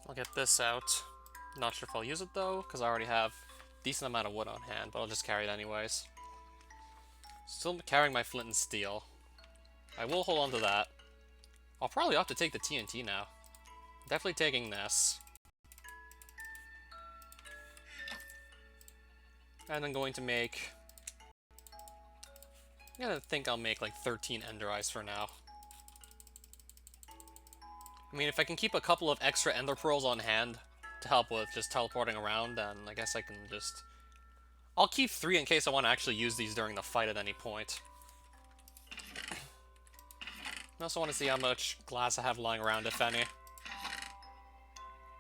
I'll get this out. Not sure if I'll use it though, because I already have a decent amount of wood on hand, but I'll just carry it anyways. Still carrying my flint and steel. I will hold on to that. I'll probably have to take the TNT now. Definitely taking this. And I'm going to make... I think I'll make like 13 Ender Eyes for now. I mean, if I can keep a couple of extra Ender Pearls on hand to help with just teleporting around, then I guess I can just... I'll keep 3 in case I want to actually use these during the fight at any point. I also want to see how much glass I have lying around, if any.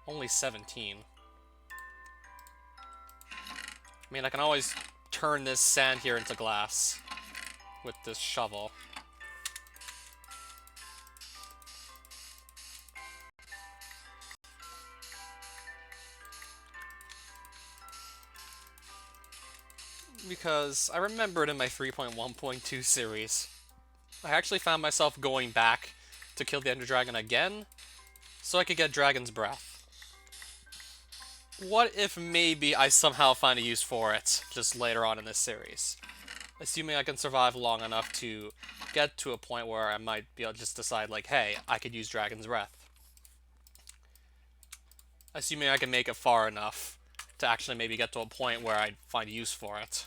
Only 17. I mean, I can always turn this sand here into glass with this shovel. Because I remembered in my 3.1.2 series, I actually found myself going back to kill the Ender Dragon again, so I could get Dragon's Breath. What if maybe I somehow find a use for it, just later on in this series? Assuming I can survive long enough to get to a point where I might be able to just decide, like, hey, I could use Dragon's Breath. Assuming I can make it far enough to actually maybe get to a point where I'd find use for it.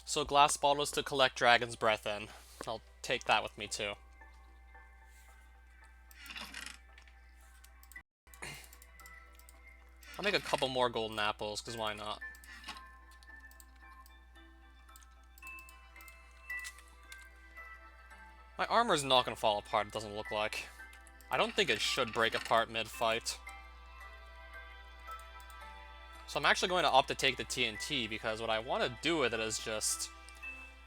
So glass bottles to collect Dragon's Breath in. I'll take that with me too. I'll make a couple more golden apples, because why not? My armor's not going to fall apart, it doesn't look like. I don't think it should break apart mid-fight. So I'm actually going to opt to take the TNT, because what I want to do with it is just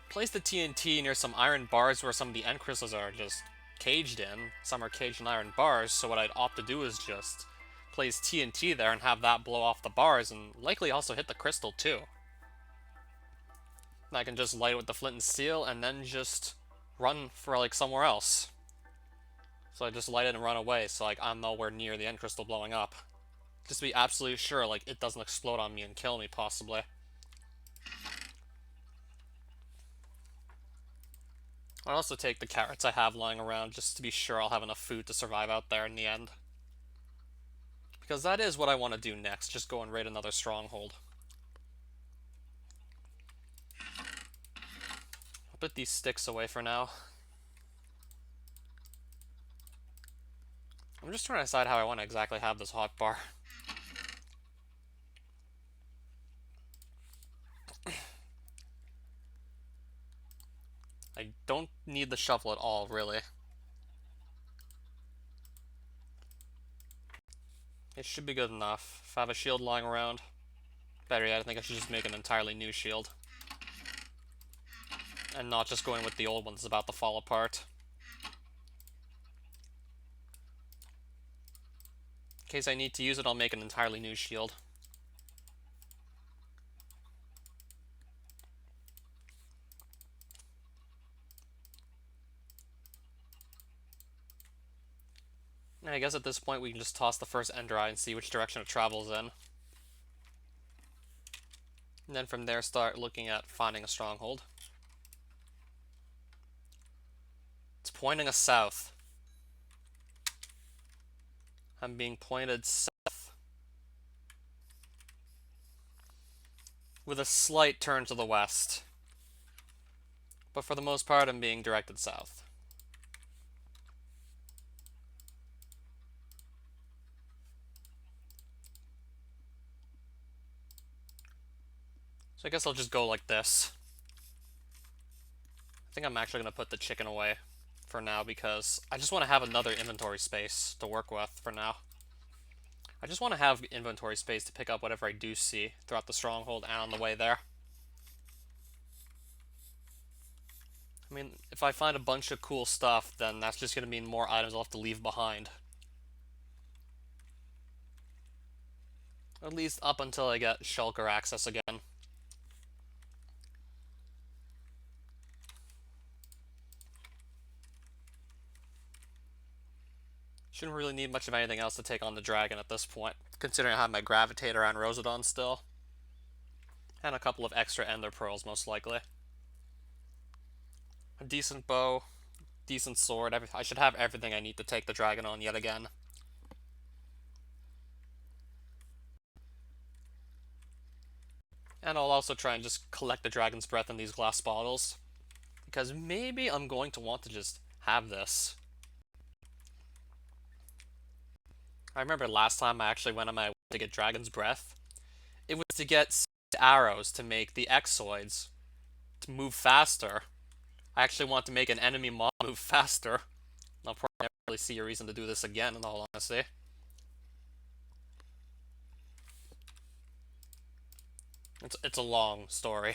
place the TNT near some iron bars where some of the end crystals are just caged in. Some are caged in iron bars, so what I'd opt to do is just place TNT there and have that blow off the bars, and likely also hit the crystal too. And I can just light it with the flint and steel, and then just run for like somewhere else. So I just light it and run away, so like I'm nowhere near the end crystal blowing up. Just to be absolutely sure like it doesn't explode on me and kill me, possibly. I'll also take the carrots I have lying around just to be sure I'll have enough food to survive out there in the end. Because that is what I want to do next, just go and raid another stronghold. I'll put these sticks away for now. I'm just trying to decide how I want to exactly have this hotbar. I don't need the shovel at all, really. It should be good enough. If I have a shield lying around, better yet, I think I should just make an entirely new shield. And not just going with the old ones about to fall apart. In case I need to use it, I'll make an entirely new shield. And I guess at this point we can just toss the first Ender Eye and see which direction it travels in. And then from there start looking at finding a stronghold. It's pointing us south. I'm being pointed south. With a slight turn to the west. But for the most part, I'm being directed south. So I guess I'll just go like this. I think I'm actually going to put the chicken away for now because I just want to have another inventory space to work with for now. I just want to have inventory space to pick up whatever I do see throughout the stronghold and on the way there. I mean, if I find a bunch of cool stuff, then that's just going to mean more items I'll have to leave behind. At least up until I get shulker access again. Shouldn't really need much of anything else to take on the dragon at this point, considering I have my Gravitator and Rosedon still. And a couple of extra Ender Pearls, most likely. A decent bow, decent sword. I should have everything I need to take the dragon on yet again. And I'll also try and just collect the dragon's breath in these glass bottles, because maybe I'm going to want to just have this. I remember last time I actually went on my way to get dragon's breath. It was to get 6 arrows to make the Exoids to move faster. I actually want to make an enemy mob move faster. I'll probably never really see a reason to do this again, in all honesty. It's a long story.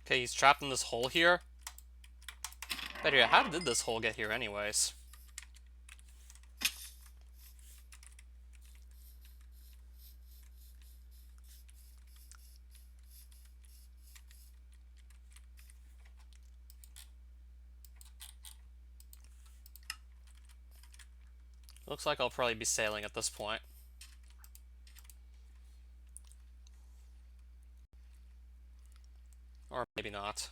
Okay, he's trapped in this hole here. Better yet, how did this hole get here anyways? Looks like I'll probably be sailing at this point. Or maybe not.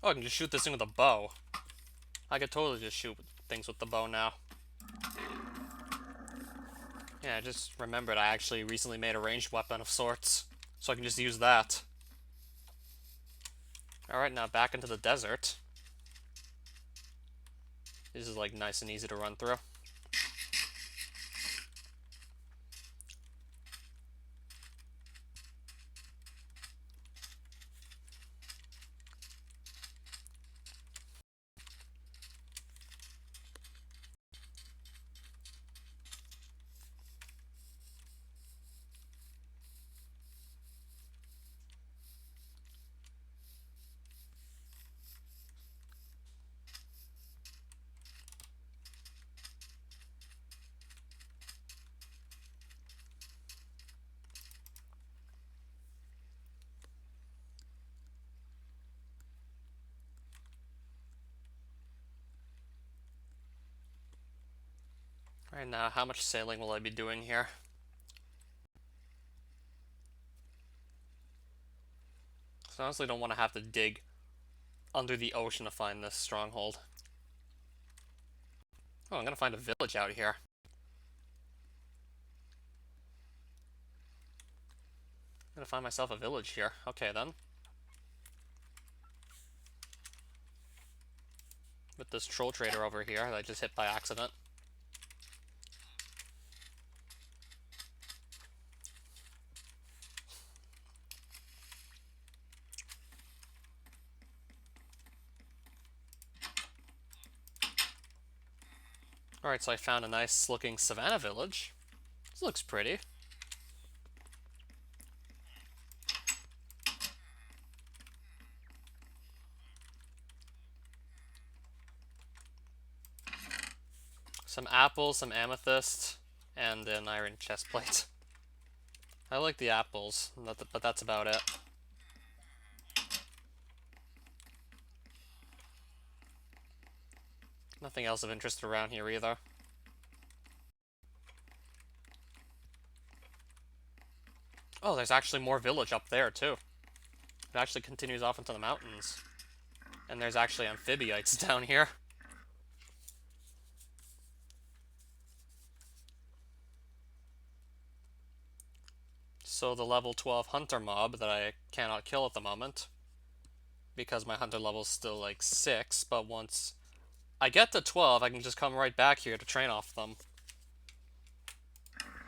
Oh, I can just shoot this thing with a bow. I could totally just shoot things with the bow now. Yeah, I just remembered I actually recently made a ranged weapon of sorts, so I can just use that. Alright, now back into the desert. This is like nice and easy to run through. Alright, now how much sailing will I be doing here? So I honestly don't want to have to dig under the ocean to find this stronghold. Oh, I'm gonna find a village out here. I'm gonna find myself a village here. Okay, then. With this troll trader over here that I just hit by accident. Alright, so I found a nice looking savannah village. This looks pretty. Some apples, some amethyst, and an iron chestplate. I like the apples, but that's about it. Nothing else of interest around here either. Oh, there's actually more village up there, too. It actually continues off into the mountains. And there's actually amphibioids down here. So the level 12 hunter mob that I cannot kill at the moment, because my hunter level is still like 6, but once I get to 12, I can just come right back here to train off them.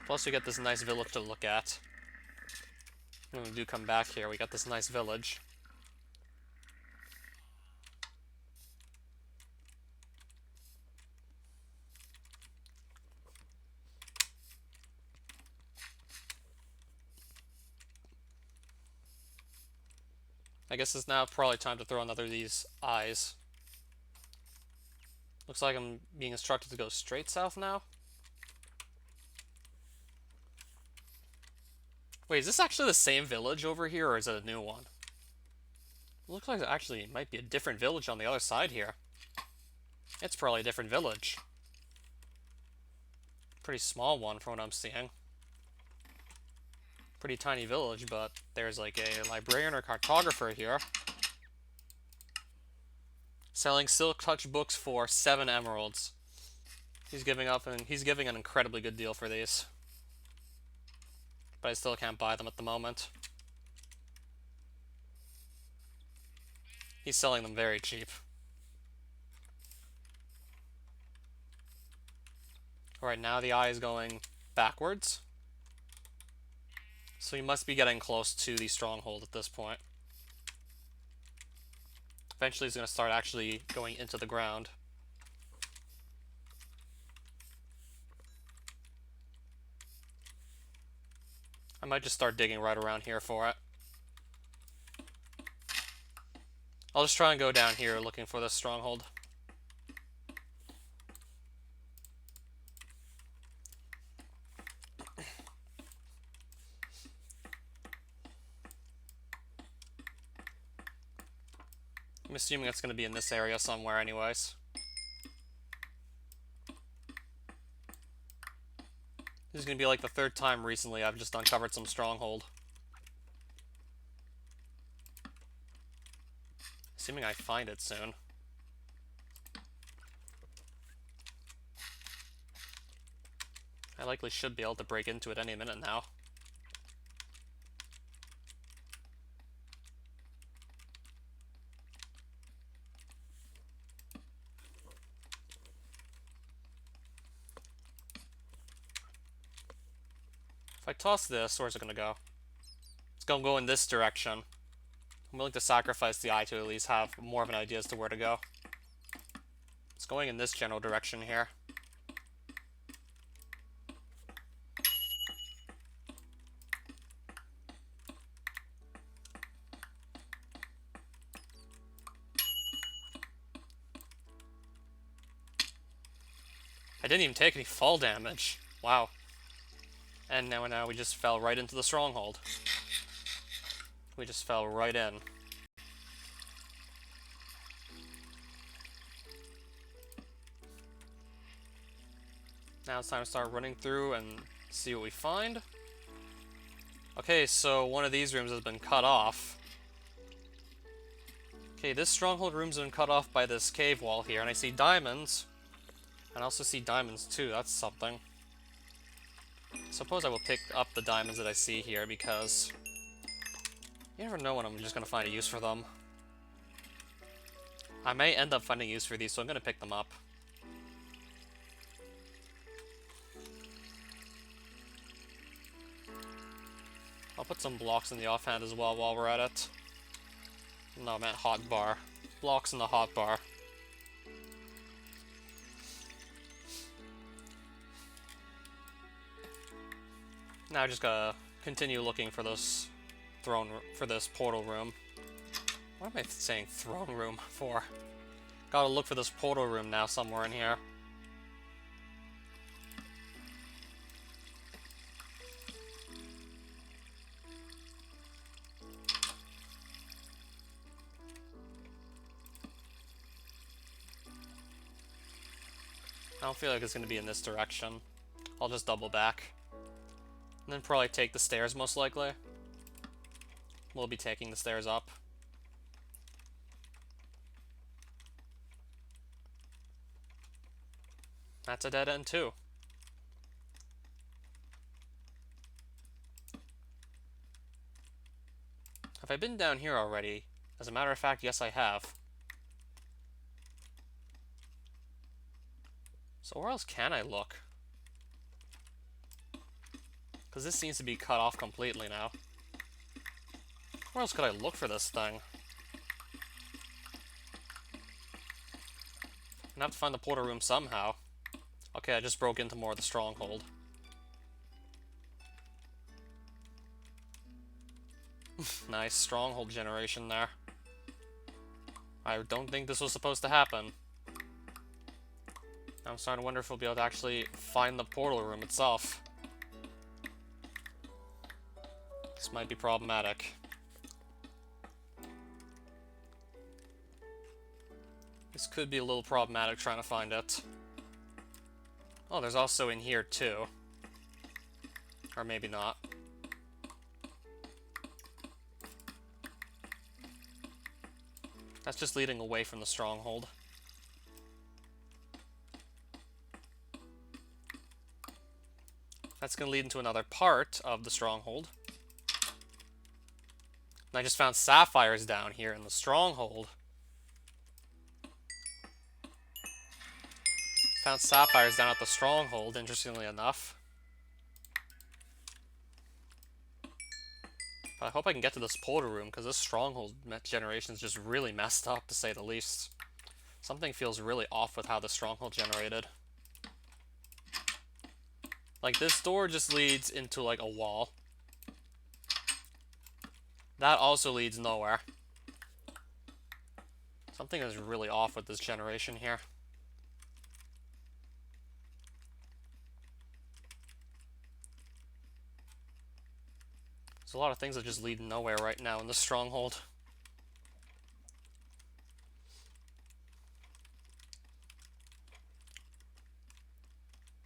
Plus we get this nice village to look at. When we do come back here, we got this nice village. I guess it's now probably time to throw another of these eyes. Looks like I'm being instructed to go straight south now. Wait, is this actually the same village over here, or is it a new one? It looks like it actually might be a different village on the other side here. It's probably a different village. Pretty small one from what I'm seeing. Pretty tiny village, but there's like a librarian or cartographer here. Selling silk touch books for 7 emeralds. He's giving an incredibly good deal for these. But I still can't buy them at the moment. He's selling them very cheap. Alright, now the eye is going backwards. So he must be getting close to the stronghold at this point. Eventually he's going to start actually going into the ground. I might just start digging right around here for it. I'll just try and go down here looking for this stronghold. I'm assuming it's going to be in this area somewhere anyways. This is going to be like the 3rd time recently I've just uncovered some stronghold. Assuming I find it soon. I likely should be able to break into it any minute now. If I toss this, where's it going to go? It's going to go in this direction. I'm willing to sacrifice the eye to at least have more of an idea as to where to go. It's going in this general direction here. I didn't even take any fall damage. Wow. And now we just fell right into the stronghold. We just fell right in. Now it's time to start running through and see what we find. Okay, so one of these rooms has been cut off. Okay, this stronghold room's been cut off by this cave wall here, and I see diamonds. And I also see diamonds too, that's something. Suppose I will pick up the diamonds that I see here, because you never know when I'm just going to find a use for them. I may end up finding use for these, so I'm going to pick them up. I'll put some blocks in the offhand as well while we're at it. No, I meant hot bar. Blocks in the hot bar. Now I just gotta continue looking for this this portal room. What am I saying throne room for? Gotta look for this portal room now somewhere in here. I don't feel like it's going to be in this direction. I'll just double back. And then probably take the stairs, most likely. We'll be taking the stairs up. That's a dead end, too. Have I been down here already? As a matter of fact, yes, I have. So where else can I look? Because this seems to be cut off completely now. Where else could I look for this thing? I'm gonna have to find the portal room somehow. Okay, I just broke into more of the stronghold. Nice stronghold generation there. I don't think this was supposed to happen. I'm starting to wonder if we'll be able to actually find the portal room itself. This might be problematic. This could be a little problematic trying to find it. Oh, there's also in here too. Or maybe not. That's just leading away from the stronghold. That's going to lead into another part of the stronghold. And I just found sapphires down here in the stronghold. Found sapphires down at the stronghold, interestingly enough. But I hope I can get to this portal room, because this stronghold generation is just really messed up, to say the least. Something feels really off with how the stronghold generated. Like, this door just leads into, like, a wall. That also leads nowhere. Something is really off with this generation here. There's a lot of things that just lead nowhere right now in the stronghold.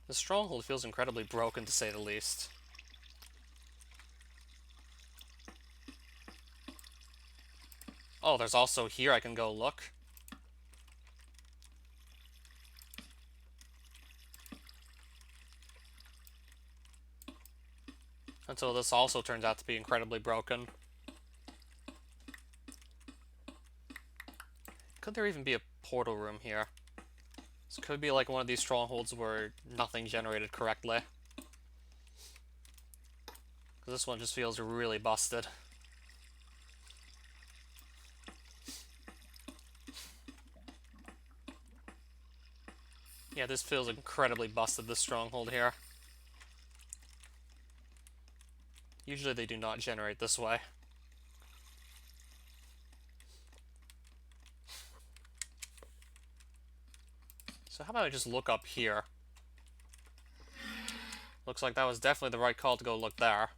The stronghold feels incredibly broken, to say the least. Oh, there's also here I can go look. Until this also turns out to be incredibly broken. Could there even be a portal room here? This could be like one of these strongholds where nothing generated correctly. Because this one just feels really busted. Yeah, this feels incredibly busted, this stronghold here. Usually they do not generate this way. So how about I just look up here? Looks like that was definitely the right call to go look there.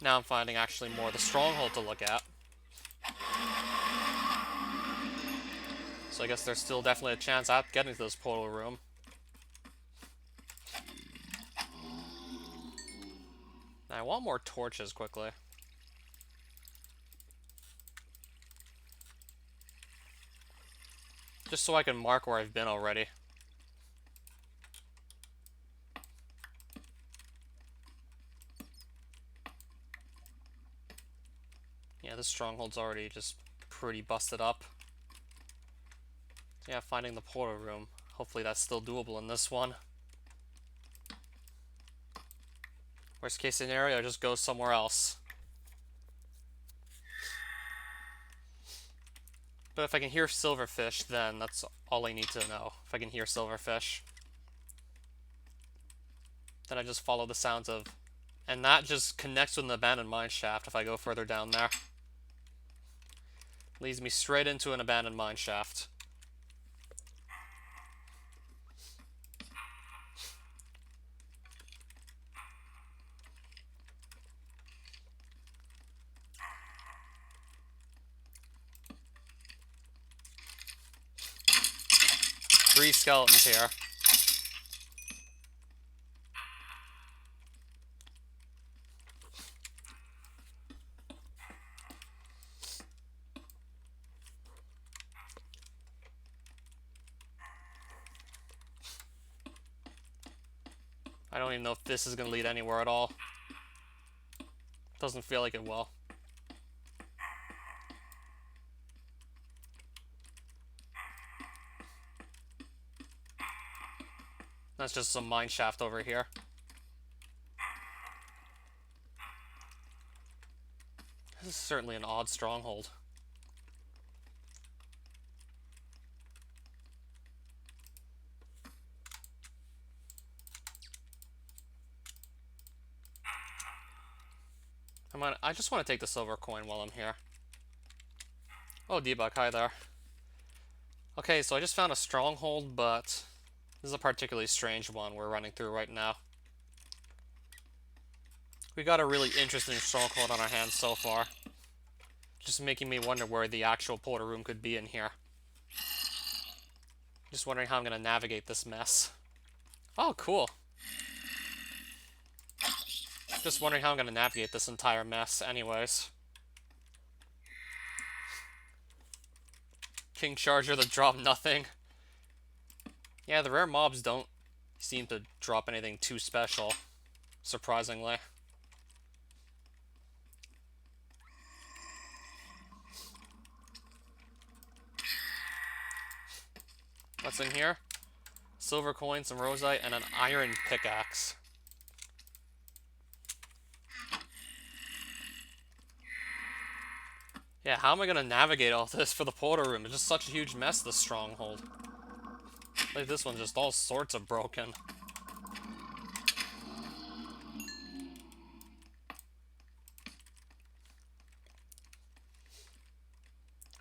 Now I'm finding actually more of the stronghold to look at. So I guess there's still definitely a chance at getting to this portal room. Now I want more torches quickly. Just so I can mark where I've been already. Yeah, this stronghold's already just pretty busted up. Yeah, finding the portal room. Hopefully that's still doable in this one. Worst case scenario, just go somewhere else. But if I can hear silverfish, then that's all I need to know. If I can hear silverfish. Then I just follow the sounds of... And that just connects with an abandoned mine shaft if I go further down there. Leads me straight into an abandoned mine shaft. 3 skeletons here. I don't even know if this is going to lead anywhere at all. Doesn't feel like it will. That's just some mine shaft over here. This is certainly an odd stronghold. I just want to take the silver coin while I'm here. Oh, Debug, hi there. Okay, so I just found a stronghold, but this is a particularly strange one we're running through right now. We got a really interesting stronghold on our hands so far. Just making me wonder where the actual portal room could be in here. Just wondering how I'm going to navigate this mess. Oh, cool. Just wondering how I'm going to navigate this entire mess anyways. King Charger that dropped nothing. Yeah, the rare mobs don't seem to drop anything too special, surprisingly. What's in here? Silver coin, some rosite, and an iron pickaxe. Yeah, how am I going to navigate all this for the portal room? It's just such a huge mess, this stronghold. Like, this one's just all sorts of broken.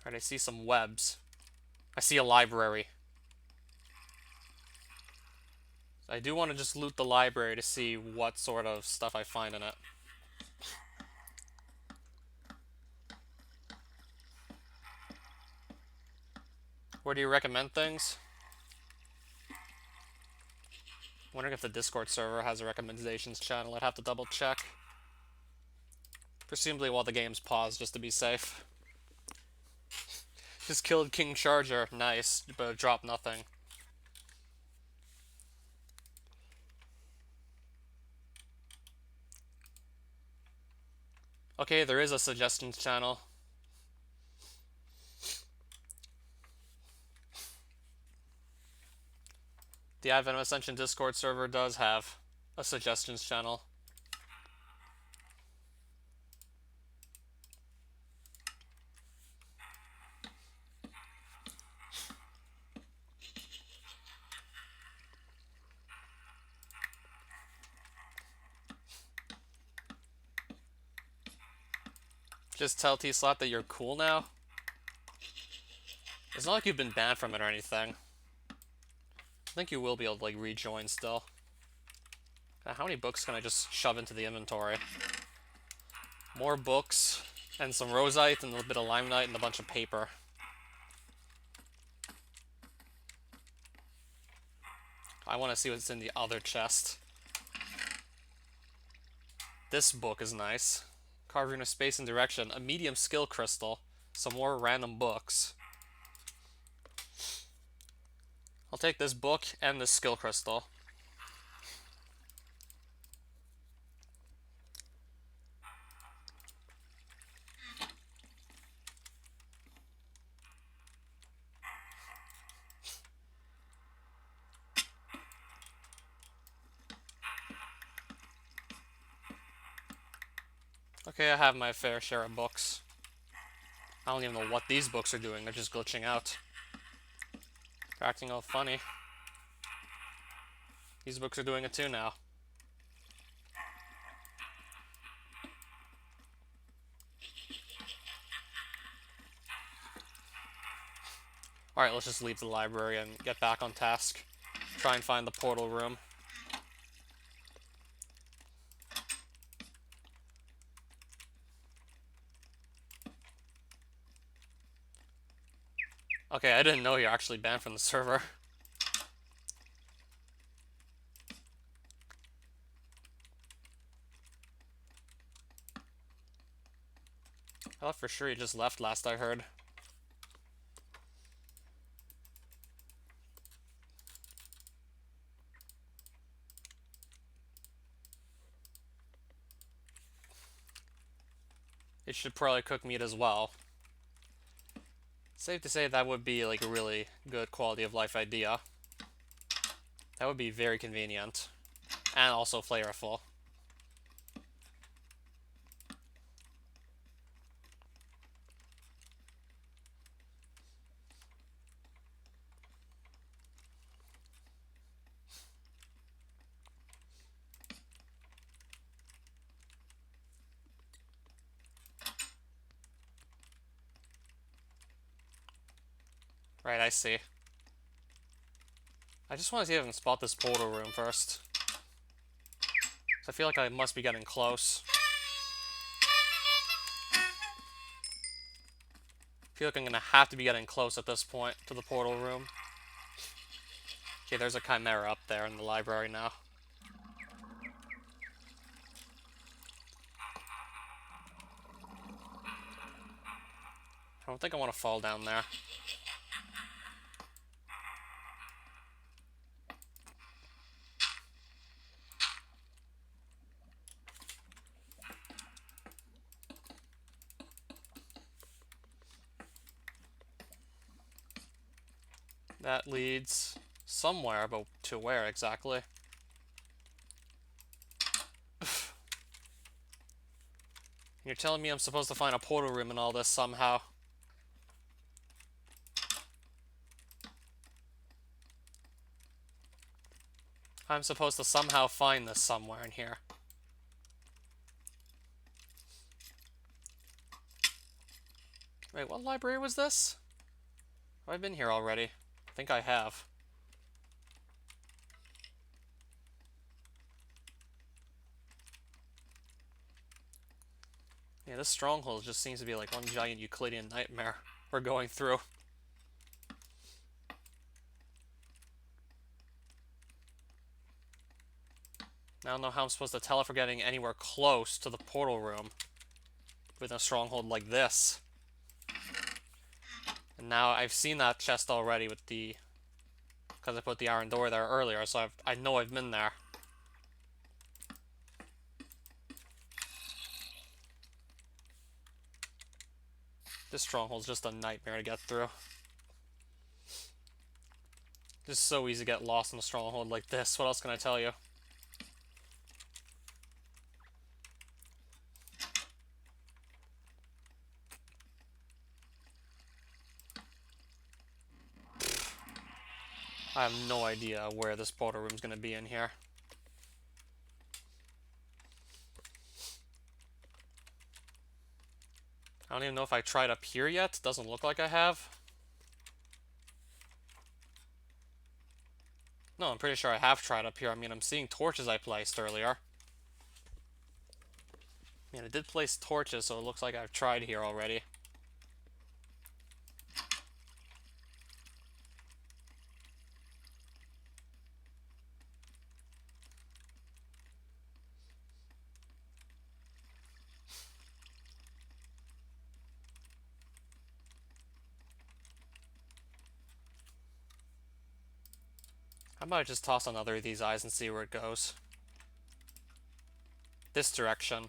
Alright, I see some webs. I see a library. I do want to just loot the library to see what sort of stuff I find in it. Where do you recommend things? Wondering if the Discord server has a recommendations channel. I'd have to double check. Presumably while the game's paused, just to be safe. Just killed King Charger. Nice, but dropped nothing. Okay, there is a suggestions channel. The Advent of Ascension Discord server does have a suggestions channel. Just tell T-Slot that you're cool now. It's not like you've been banned from it or anything. I think you will be able to, like, rejoin still. How many books can I just shove into the inventory? More books, and some rosite, and a little bit of limonite, and a bunch of paper. I want to see what's in the other chest. This book is nice. Carving of Space and Direction, a medium skill crystal, some more random books. I'll take this book and this skill crystal. Okay, I have my fair share of books. I don't even know what these books are doing, they're just glitching out. They're acting all funny. These books are doing it too now. Alright, let's just leave the library and get back on task. Try and find the portal room. Okay, I didn't know you're actually banned from the server. I thought for sure he just left last I heard. It should probably cook meat as well. Safe to say that would be like a really good quality of life idea. That would be very convenient. And also flavorful. Right, I see. I just want to see if I can spot this portal room first. I feel like I must be getting close. I feel like I'm gonna have to be getting close at this point to the portal room. Okay, there's a chimera up there in the library now. I don't think I want to fall down there. That leads somewhere, but to where exactly? You're telling me I'm supposed to find a portal room in all this somehow? I'm supposed to somehow find this somewhere in here. Wait, what library was this? Have I been here already? I think I have. Yeah, this stronghold just seems to be like one giant Euclidean nightmare we're going through. I don't know how I'm supposed to tell if we're getting anywhere close to the portal room with a stronghold like this. And now I've seen that chest already with the... because I put the iron door there earlier, so I know I've been there. This stronghold's just a nightmare to get through. It's so easy to get lost in a stronghold like this. What else can I tell you? I have no idea where this portal room's gonna be in here. I don't even know if I tried up here yet. Doesn't look like I have. No, I'm pretty sure I have tried up here. I mean, I'm seeing torches I placed earlier. I mean, I did place torches, so it looks like I've tried here already. I might just toss another of these eyes and see where it goes. This direction.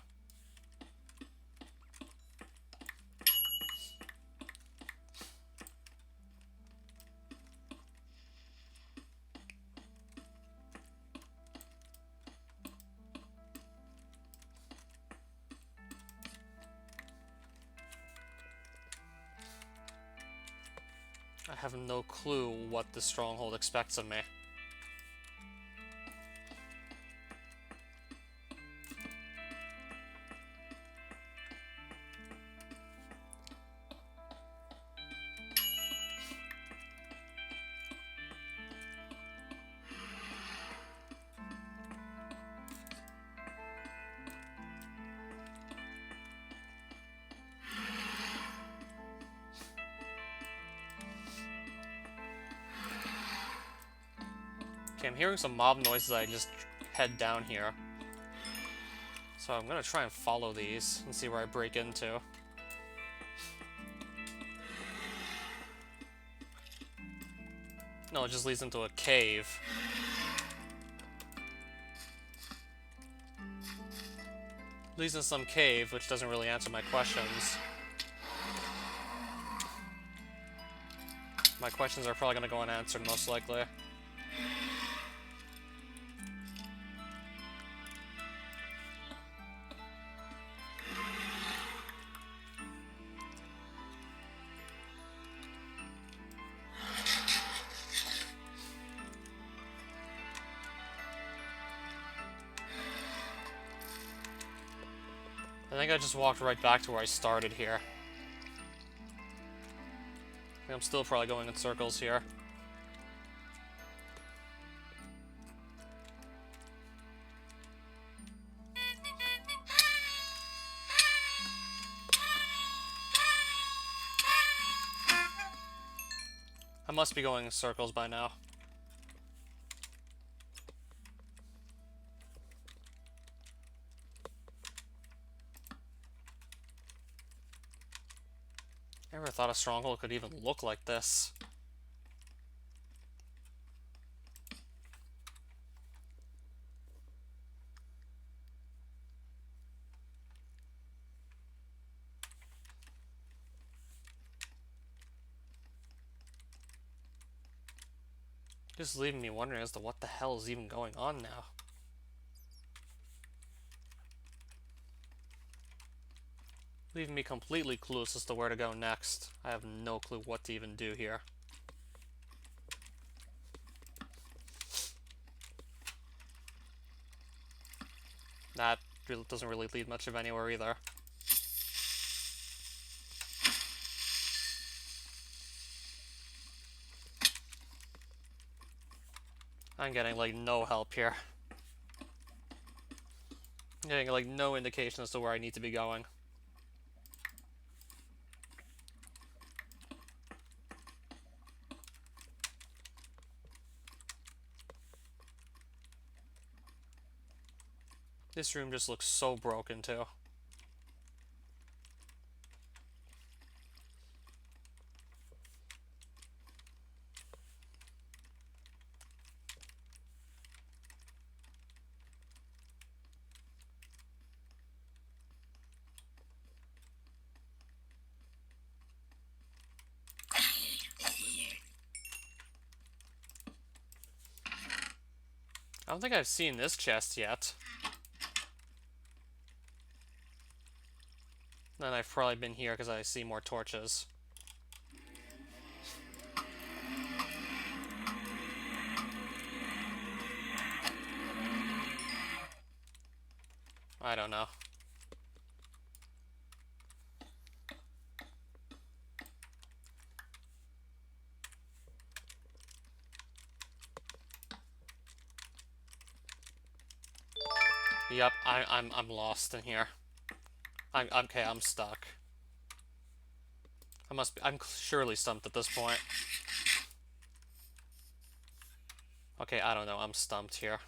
I have no clue what the stronghold expects of me. Okay, I'm hearing some mob noises. I just head down here. So I'm gonna try and follow these and see where I break into. No, it just leads into a cave. Leads into some cave, which doesn't really answer my questions. My questions are probably gonna go unanswered, most likely. I think I just walked right back to where I started here. I'm still probably going in circles here. I must be going in circles by now. Never thought a stronghold could even look like this. Just leaving me wondering as to what the hell is even going on now. Leaving me completely clueless as to where to go next. I have no clue what to even do here. That really doesn't really lead much of anywhere either. I'm getting, like, no help here. I'm getting, like, no indication as to where I need to be going. This room just looks so broken, too. I don't think I've seen this chest yet. Then I've probably been here because I see more torches. I don't know. Yep, I'm lost in here. I'm stuck. I'm surely stumped at this point. Okay, I don't know, I'm stumped here.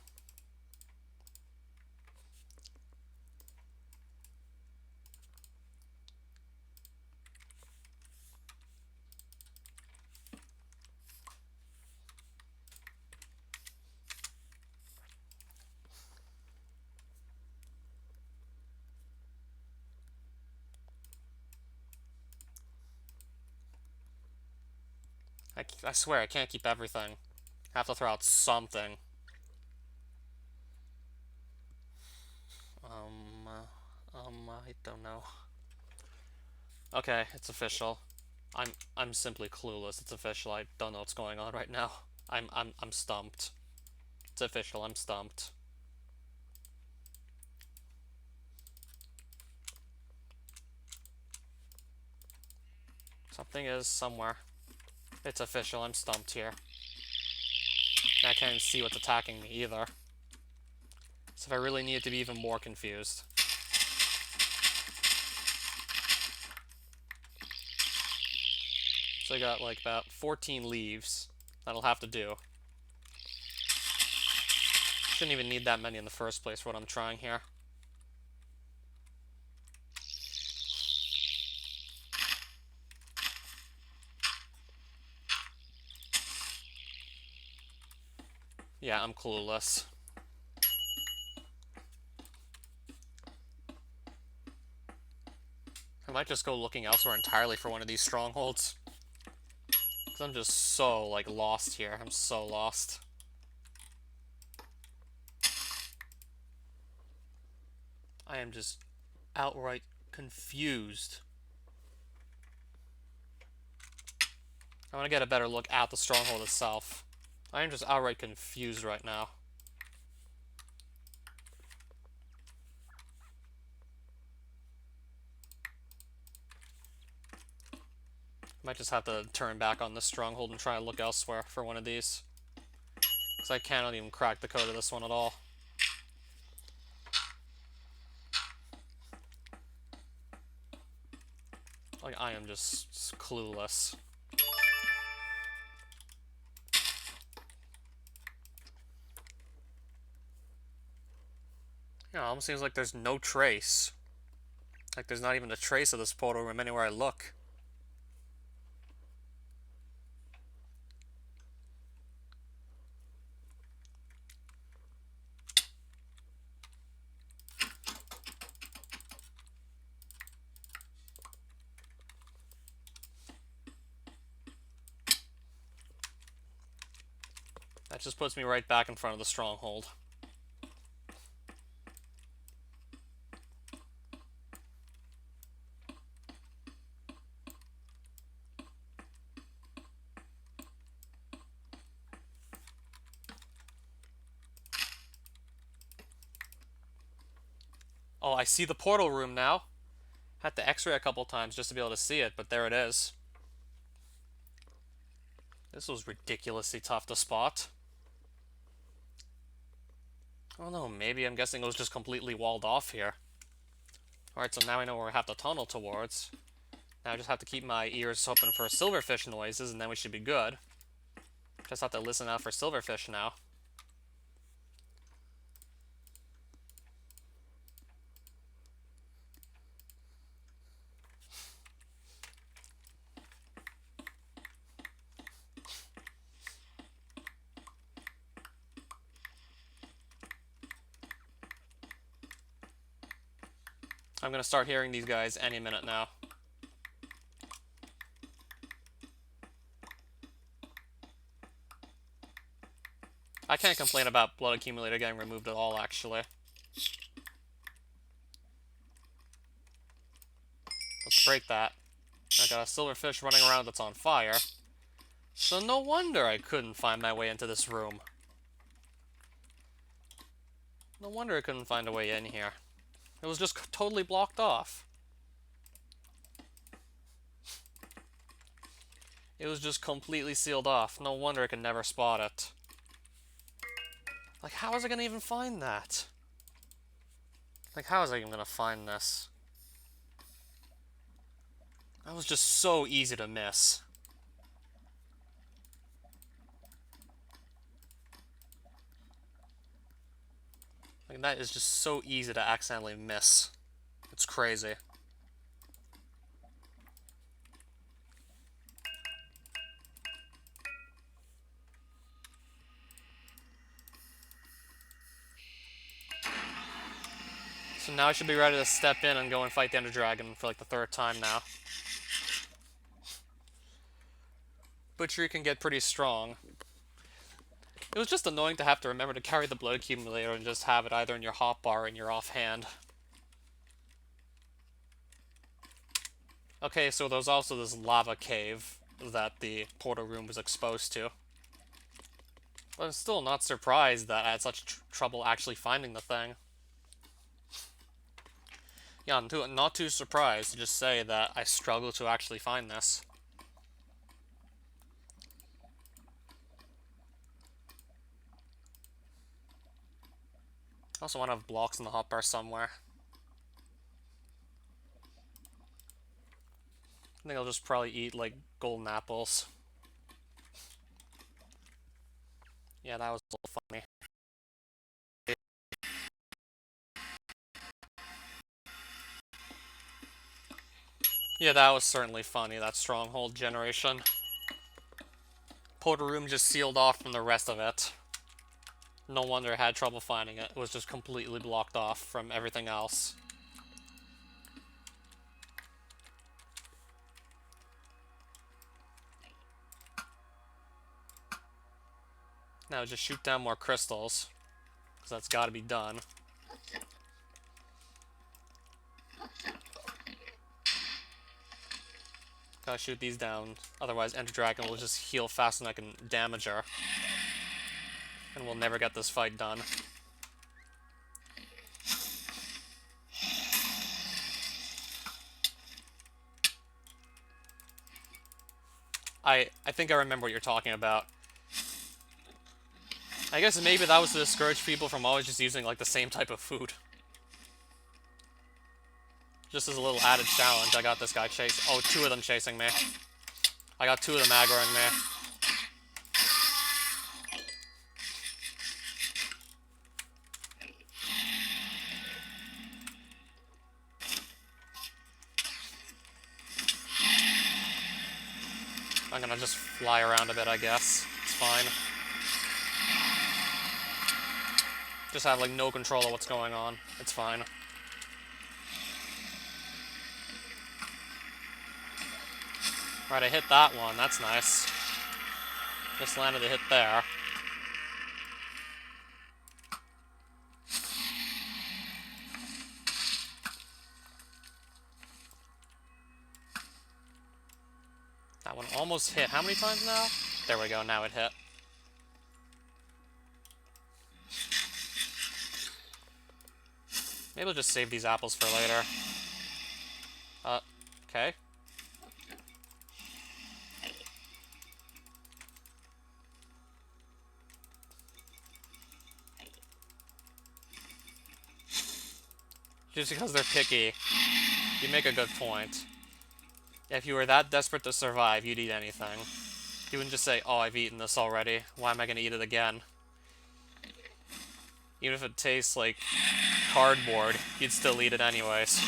I swear I can't keep everything. I have to throw out something. I don't know. Okay, it's official. I'm simply clueless. It's official. I don't know what's going on right now. I'm stumped. It's official. I'm stumped. Something is somewhere. It's official. I'm stumped here. And I can't even see what's attacking me either. So if I really needed to be even more confused. So I got like about 14 leaves. That'll have to do. Shouldn't even need that many in the first place for what I'm trying here. Yeah, I'm clueless. I might just go looking elsewhere entirely for one of these strongholds. Because I'm just so, like, lost here. I'm so lost. I am just outright confused. I want to get a better look at the stronghold itself. I am just outright confused right now. Might just have to turn back on this stronghold and try to look elsewhere for one of these. Because I cannot even crack the code of this one at all. Like, I am just clueless. Yeah, it almost seems like there's no trace. Like, there's not even a trace of this portal room anywhere I look. That just puts me right back in front of the stronghold. Oh, I see the portal room now. Had to x-ray a couple times just to be able to see it, but there it is. This was ridiculously tough to spot. Oh no, maybe I'm guessing it was just completely walled off here. Alright, so now I know where I have to tunnel towards. Now I just have to keep my ears open for silverfish noises, and then we should be good. Just have to listen out for silverfish now. I'm gonna start hearing these guys any minute now. I can't complain about blood accumulator getting removed at all, actually. Let's break that. I got a silverfish running around that's on fire. So no wonder I couldn't find my way into this room. No wonder I couldn't find a way in here. It was just totally blocked off. It was just completely sealed off. No wonder I could never spot it. Like, how was I gonna even find that? Like, how was I even gonna find this? That was just so easy to miss. Like, that is just so easy to accidentally miss. It's crazy. So now I should be ready to step in and go and fight the Ender Dragon for like the third time now. Butchery can get pretty strong. It was just annoying to have to remember to carry the blood accumulator and just have it either in your hotbar or in your offhand. Okay, so there's also this lava cave that the portal room was exposed to. But I'm still not surprised that I had such trouble actually finding the thing. Yeah, I'm not too surprised to just say that I struggle to actually find this. I also want to have blocks in the hotbar somewhere. I think I'll just probably eat, like, golden apples. Yeah, that was a little funny. Yeah, that was certainly funny, that stronghold generation. Portal room just sealed off from the rest of it. No wonder I had trouble finding it. It was just completely blocked off from everything else. Now just shoot down more crystals, because that's got to be done. Gotta shoot these down, otherwise Ender Dragon will just heal faster than I can damage her. And we'll never get this fight done. I think I remember what you're talking about. I guess maybe that was to discourage people from always just using, like, the same type of food. Just as a little added challenge, I got this guy chasing. Oh, 2 of them chasing me. I got 2 of them aggroing me. I'm gonna just fly around a bit, I guess. It's fine. Just have, like, no control of what's going on. It's fine. Right, I hit that one. That's nice. Just landed a hit there. That one almost hit. How many times now? There we go, now it hit. Maybe I'll just save these apples for later. Okay. Just because they're picky. You make a good point. If you were that desperate to survive, you'd eat anything. You wouldn't just say, oh, I've eaten this already. Why am I going to eat it again? Even if it tastes like cardboard, you'd still eat it anyways.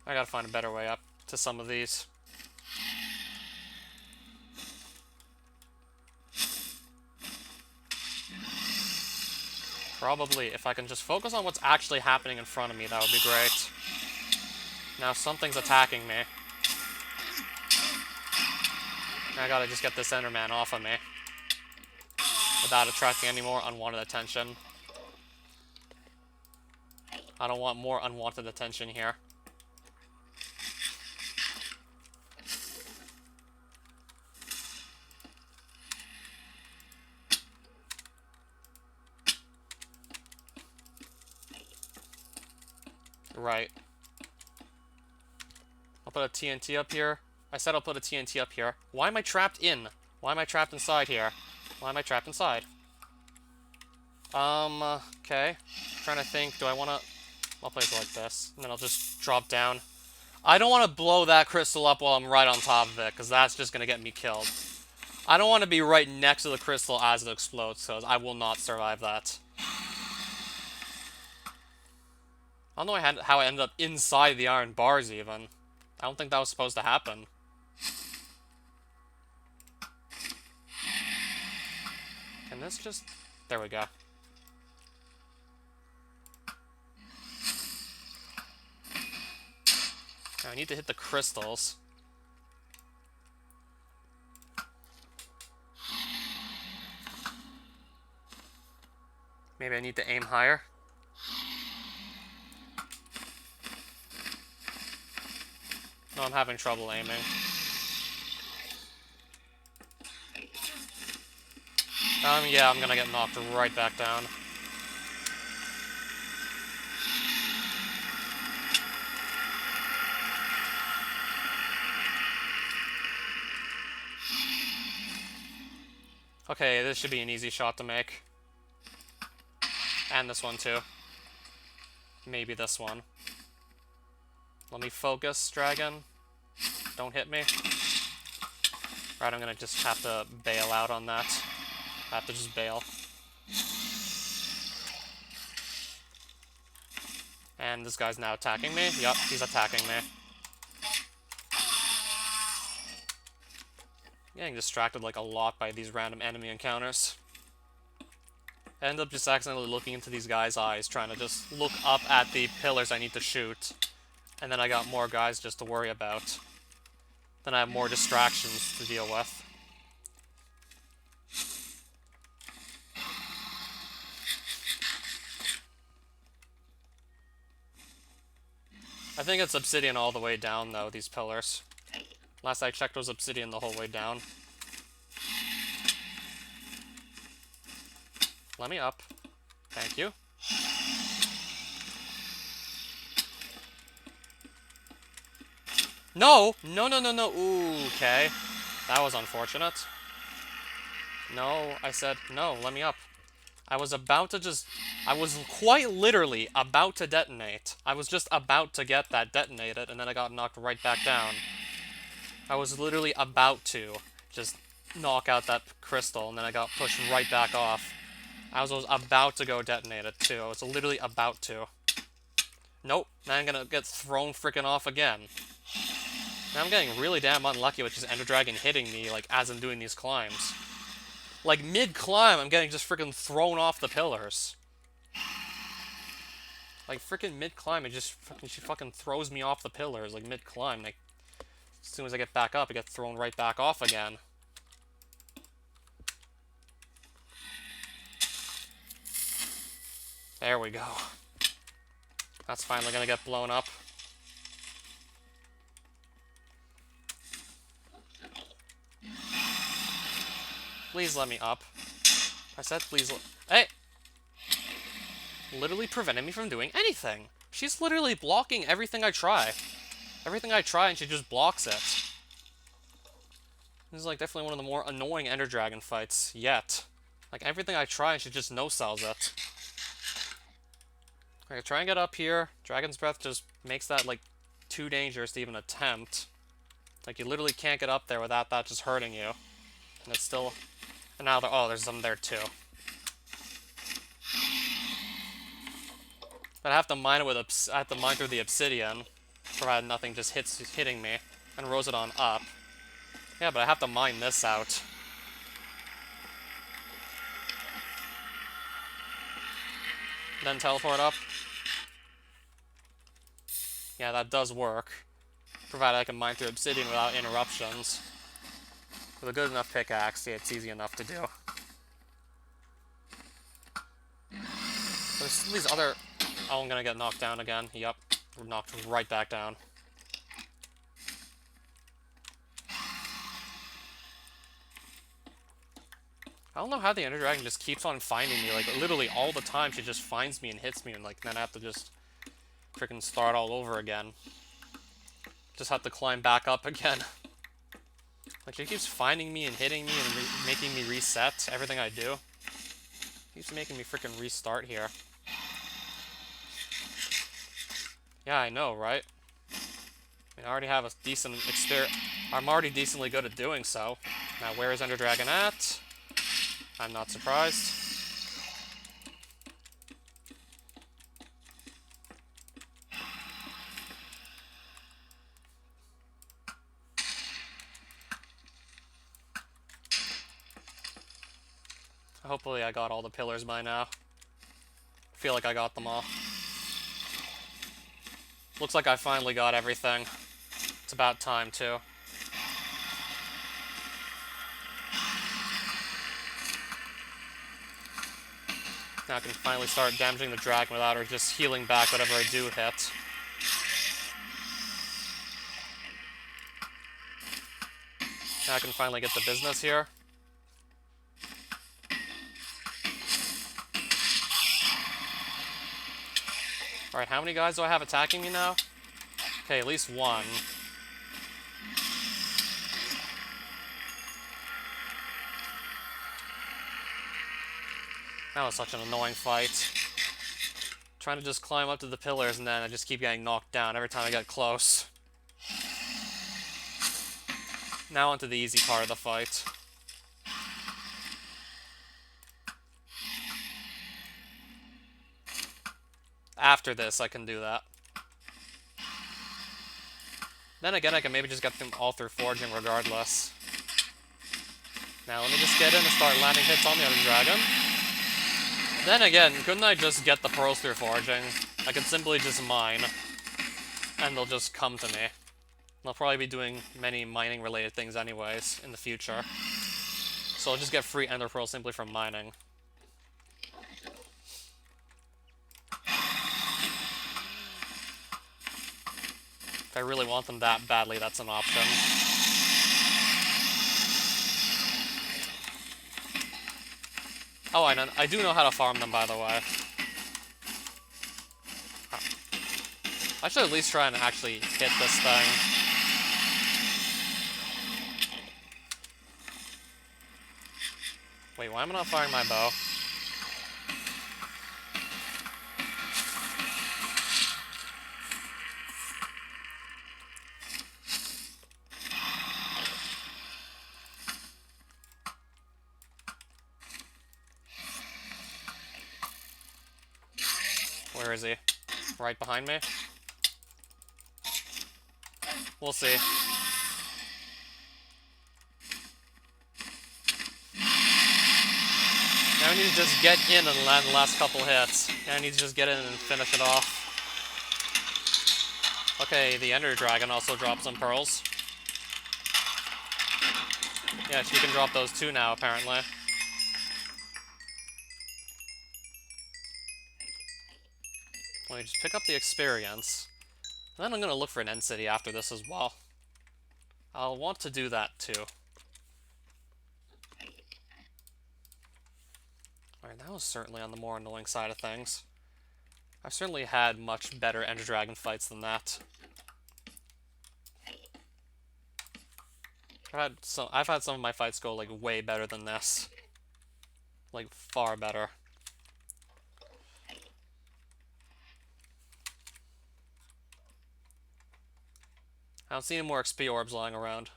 I gotta find a better way up to some of these. Probably, if I can just focus on what's actually happening in front of me, that would be great. Now something's attacking me. I gotta just get this Enderman off of me without attracting any more unwanted attention. I don't want more unwanted attention here. Right. I'll put a TNT up here. I said I'll put a TNT up here. Why am I trapped in? Why am I trapped inside here? Why am I trapped inside? Okay. Trying to think, do I want to... I'll place it like this, and then I'll just drop down. I don't want to blow that crystal up while I'm right on top of it, because that's just going to get me killed. I don't want to be right next to the crystal as it explodes, because I will not survive that. I don't know how I ended up inside the iron bars, even. I don't think that was supposed to happen. Can this just... There we go. Now I need to hit the crystals. Maybe I need to aim higher. No, I'm having trouble aiming. Yeah, I'm gonna get knocked right back down. Okay, this should be an easy shot to make. And this one, too. Maybe this one. Let me focus, dragon. Don't hit me. Right, I'm gonna just have to bail out on that. I have to just bail. And this guy's now attacking me. Yup, he's attacking me. Getting distracted like a lot by these random enemy encounters. I end up just accidentally looking into these guys' eyes, trying to just look up at the pillars I need to shoot. And then I got more guys just to worry about. Then I have more distractions to deal with. I think it's obsidian all the way down, though, these pillars. Last I checked, it was obsidian the whole way down. Let me up. Thank you. No! No, no, no, no. Ooh, okay. That was unfortunate. No, I said, no, let me up. I was about to just... I was quite literally about to detonate. I was just about to get that detonated, and then I got knocked right back down. I was literally about to just knock out that crystal, and then I got pushed right back off. I was about to go detonate it, too. I was literally about to. Nope. Now I'm gonna get thrown freaking off again. Now I'm getting really damn unlucky with just Ender Dragon hitting me, like, as I'm doing these climbs. Like, mid-climb, I'm getting just freaking thrown off the pillars. Like, freaking mid-climb, she fucking throws me off the pillars, like, mid-climb. Like, as soon as I get back up, I get thrown right back off again. There we go. That's finally gonna get blown up. Please let me up. I said please Hey! Literally preventing me from doing anything. She's literally blocking everything I try. Everything I try and she just blocks it. This is like definitely one of the more annoying Ender Dragon fights yet. Like everything I try and she just no-sells it. I try and get up here. Dragon's Breath just makes that like too dangerous to even attempt. Like you literally can't get up there without that just hurting you. And it's still... And now oh, there's some there too. But I have to mine it with I have to mine through the obsidian, provided nothing just hitting me, and rose it on up. Yeah, but I have to mine this out. Then teleport up. Yeah, that does work, provided I can mine through obsidian without interruptions. With a good enough pickaxe, yeah, it's easy enough to do. There's these other... Oh, I'm gonna get knocked down again. Yep, knocked right back down. I don't know how the Ender Dragon just keeps on finding me. Like, literally all the time she just finds me and hits me, and like then I have to just freaking start all over again. Just have to climb back up again. Like, she keeps finding me and hitting me and making me reset everything I do. Keeps making me freaking restart here. Yeah, I know, right? I mean, I already have a decent experience. I'm already decently good at doing so. Now, where is Ender Dragon at? I'm not surprised. Hopefully I got all the pillars by now. I feel like I got them all. Looks like I finally got everything. It's about time, too. Now I can finally start damaging the dragon without her just healing back whatever I do hit. Now I can finally get the business here. Alright, how many guys do I have attacking me now? Okay, at least one. That was such an annoying fight. Trying to just climb up to the pillars and then I just keep getting knocked down every time I get close. Now onto the easy part of the fight. After this, I can do that. Then again, I can maybe just get them all through forging regardless. Now let me just get in and start landing hits on the other dragon. Then again, couldn't I just get the pearls through forging? I could simply just mine, and they'll just come to me. I'll probably be doing many mining-related things anyways in the future. So I'll just get free ender pearls simply from mining. If I really want them that badly, that's an option. Oh, I do know how to farm them, by the way. I should at least try and actually hit this thing. Wait, why am I not firing my bow? Where is he? Right behind me? We'll see. Now I need to just get in and land the last couple hits. Now I need to just get in and finish it off. Okay, the Ender Dragon also dropped some pearls. Yeah, she can drop those too now, apparently. Let me just pick up the experience. And then I'm going to look for an end city after this as well. I'll want to do that too. Alright, that was certainly on the more annoying side of things. I've certainly had much better Ender Dragon fights than that. I've had some of my fights go like way better than this. Like far better. I don't see any more XP orbs lying around.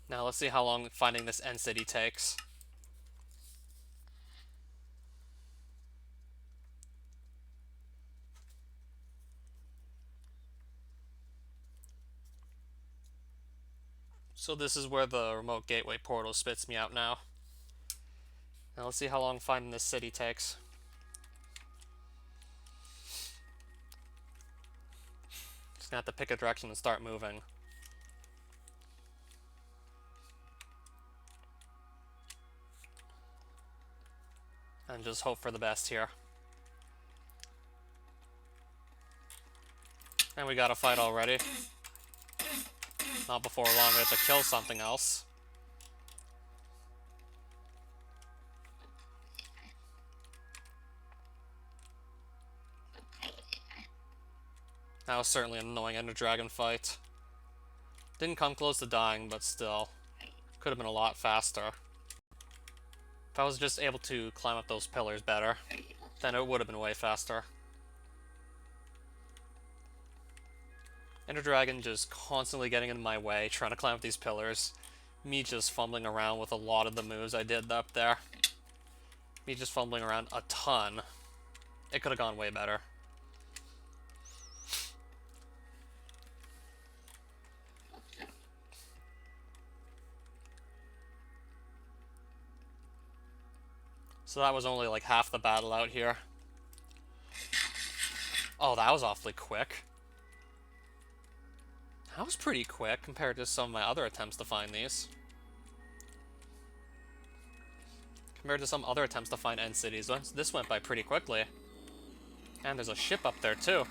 Now let's see how long finding this end city takes. So this is where the remote gateway portal spits me out now. Now let's see how long finding this city takes. Just gonna have to pick a direction and start moving. And just hope for the best here. And we got a fight already. Not before long we have to kill something else. That was certainly an annoying Ender Dragon fight. Didn't come close to dying, but still. Could have been a lot faster. If I was just able to climb up those pillars better, then it would have been way faster. Ender Dragon just constantly getting in my way, trying to climb up these pillars. Me just fumbling around with a lot of the moves I did up there. Me just fumbling around a ton. It could have gone way better. So that was only like half the battle out here. Oh, that was awfully quick. That was pretty quick compared to some of my other attempts to find these. Compared to some other attempts to find end cities, this went by pretty quickly. And there's a ship up there, too.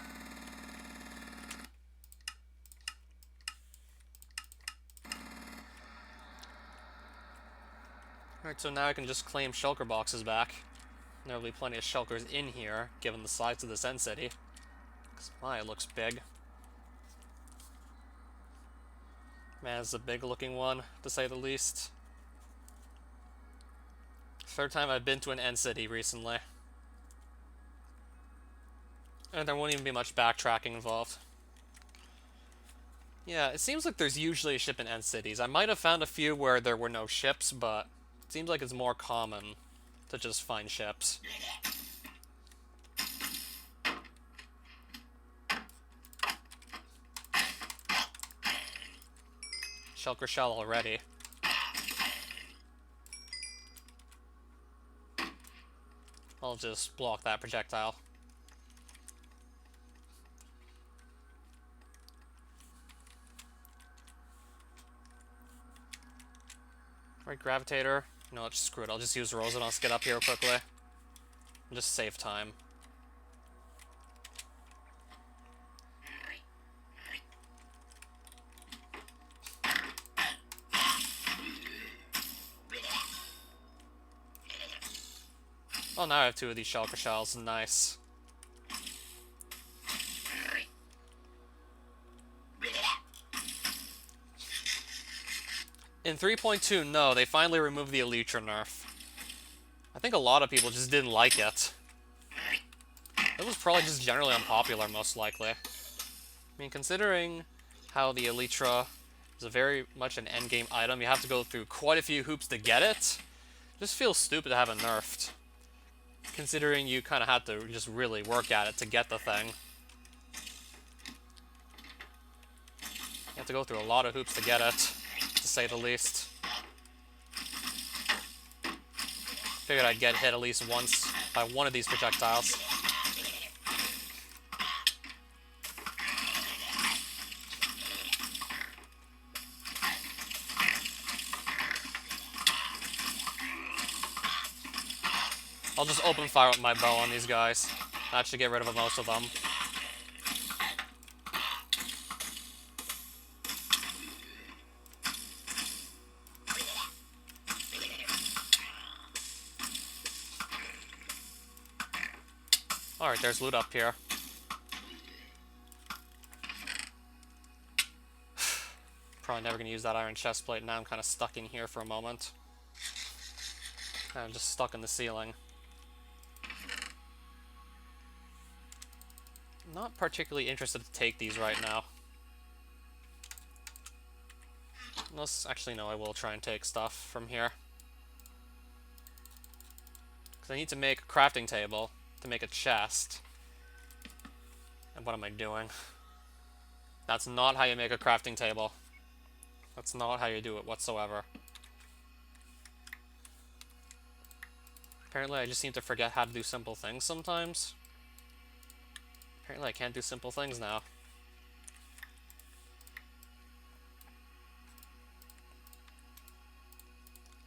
Alright, so now I can just claim shulker boxes back. There'll be plenty of shulkers in here, given the size of this end city. Because, my, it looks big. Man, it's a big-looking one, to say the least. Third time I've been to an end city recently. And there won't even be much backtracking involved. Yeah, it seems like there's usually a ship in end cities. I might have found a few where there were no ships, but it seems like it's more common to just find ships. Shulker shell already. I'll just block that projectile. Right, gravitator. No, just screw it. I'll just use Rosenus, get up here quickly. And just save time. Oh, now I have two of these shulker shells. Nice. In 3.2, no, they finally removed the Elytra nerf. I think a lot of people just didn't like it. It was probably just generally unpopular, most likely. I mean, considering how the Elytra is a very much an endgame item, you have to go through quite a few hoops to get it. It just feels stupid to have it nerfed. Considering you kind of had to just really work at it to get the thing. You have to go through a lot of hoops to get it, to say the least. Figured I'd get hit at least once by one of these projectiles. I'll just open fire with my bow on these guys. That should get rid of most of them. Alright, there's loot up here. Probably never gonna use that iron chest plate. Now I'm kind of stuck in here for a moment. I'm just stuck in the ceiling. Not particularly interested to take these right now. Unless, actually no, I will try and take stuff from here. Because I need to make a crafting table to make a chest. And what am I doing? That's not how you make a crafting table. That's not how you do it whatsoever. Apparently I just seem to forget how to do simple things sometimes. Apparently I can't do simple things now.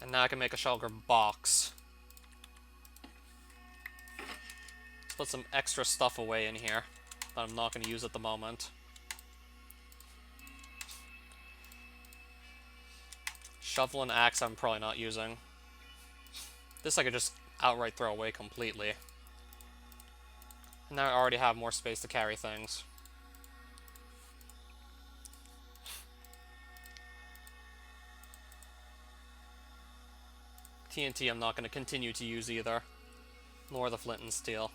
And now I can make a shulker box. Let's put some extra stuff away in here that I'm not going to use at the moment. Shovel and axe I'm probably not using. This I could just outright throw away completely. And now I already have more space to carry things. TNT I'm not going to continue to use either. Nor the flint and steel.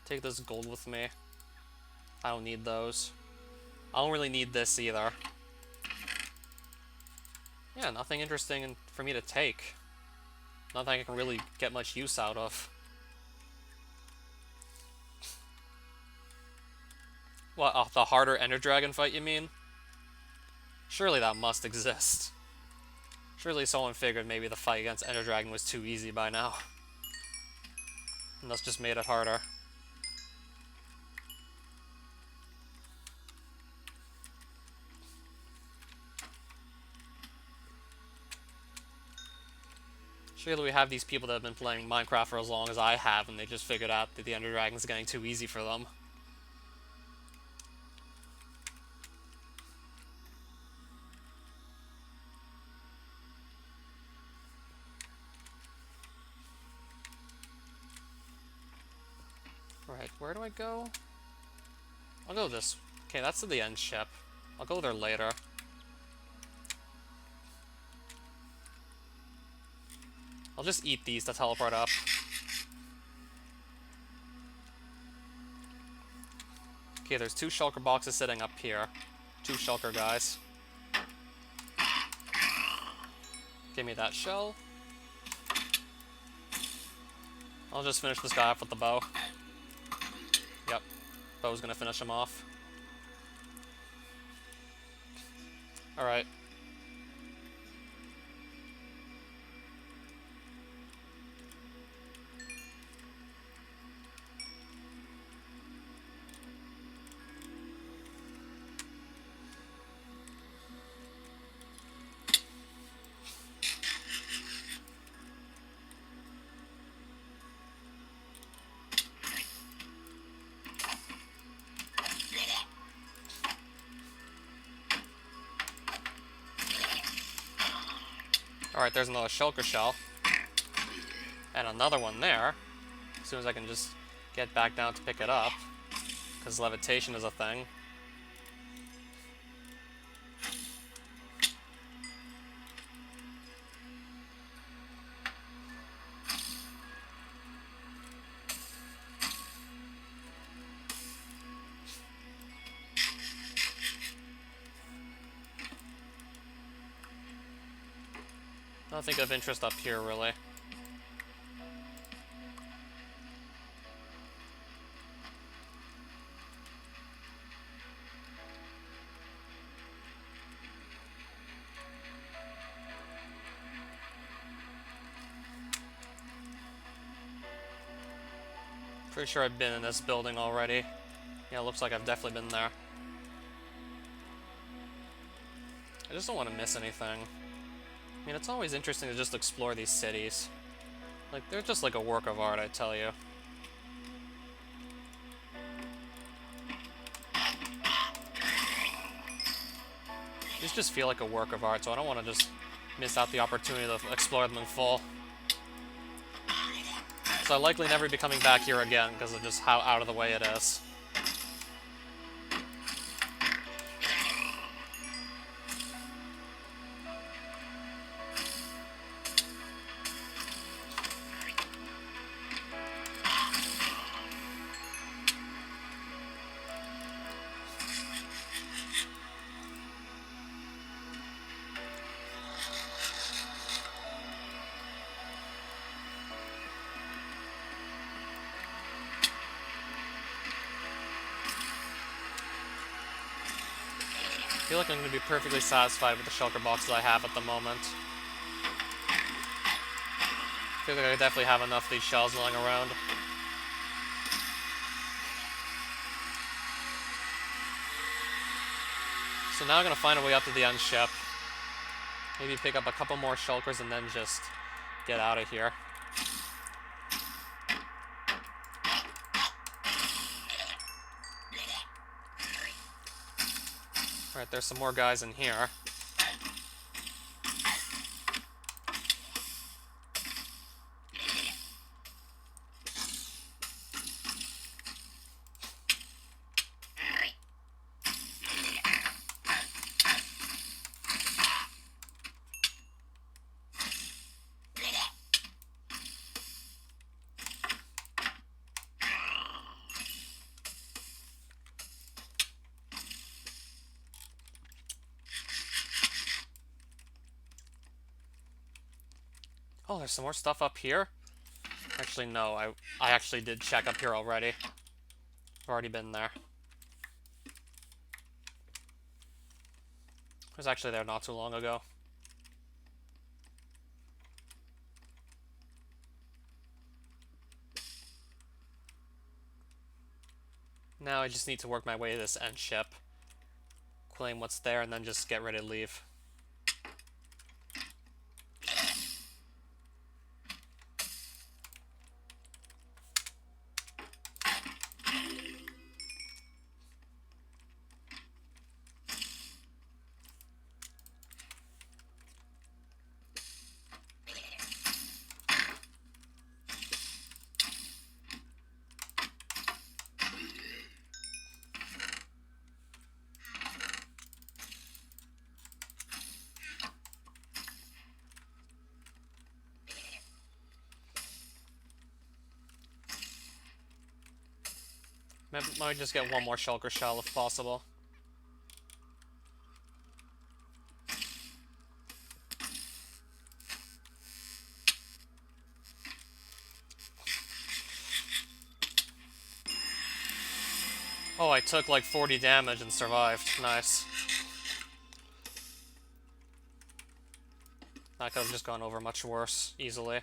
Take this gold with me. I don't need those. I don't really need this either. Yeah, nothing interesting for me to take. Nothing I can really get much use out of. What, the harder Ender Dragon fight, you mean? Surely that must exist. Surely someone figured maybe the fight against Ender Dragon was too easy by now. And that's just made it harder. Clearly we have these people that have been playing Minecraft for as long as I have, and they just figured out that the Ender Dragon's getting too easy for them. Right, where do I go? I'll go this. Okay, that's to the end ship. I'll go there later. I'll just eat these to teleport up. Okay, there's 2 shulker boxes sitting up here. 2 shulker guys. Give me that shell. I'll just finish this guy off with the bow. Yep, bow's gonna finish him off. Alright. Alright, there's another shulker shell. And another one there. As soon as I can just get back down to pick it up. Because levitation is a thing. Nothing of interest up here, really. Pretty sure I've been in this building already. Yeah, looks like I've definitely been there. I just don't want to miss anything. I mean, it's always interesting to just explore these cities. Like, they're just like a work of art, I tell you. These just feel like a work of art, so I don't want to just miss out the opportunity to explore them in full. So I'll likely never be coming back here again because of just how out of the way it is. I feel like I'm going to be perfectly satisfied with the shulker boxes I have at the moment. I feel like I definitely have enough of these shells lying around. So now I'm going to find a way up to the end ship. Maybe pick up a couple more shulkers and then just get out of here. Alright, there's some more guys in here. Oh, there's some more stuff up here? Actually, no. I actually did check up here already. I've already been there. I was actually there not too long ago. Now I just need to work my way to this end ship. Claim what's there, and then just get ready to leave. Might just get one more Shulker Shell if possible. Oh, I took like 40 damage and survived. Nice. That could have just gone over much worse, easily.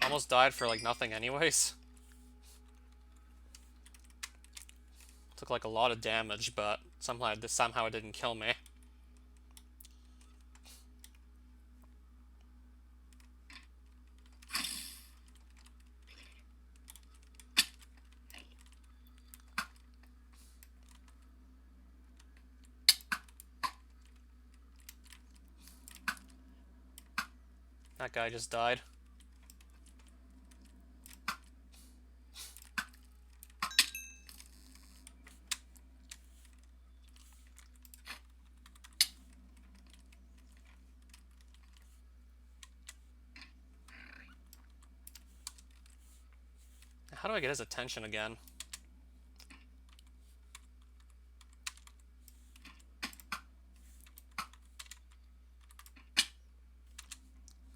Almost died for like nothing anyways. Took like a lot of damage, but somehow it didn't kill me. That guy just died. How do I get his attention again?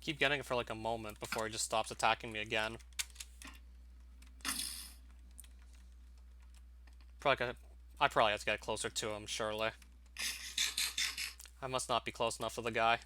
Keep getting it for like a moment before he just stops attacking me again. I probably have to get closer to him, surely. I must not be close enough to the guy.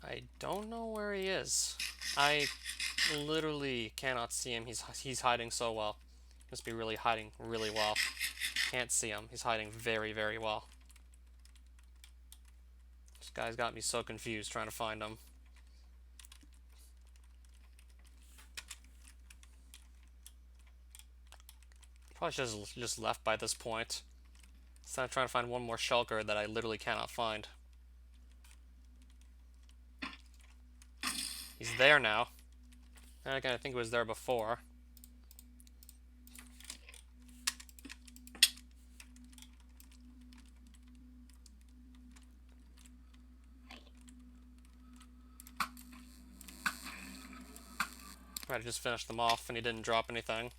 I don't know where he is. I literally cannot see him. He's hiding so well. Must be really hiding really well. Can't see him. He's hiding very, very well. This guy's got me so confused trying to find him. Probably should have just left by this point. Instead of trying to find one more shulker that I literally cannot find. He's there now. And again, I think he was there before. I just finished them off and he didn't drop anything.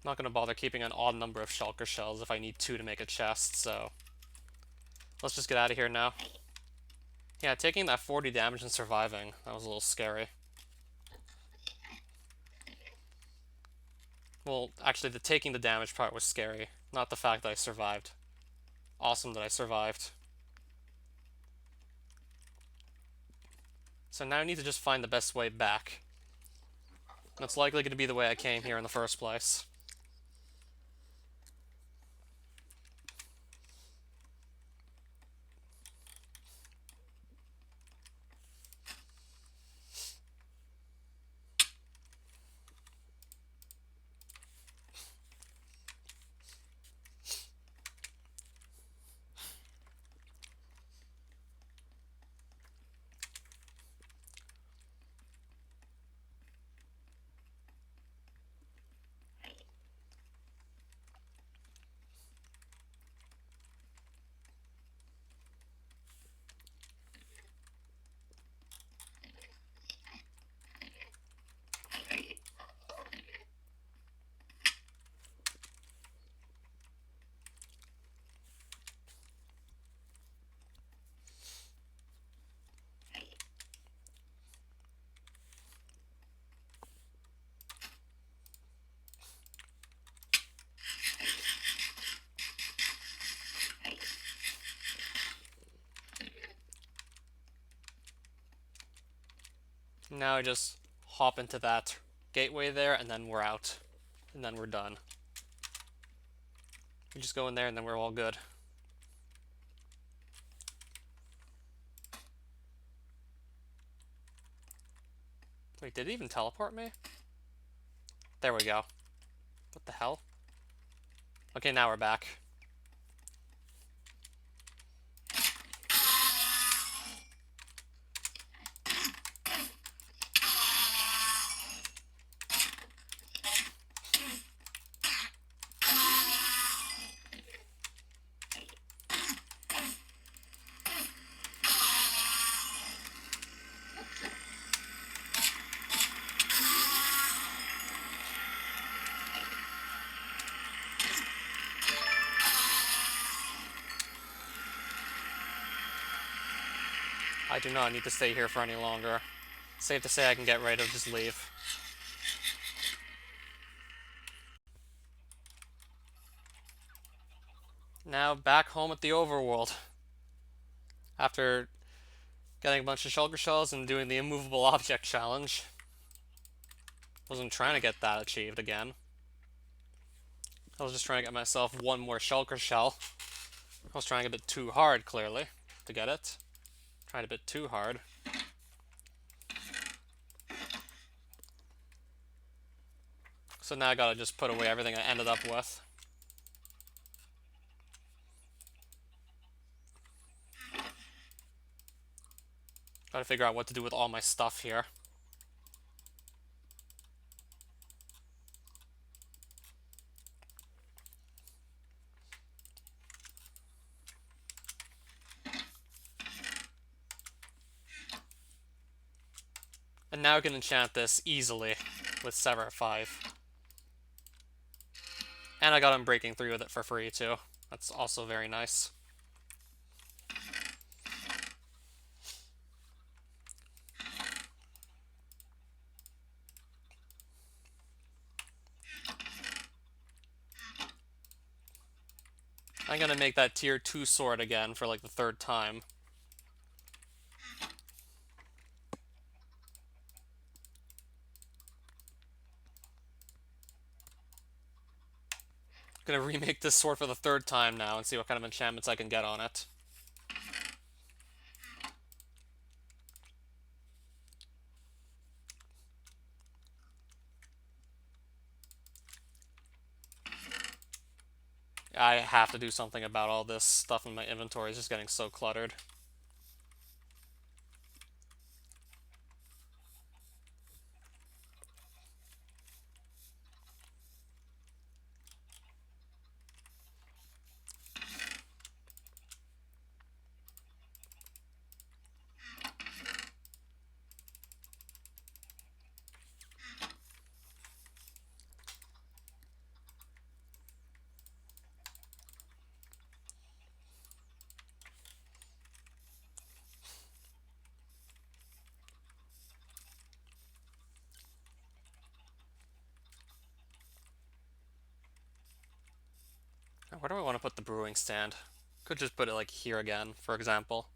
Not going to bother keeping an odd number of shulker shells if I need 2 to make a chest, so let's just get out of here now. Yeah, taking that 40 damage and surviving, that was a little scary. Well, actually, taking the damage part was scary, not the fact that I survived. Awesome that I survived. So now I need to just find the best way back. That's likely going to be the way I came here in the first place. Now I just hop into that gateway there, and then we're out. And then we're done. We just go in there, and then we're all good. Wait, did it even teleport me? There we go. What the hell? Okay, now we're back. I do not need to stay here for any longer. Safe to say I can get ready to just leave. Now back home at the overworld. After getting a bunch of shulker shells and doing the immovable object challenge. Wasn't trying to get that achieved again. I was just trying to get myself one more shulker shell. I was trying a bit too hard, clearly, to get it. Trying a bit too hard. So now I gotta just put away everything I ended up with. Gotta figure out what to do with all my stuff here. And now I can enchant this easily with Sever 5. And I got Unbreaking 3 with it for free too. That's also very nice. I'm gonna make that tier 2 sword again for like the 3rd time. Gonna remake this sword for the 3rd time now and see what kind of enchantments I can get on it. I have to do something about all this stuff in my inventory. It's just getting so cluttered. Where do I want to put the brewing stand? Could just put it like here again, for example.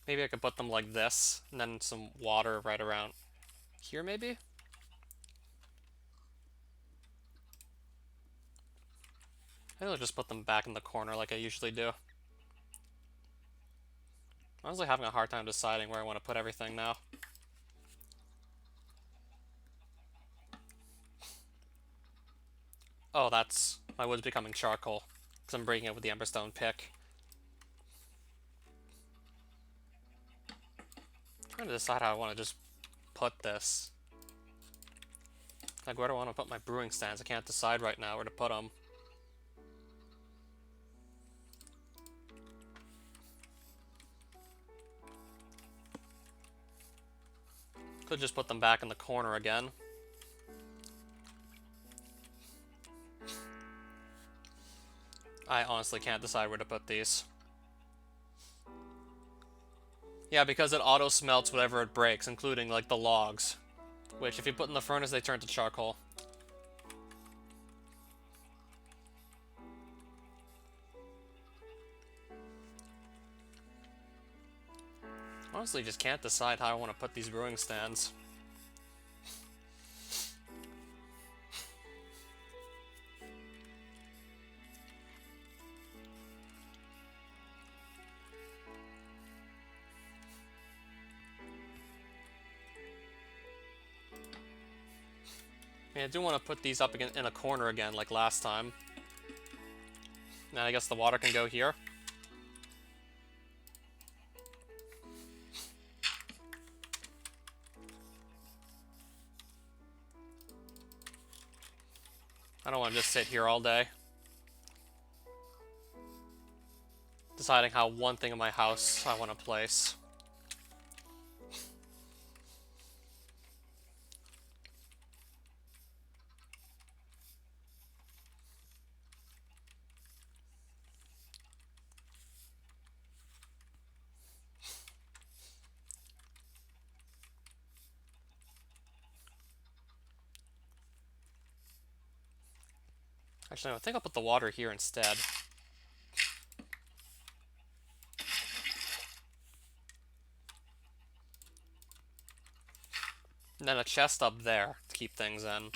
Maybe I could put them like this, and then some water right around here, maybe? I think I'll just put them back in the corner like I usually do. I'm honestly having a hard time deciding where I want to put everything now. Oh, that's... my wood's becoming charcoal, because I'm breaking it with the Emberstone pick. I'm trying to decide how I want to just put this. Like, where do I want to put my brewing stands? I can't decide right now where to put them. Could just put them back in the corner again. I honestly can't decide where to put these. Yeah, because it auto-smelts whatever it breaks, including, like, the logs. Which, if you put in the furnace, they turn to charcoal. Honestly, just can't decide how I want to put these brewing stands. I mean, I do want to put these up again in a corner again, like last time. Now I guess the water can go here. I don't want to just sit here all day deciding how one thing in my house I want to place. Actually, I think I'll put the water here instead. And then a chest up there to keep things in.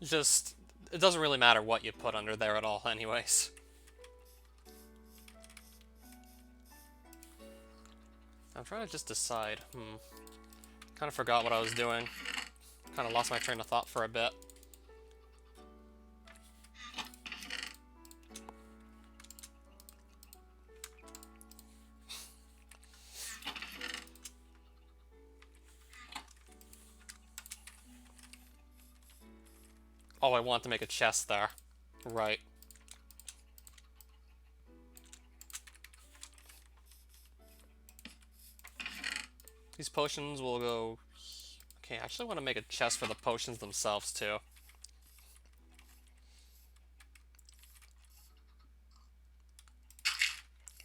Just, it doesn't really matter what you put under there at all anyways. I'm trying to just decide. Kind of forgot what I was doing. Kind of lost my train of thought for a bit. Oh, I want to make a chest there. Right. These potions will go... Okay, I actually want to make a chest for the potions themselves, too.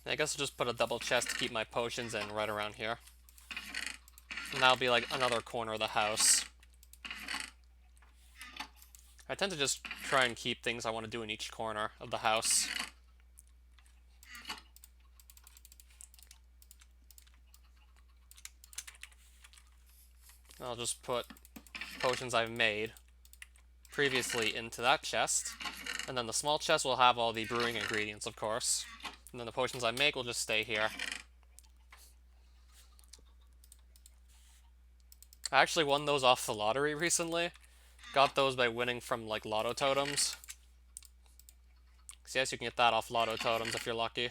And I guess I'll just put a double chest to keep my potions in right around here. And that'll be like another corner of the house. I tend to just try and keep things I want to do in each corner of the house. I'll just put potions I've made previously into that chest. And then the small chest will have all the brewing ingredients, of course. And then the potions I make will just stay here. I actually won those off the lottery recently. Got those by winning from, like, lotto totems. So yes, you can get that off lotto totems if you're lucky.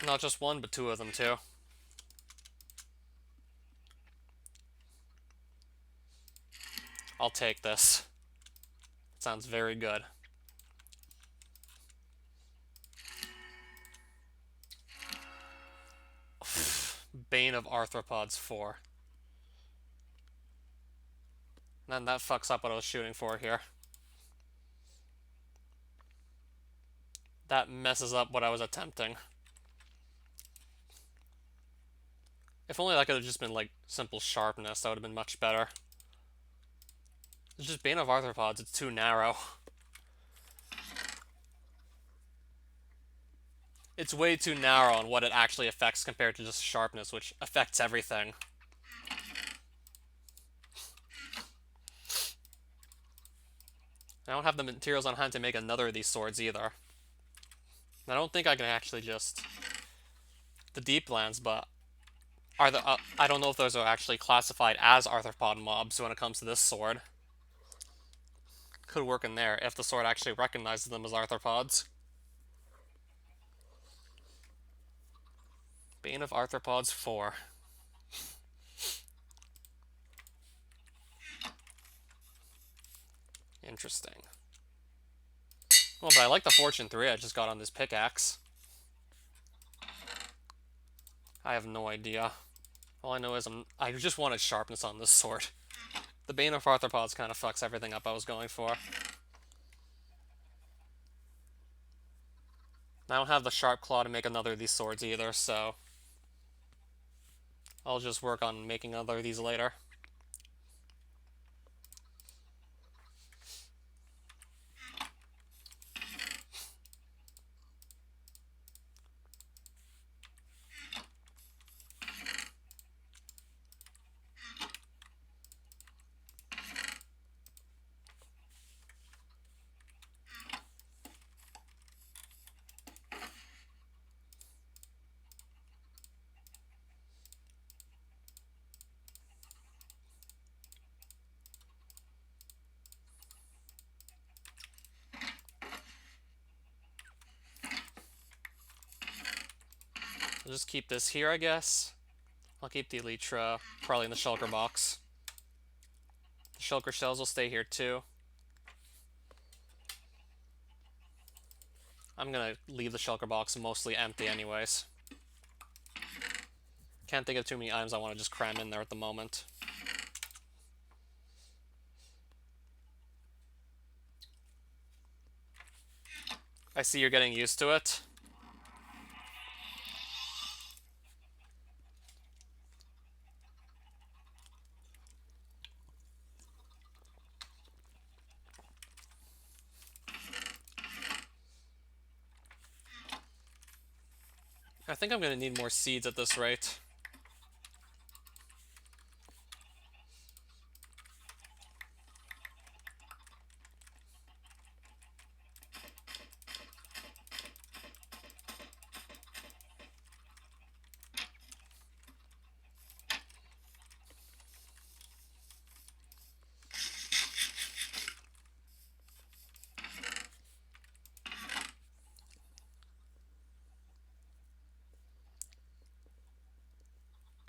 Not just one, but two of them, too. I'll take this. It sounds very good. Bane of Arthropods 4. And then that fucks up what I was shooting for here. That messes up what I was attempting. If only that could have just been, like, simple sharpness, that would have been much better. It's just Bane of Arthropods, it's too narrow. It's way too narrow on what it actually affects compared to just sharpness, which affects everything. I don't have the materials on hand to make another of these swords either. I don't think I can actually just... The Deeplands, but... I don't know if those are actually classified as arthropod mobs when it comes to this sword. Could work in there if the sword actually recognizes them as arthropods. Bane of Arthropods 4. Interesting. Well, but I like the Fortune 3 I just got on this pickaxe. I have no idea. All I know is I just wanted sharpness on this sword. The Bane of Arthropods kind of fucks everything up I was going for. I don't have the Sharp Claw to make another of these swords either, so... I'll just work on making another of these later. I'll just keep this here, I guess. I'll keep the Elytra probably in the shulker box. The shulker shells will stay here too. I'm gonna leave the shulker box mostly empty anyways. Can't think of too many items I want to just cram in there at the moment. I see you're getting used to it. I think I'm gonna need more seeds at this rate.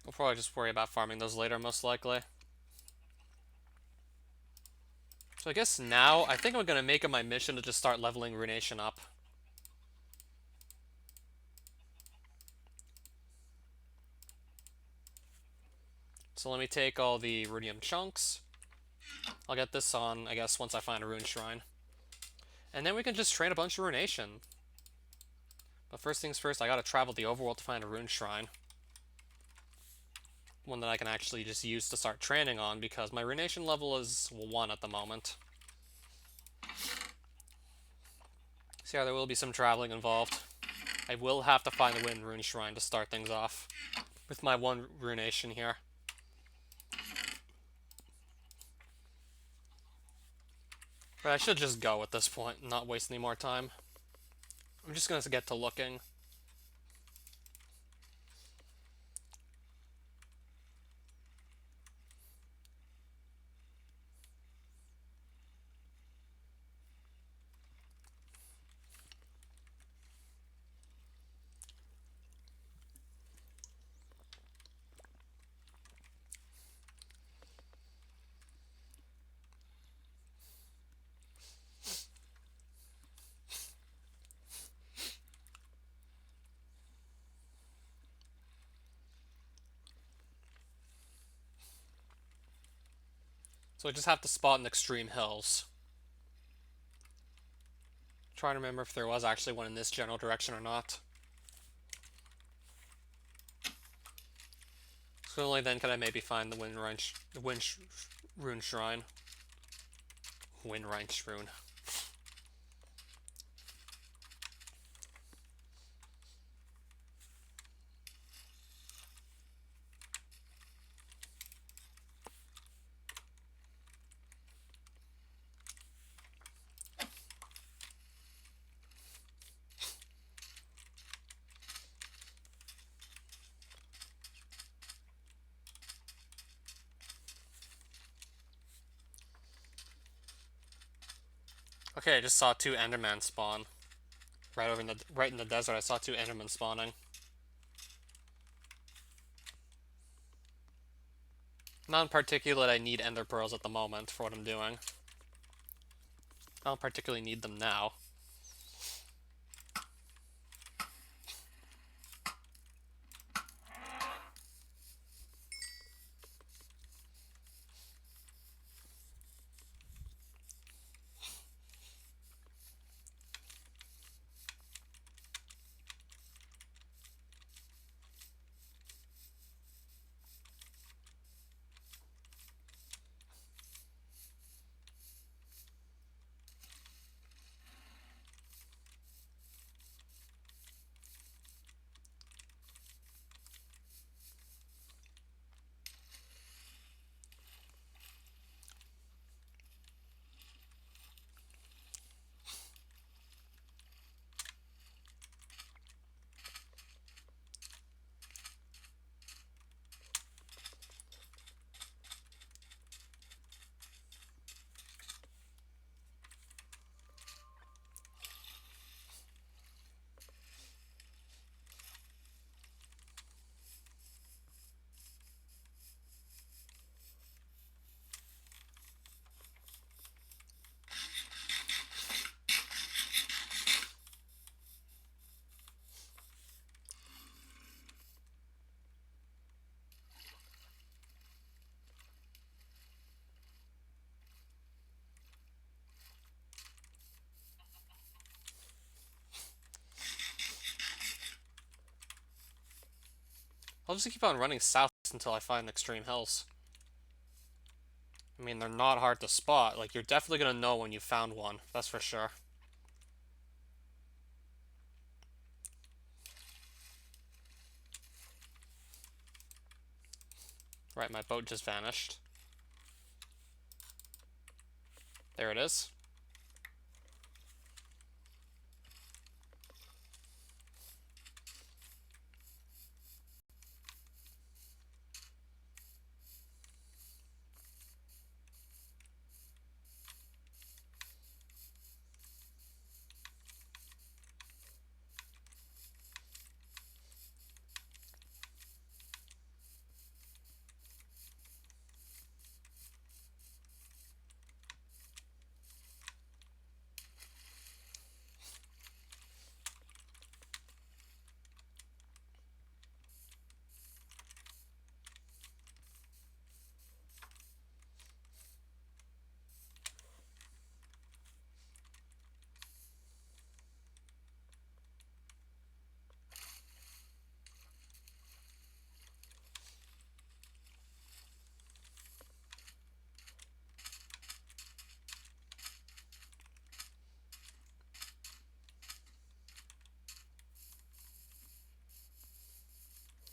We'll probably just worry about farming those later, most likely. So I guess now, I think I'm gonna make it my mission to just start leveling Runation up. So let me take all the rudium chunks. I'll get this on, I guess, once I find a rune shrine. And then we can just train a bunch of Runation. But first things first, I gotta travel the overworld to find a rune shrine. One that I can actually just use to start training on, because my Runation level is 1 at the moment. So yeah, there will be some traveling involved. I will have to find the Wind Rune Shrine to start things off with my 1 Runation here. But I should just go at this point and not waste any more time. I'm just going to get to looking. So I just have to spot in extreme hills. Trying to remember if there was actually one in this general direction or not. So only then can I maybe find the Wind Rune Shrine. Wind Rune. Okay, I just saw 2 Endermen spawn. Right in the desert, I saw 2 Endermen spawning. Not in particular that I need Ender Pearls at the moment for what I'm doing. I don't particularly need them now. I'll just keep on running south until I find extreme hills. I mean, they're not hard to spot. Like, you're definitely gonna know when you found one. That's for sure. Right, my boat just vanished. There it is.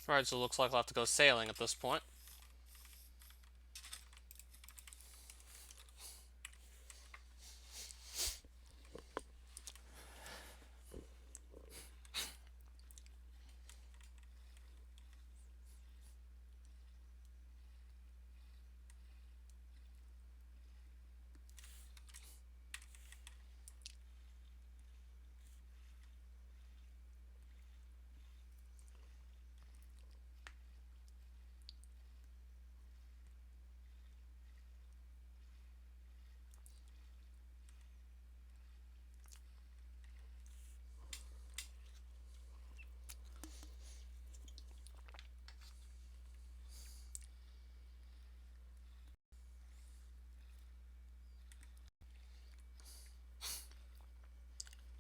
Alright, so it looks like I'll have to go sailing at this point.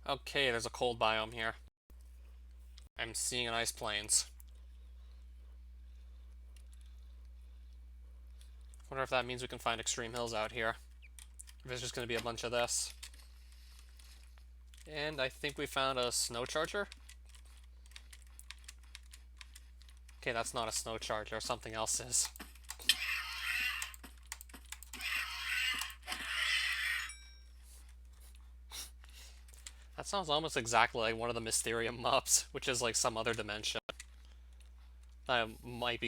Okay, there's a cold biome here. I'm seeing an ice plains. Wonder if that means we can find extreme hills out here. If it's just gonna be a bunch of this. And I think we found a snow charger. Okay, that's not a snow charger, something else is. That sounds almost exactly like one of the Mysterium mobs, which is like some other dimension. That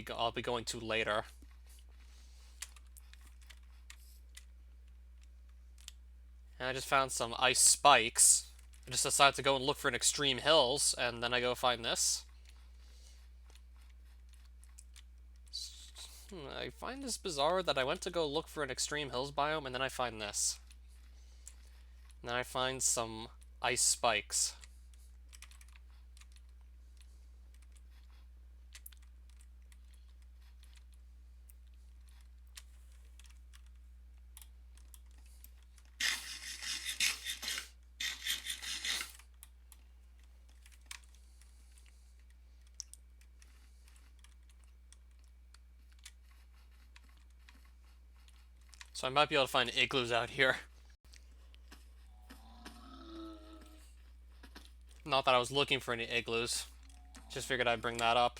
I'll be going to later. And I just found some ice spikes. I just decided to go and look for an extreme hills, and then I go find this. I find this bizarre that I went to go look for an extreme hills biome, and then I find this. And then I find some ice spikes. So I might be able to find igloos out here. Not that I was looking for any igloos. Just figured I'd bring that up.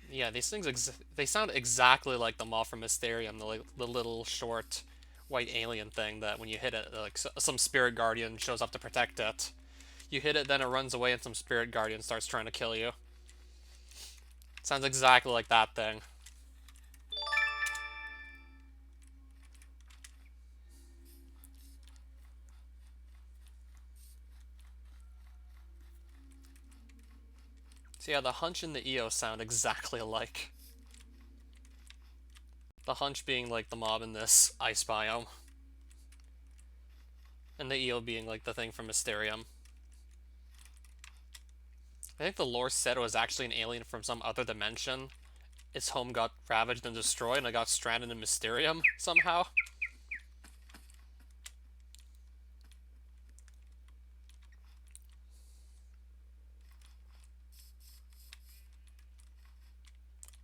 Yeah, these things they sound exactly like the mob from Mysterium, the little short white alien thing that when you hit it, like some spirit guardian shows up to protect it. You hit it, then it runs away, and some spirit guardian starts trying to kill you. Sounds exactly like that thing. So yeah, the Hunch and the Eo sound exactly alike. The Hunch being like the mob in this ice biome. And the Eo being like the thing from Mysterium. I think the lore said it was actually an alien from some other dimension. Its home got ravaged and destroyed, and it got stranded in Mysterium somehow.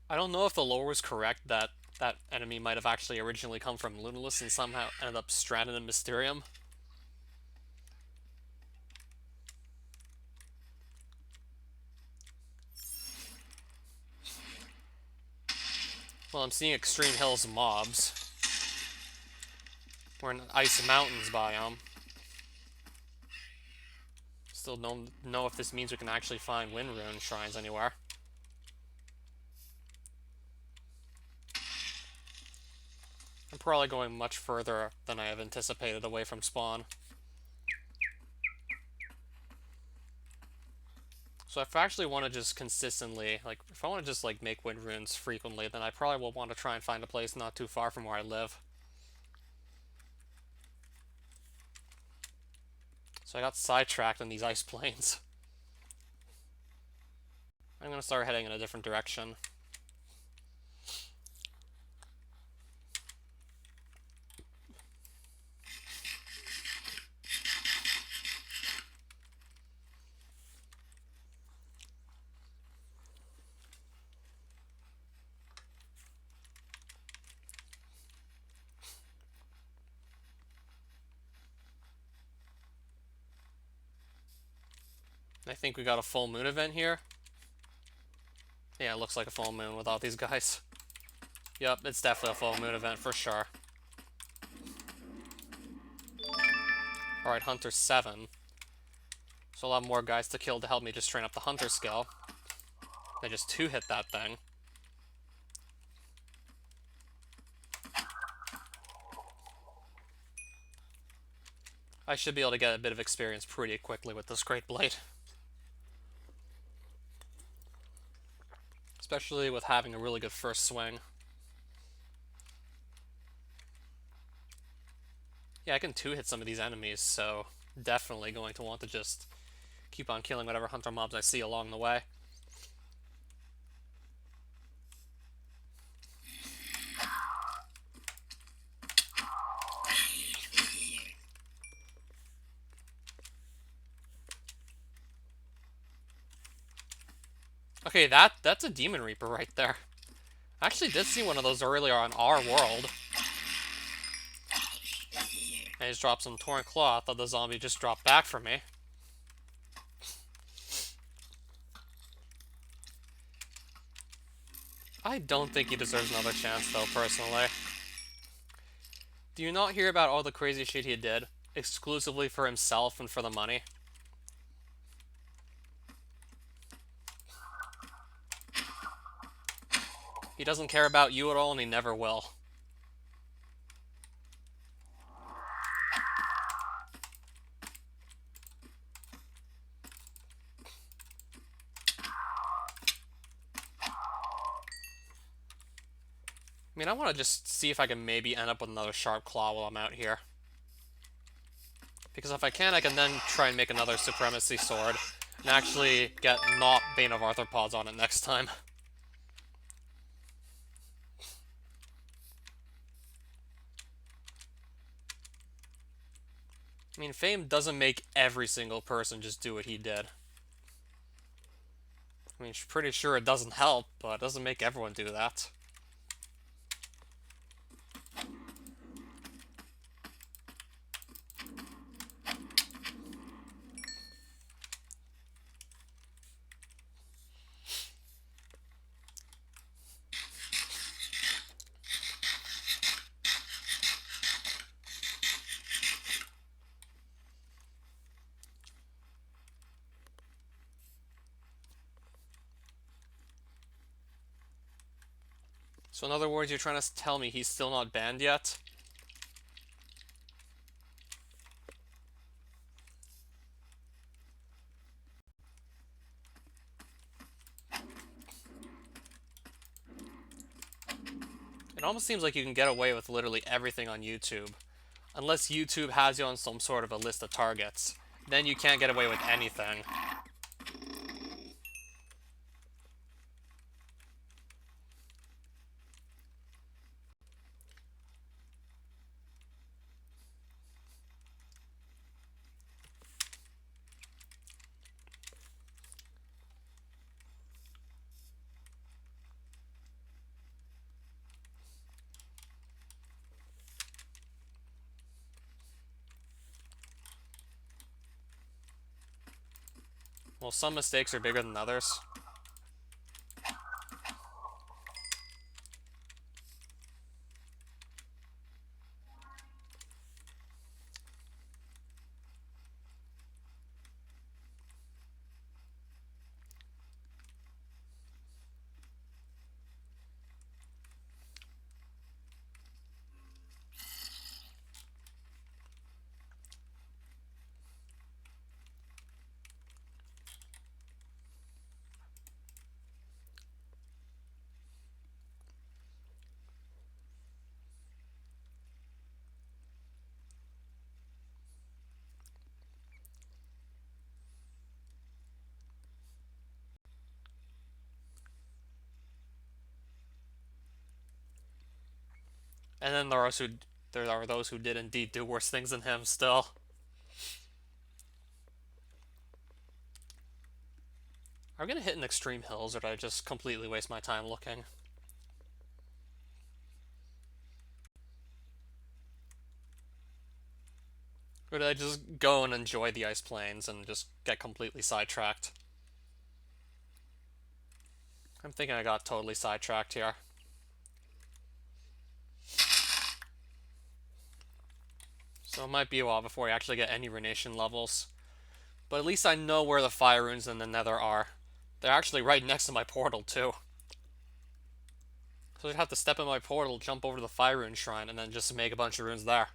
I don't know if the lore was correct that that enemy might have actually originally come from Lunaless and somehow ended up stranded in Mysterium. Well, I'm seeing Extreme Hills mobs. We're in Ice Mountains biome. Still don't know if this means we can actually find Wind Rune shrines anywhere. I'm probably going much further than I have anticipated away from spawn. So if I actually want to just consistently, like, if I want to just, like, make Wind Runes frequently, then I probably will want to try and find a place not too far from where I live. So I got sidetracked in these ice plains. I'm going to start heading in a different direction. I think we got a full moon event here. Yeah, it looks like a full moon without these guys. Yep, it's definitely a full moon event for sure. Alright, Hunter 7. So I'll have more guys to kill to help me just train up the Hunter skill. They just two-hit that thing. I should be able to get a bit of experience pretty quickly with this Great Blade. Especially with having a really good first swing. Yeah, I can two-hit some of these enemies, so definitely going to want to just keep on killing whatever hunter mobs I see along the way. Okay, that's a Demon Reaper right there. I actually did see one of those earlier on our world. I just dropped some Torn Claw. I thought the zombie just dropped back for me. I don't think he deserves another chance, though, personally. Do you not hear about all the crazy shit he did? Exclusively for himself and for the money? He doesn't care about you at all, and he never will. I mean, I want to just see if I can maybe end up with another Sharp Claw while I'm out here. Because if I can then try and make another Supremacy Sword and actually get not Bane of Arthropods on it next time. I mean, fame doesn't make every single person just do what he did. I mean, pretty sure it doesn't help, but it doesn't make everyone do that. So in other words, you're trying to tell me he's still not banned yet? It almost seems like you can get away with literally everything on YouTube. Unless YouTube has you on some sort of a list of targets. Then you can't get away with anything. Well, some mistakes are bigger than others. And then there are those who did indeed do worse things than him still. Are we gonna hit an extreme hills, or did I just completely waste my time looking? Or did I just go and enjoy the ice plains and just get completely sidetracked? I'm thinking I got totally sidetracked here. So it might be a while before I actually get any Renation levels. But at least I know where the fire runes in the Nether are. They're actually right next to my portal, too. So I'd have to step in my portal, jump over to the fire rune shrine, and then just make a bunch of runes there.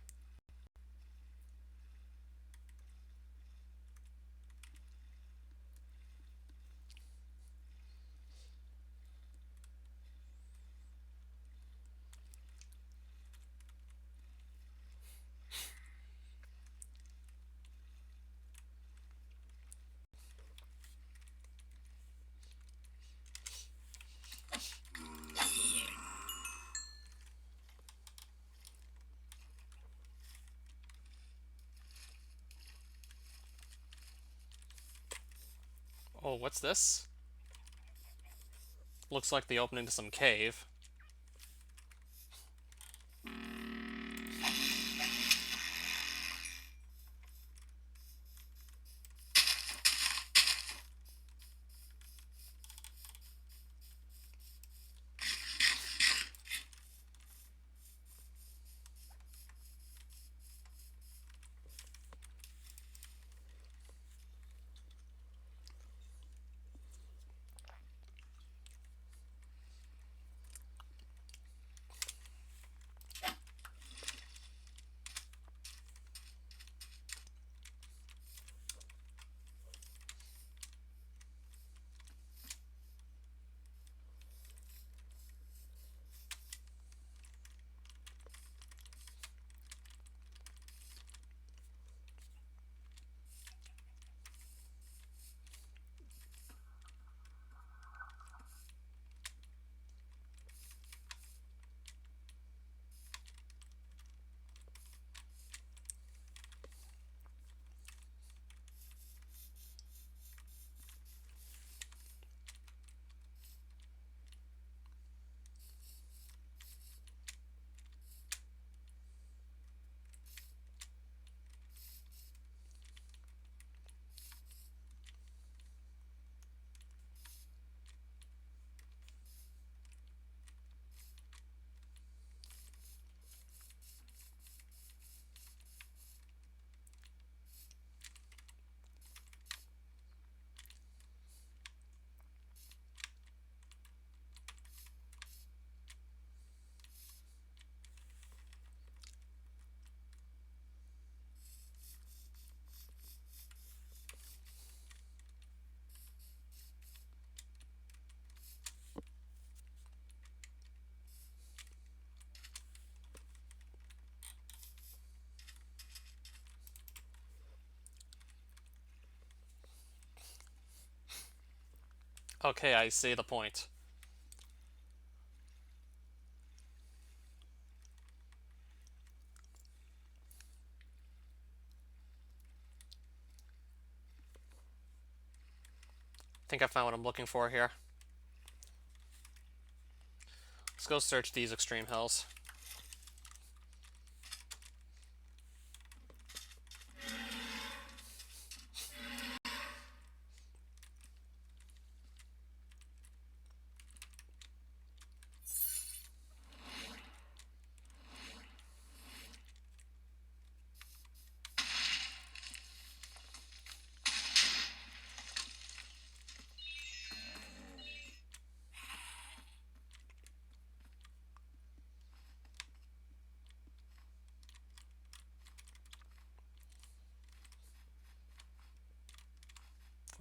Oh, what's this? Looks like the opening to some cave. Okay, I see the point. Think I found what I'm looking for here. Let's go search these extreme hills.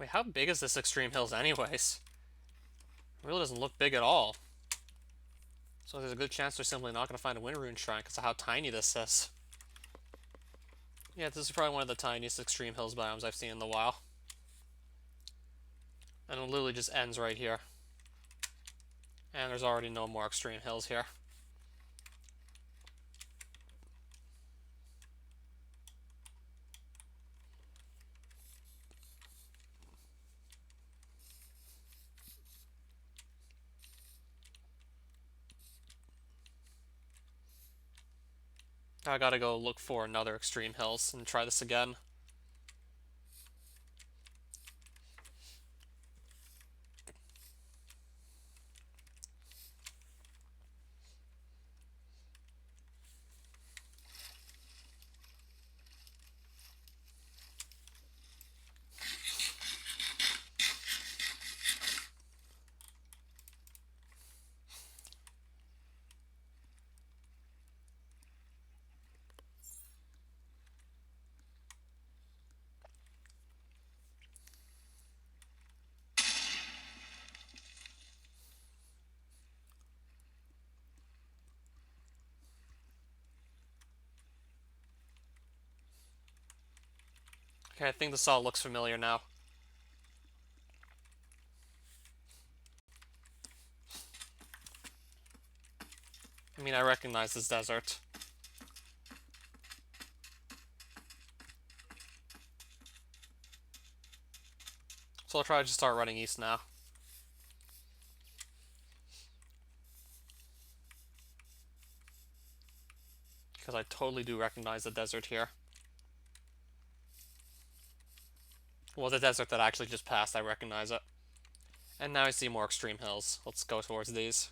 Wait, how big is this Extreme Hills anyways? It really doesn't look big at all. So there's a good chance they're simply not going to find a Wind Rune Shrine because of how tiny this is. Yeah, this is probably one of the tiniest Extreme Hills biomes I've seen in a while. And it literally just ends right here. And there's already no more Extreme Hills here. I gotta go look for another Extreme Hills and try this again. Okay, I think this all looks familiar now. I mean, I recognize this desert. So I'll try to just start running east now. Because I totally do recognize the desert here. Well, the desert that I actually just passed, I recognize it. And now I see more Extreme Hills. Let's go towards these.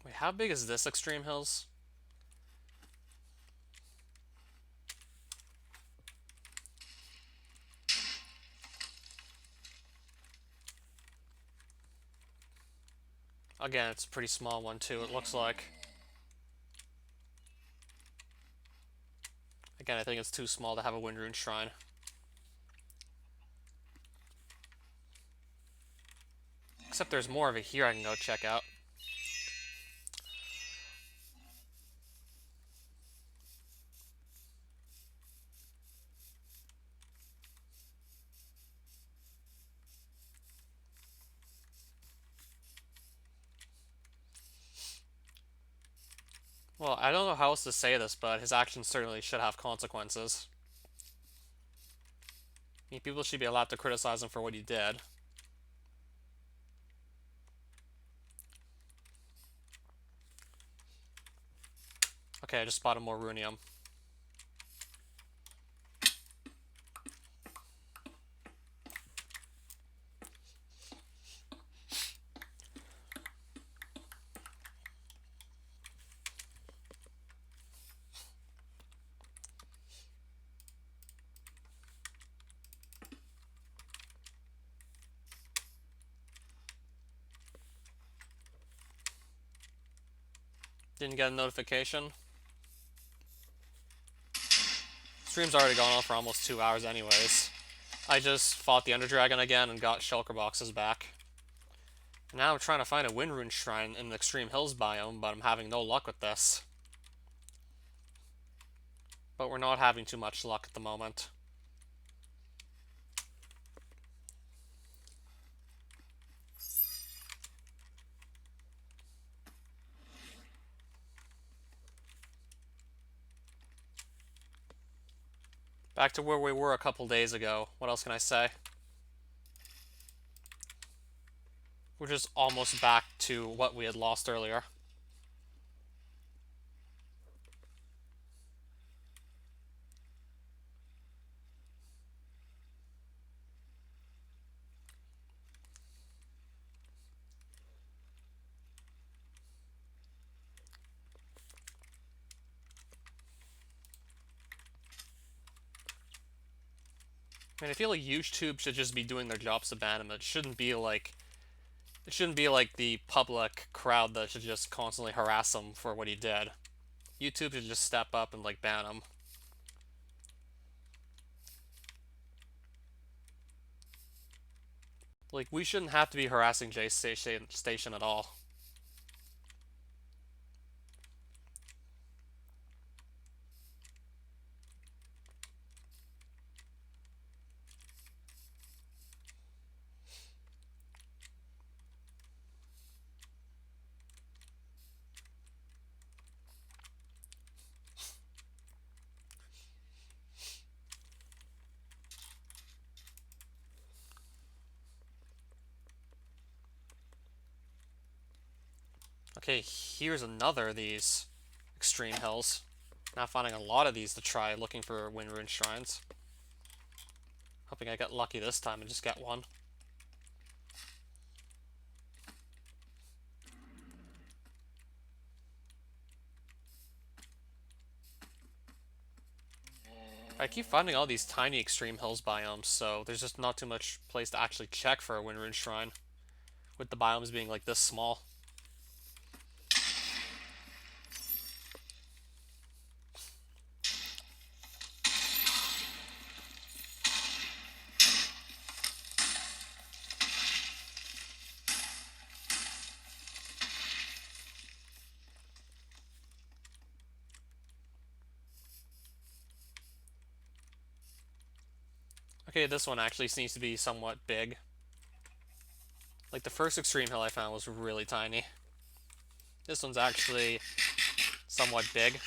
Wait, how big is this Extreme Hills? Again, it's a pretty small one too, it looks like. Again, I think it's too small to have a Wind Rune Shrine. Except there's more of it here I can go check out. Well, I don't know how else to say this, but his actions certainly should have consequences. I mean, people should be allowed to criticize him for what he did. Okay, I just spotted more runium. Didn't get a notification. Stream's already gone on for almost 2 hours anyways. I just fought the Ender Dragon again and got shulker boxes back. Now I'm trying to find a Wind Rune Shrine in the Extreme Hills biome, but I'm having no luck with this. But we're not having too much luck at the moment. Back to where we were a couple days ago. What else can I say? We're just almost back to what we had lost earlier. I mean, I feel like YouTube should just be doing their jobs to ban him. It shouldn't be like the public crowd that should just constantly harass him for what he did. YouTube should just step up and like ban him. Like, we shouldn't have to be harassing J Station at all. Okay, here's another of these extreme hills. Now finding a lot of these to try, looking for wind rune shrines. Hoping I get lucky this time and just get one. I keep finding all these tiny extreme hills biomes, so there's just not too much place to actually check for a wind rune shrine, with the biomes being like this small. Okay, this one actually seems to be somewhat big. Like, the first extreme hill I found was really tiny. This one's actually somewhat big.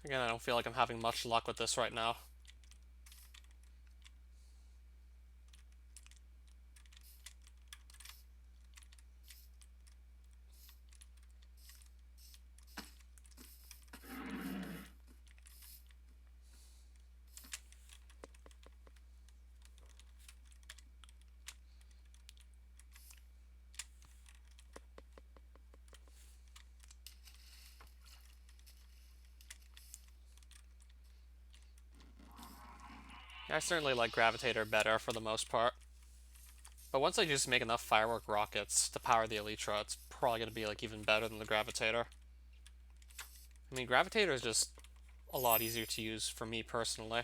Again, I don't feel like I'm having much luck with this right now. I certainly like Gravitator better for the most part. But once I just make enough firework rockets to power the Elytra, it's probably going to be like even better than the Gravitator. I mean, Gravitator is just a lot easier to use for me personally.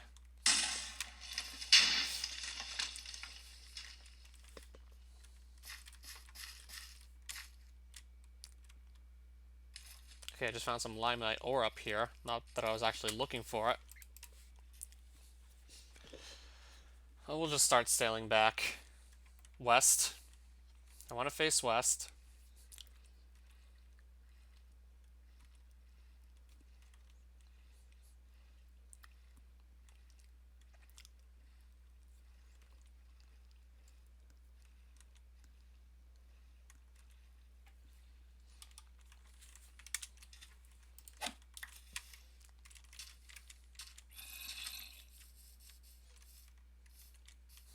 Okay, I just found some limonite ore up here. Not that I was actually looking for it. We'll just start sailing back west. I want to face west.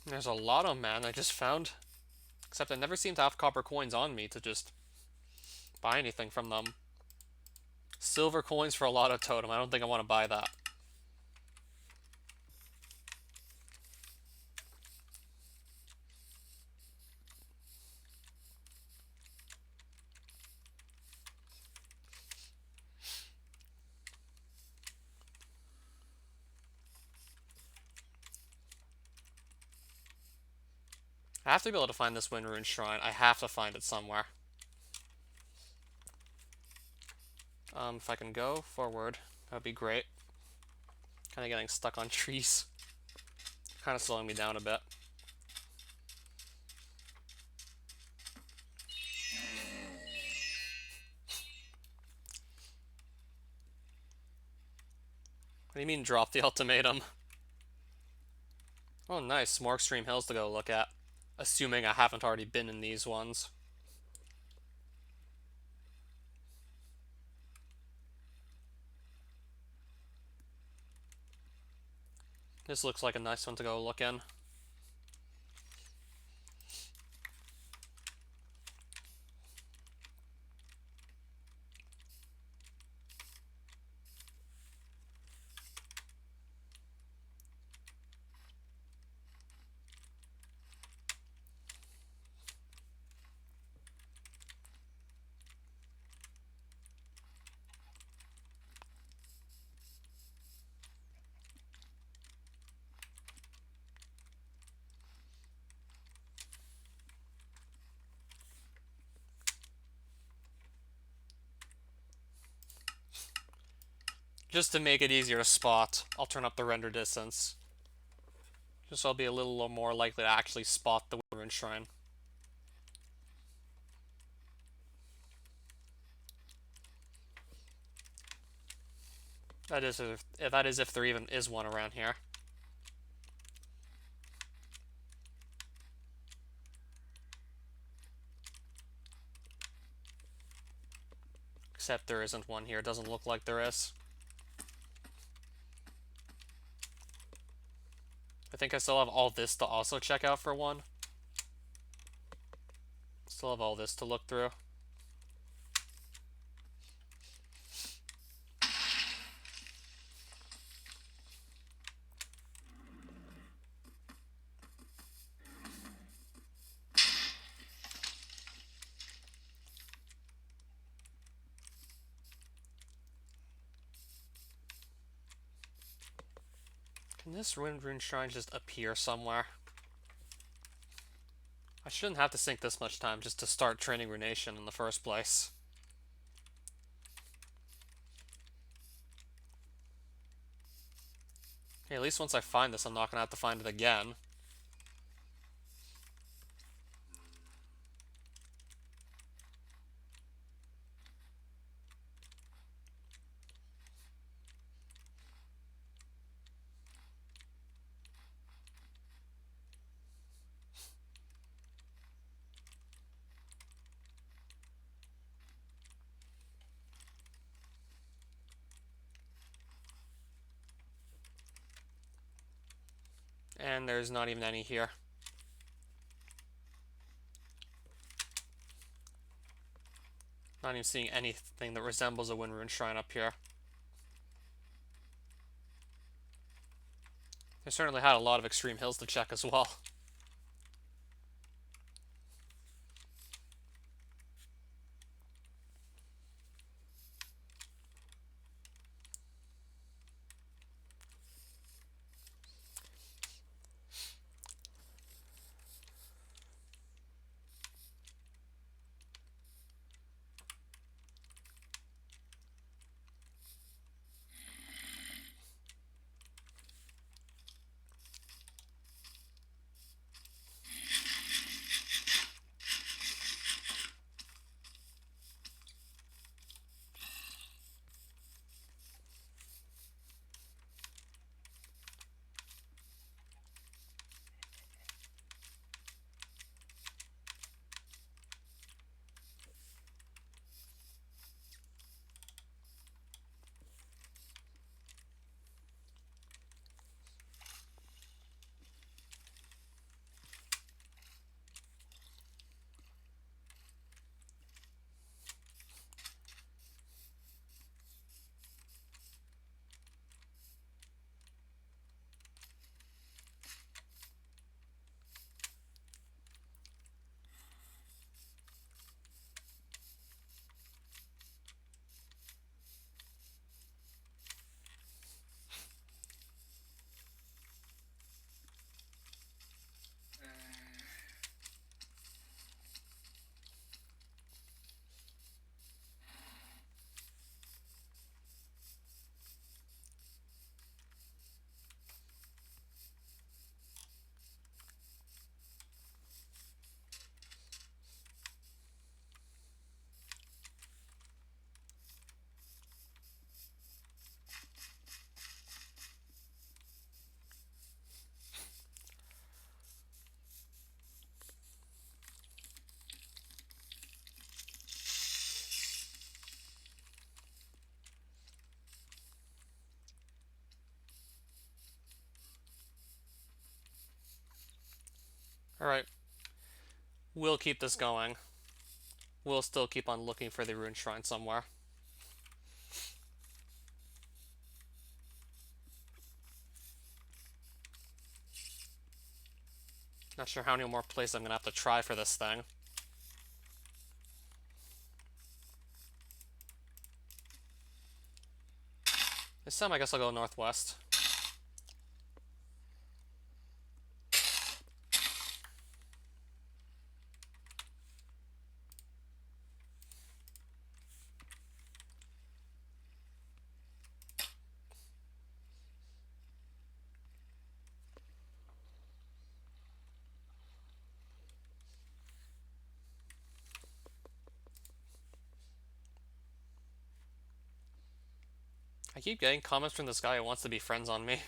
There's a lot of man I just found. Except I never seem to have copper coins on me to just buy anything from them. Silver coins for a lot of totem. I don't think I want to buy that. I have to be able to find this Wind Rune Shrine. I have to find it somewhere. If I can go forward, that would be great. Kind of getting stuck on trees. Kind of slowing me down a bit. What do you mean drop the ultimatum? Oh nice, more extreme hills to go look at. Assuming I haven't already been in these ones. This looks like a nice one to go look in. Just to make it easier to spot, I'll turn up the render distance. Just so I'll be a little more likely to actually spot the Wind Rune Shrine. That is if there even is one around here. Except there isn't one here. It doesn't look like there is. I think I still have all this to also check out for one. Still have all this to look through. Can this Wind Rune Shrine just appear somewhere? I shouldn't have to sink this much time just to start training Runation in the first place. Okay, at least once I find this, I'm not gonna have to find it again. And there's not even any here. Not even seeing anything that resembles a Wind Rune Shrine up here. They certainly had a lot of extreme hills to check as well. Alright, we'll keep this going. We'll still keep on looking for the rune shrine somewhere. Not sure how many more places I'm gonna have to try for this thing. This time I guess I'll go northwest. I keep getting comments from this guy who wants to be friends on me.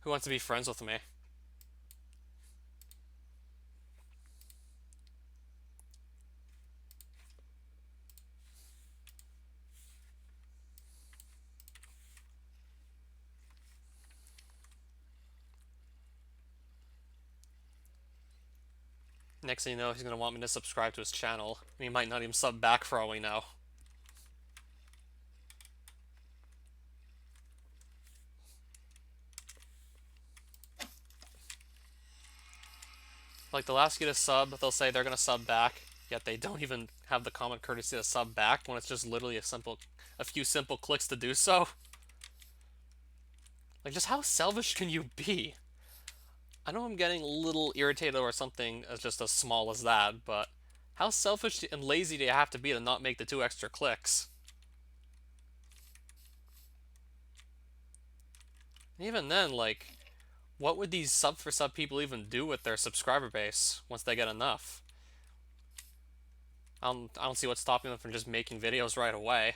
Who wants to be friends with me. Next thing you know, he's gonna want me to subscribe to his channel. He might not even sub back for all we know. Like, they'll ask you to sub, they'll say they're gonna sub back, yet they don't even have the common courtesy to sub back when it's just literally a few simple clicks to do so. Like, just how selfish can you be? I know I'm getting a little irritated over something as just as small as that, but how selfish and lazy do you have to be to not make the 2 extra clicks? And even then, like, what would these sub for sub people even do with their subscriber base once they get enough? I don't see what's stopping them from just making videos right away.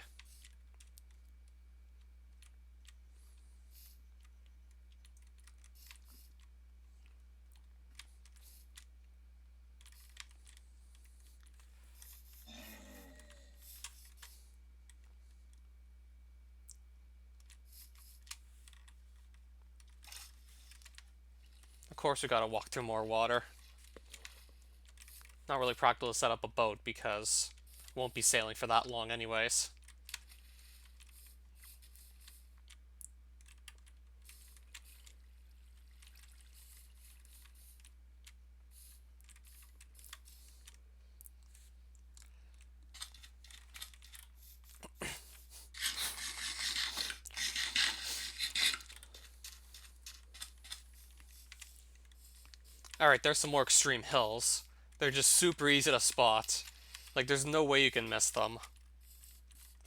Of course, we gotta walk through more water. Not really practical to set up a boat because we won't be sailing for that long anyways. Alright, there's some more extreme hills. They're just super easy to spot. Like, there's no way you can miss them.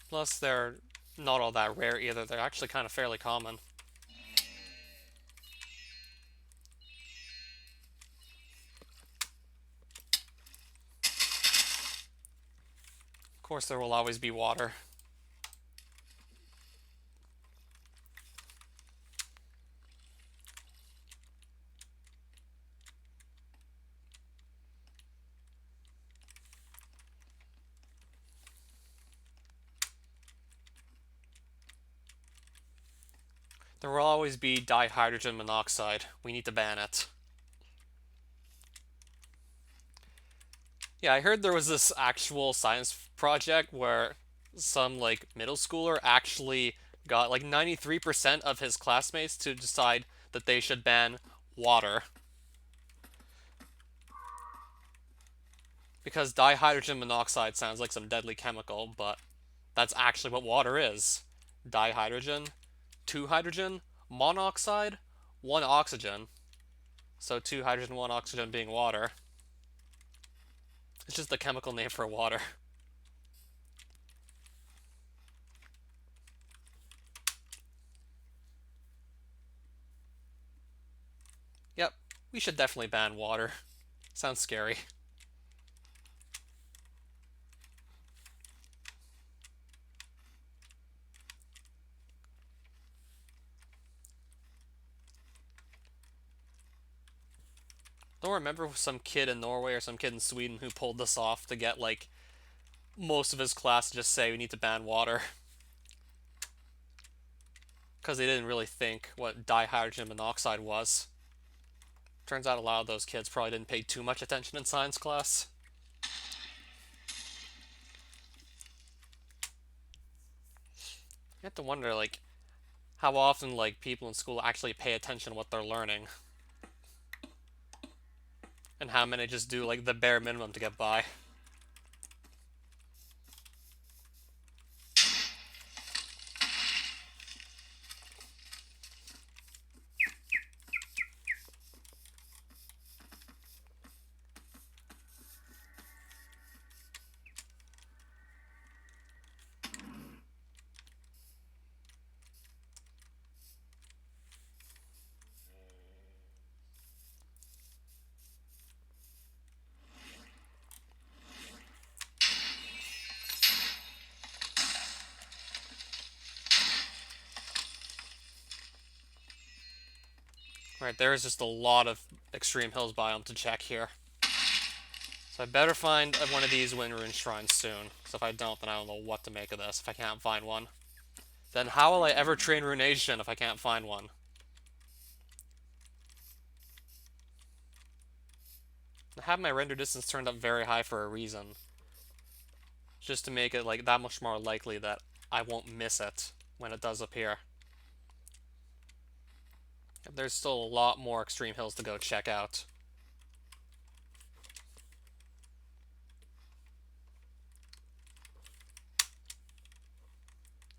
Plus, they're not all that rare either. They're actually kind of fairly common. Of course, there will always be water. There will always be dihydrogen monoxide. We need to ban it. Yeah, I heard there was this actual science project where some, like, middle schooler actually got, like, 93% of his classmates to decide that they should ban water. Because dihydrogen monoxide sounds like some deadly chemical, but that's actually what water is. Dihydrogen, 2 hydrogen, monoxide, 1 oxygen. So 2 hydrogen, 1 oxygen being water. It's just the chemical name for water. Yep, we should definitely ban water. Sounds scary. Don't remember some kid in Norway or some kid in Sweden who pulled this off to get, like, most of his class to just say we need to ban water. Because they didn't really think what dihydrogen monoxide was. Turns out a lot of those kids probably didn't pay too much attention in science class. You have to wonder, like, how often, like, people in school actually pay attention to what they're learning. And how many just do, like, the bare minimum to get by. Right, there's just a lot of extreme hills biome to check here. So I better find one of these wind rune shrines soon. Because if I don't, then I don't know what to make of this if I can't find one. Then how will I ever train Runation if I can't find one? I have my render distance turned up very high for a reason. Just to make it like that much more likely that I won't miss it when it does appear. There's still a lot more extreme hills to go check out.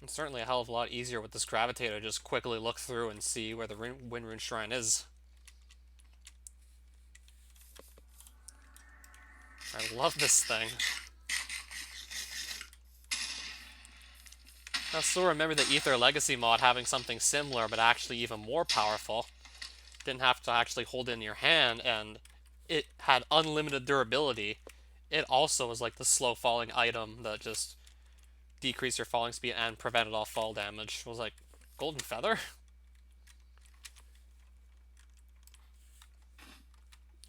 It's certainly a hell of a lot easier with this gravitator to just quickly look through and see where the wind rune shrine is. I love this thing. I still remember the Ether Legacy mod having something similar, but actually even more powerful. Didn't have to actually hold it in your hand, and it had unlimited durability. It also was like the slow falling item that just decreased your falling speed and prevented all fall damage. It was like, Golden Feather?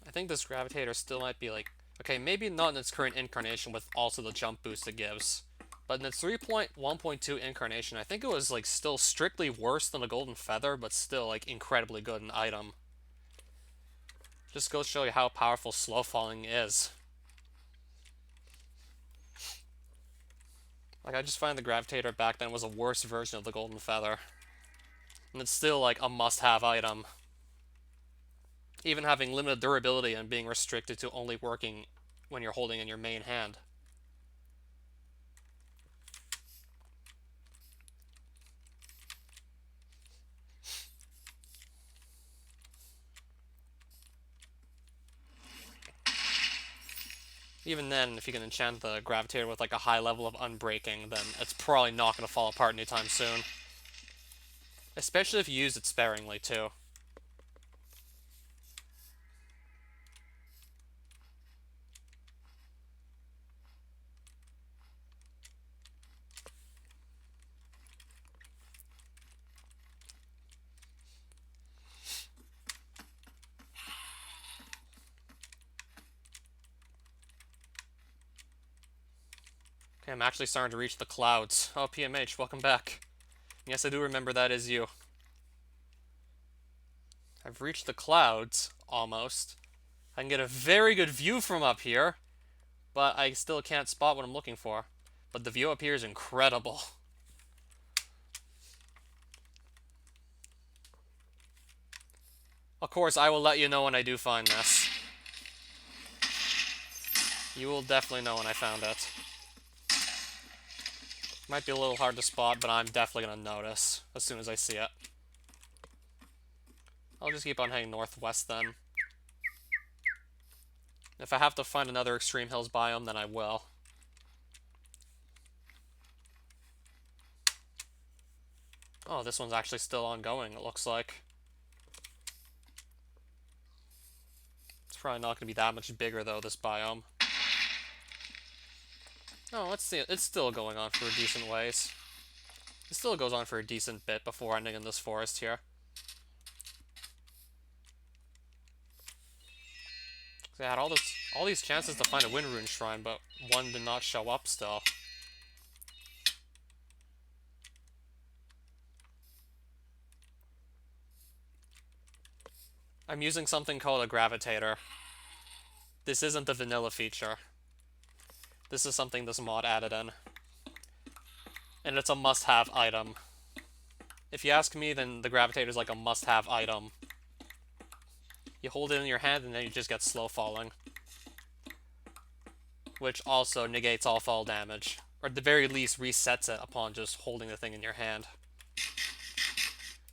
I think this gravitator still might be like, okay, maybe not in its current incarnation with also the jump boost it gives. But in its 3.1.2 incarnation, I think it was like still strictly worse than a Golden Feather, but still like incredibly good an item. Just goes to show you how powerful slow falling is. Like, I just find the gravitator back then was a worse version of the Golden Feather. And it's still like a must-have item. Even having limited durability and being restricted to only working when you're holding in your main hand. Even then, if you can enchant the gravitator with like a high level of unbreaking, then it's probably not going to fall apart anytime soon. Especially if you use it sparingly, too. Okay, I'm actually starting to reach the clouds. Oh, PMH, welcome back. Yes, I do remember that is you. I've reached the clouds, almost. I can get a very good view from up here, but I still can't spot what I'm looking for. But the view up here is incredible. Of course, I will let you know when I do find this. You will definitely know when I found it. Might be a little hard to spot, but I'm definitely going to notice as soon as I see it. I'll just keep on heading northwest then. If I have to find another Extreme Hills biome, then I will. Oh, this one's actually still ongoing, it looks like. It's probably not going to be that much bigger, though, this biome. Oh, let's see. It's still going on for a decent ways. It still goes on for a decent bit before ending in this forest here. I had all these chances to find a wind rune shrine, but one did not show up still. I'm using something called a gravitator. This isn't the vanilla feature. This is something this mod added in. And it's a must-have item. If you ask me, then the gravitator is like a must-have item. You hold it in your hand and then you just get slow falling. Which also negates all fall damage. Or at the very least resets it upon just holding the thing in your hand.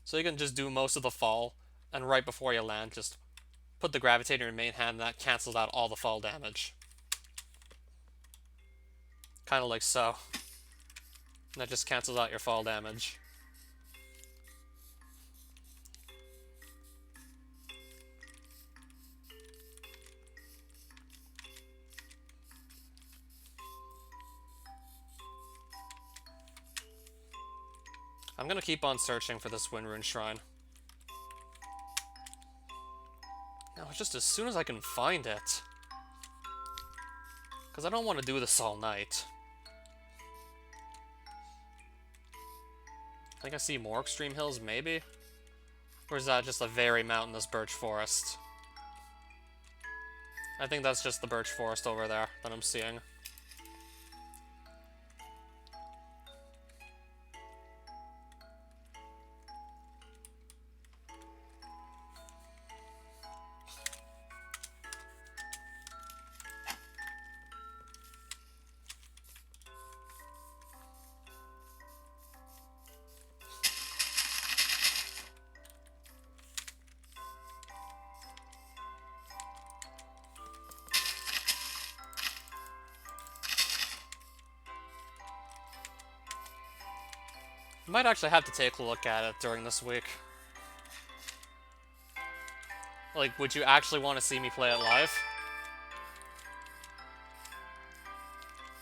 So you can just do most of the fall, and right before you land, just put the gravitator in your main hand and that cancels out all the fall damage. Kind of like so. And that just cancels out your fall damage. I'm gonna keep on searching for this Wind Rune Shrine. No, just as soon as I can find it. Because I don't want to do this all night. I think I see more extreme hills, maybe? Or is that just a very mountainous birch forest? I think that's just the birch forest over there that I'm seeing. I might actually have to take a look at it during this week. Like, would you actually want to see me play it live?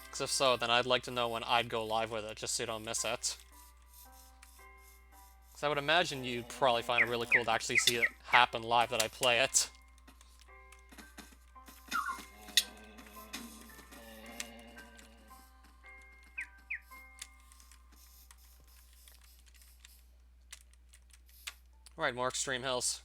Because if so, then I'd like to know when I'd go live with it, just so you don't miss it. Because I would imagine you'd probably find it really cool to actually see it happen live that I play it. Right, more extreme hills.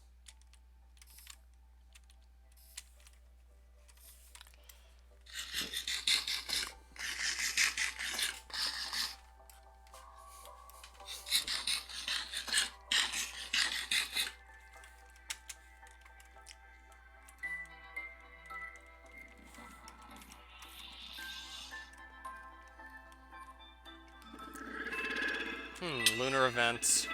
Lunar events.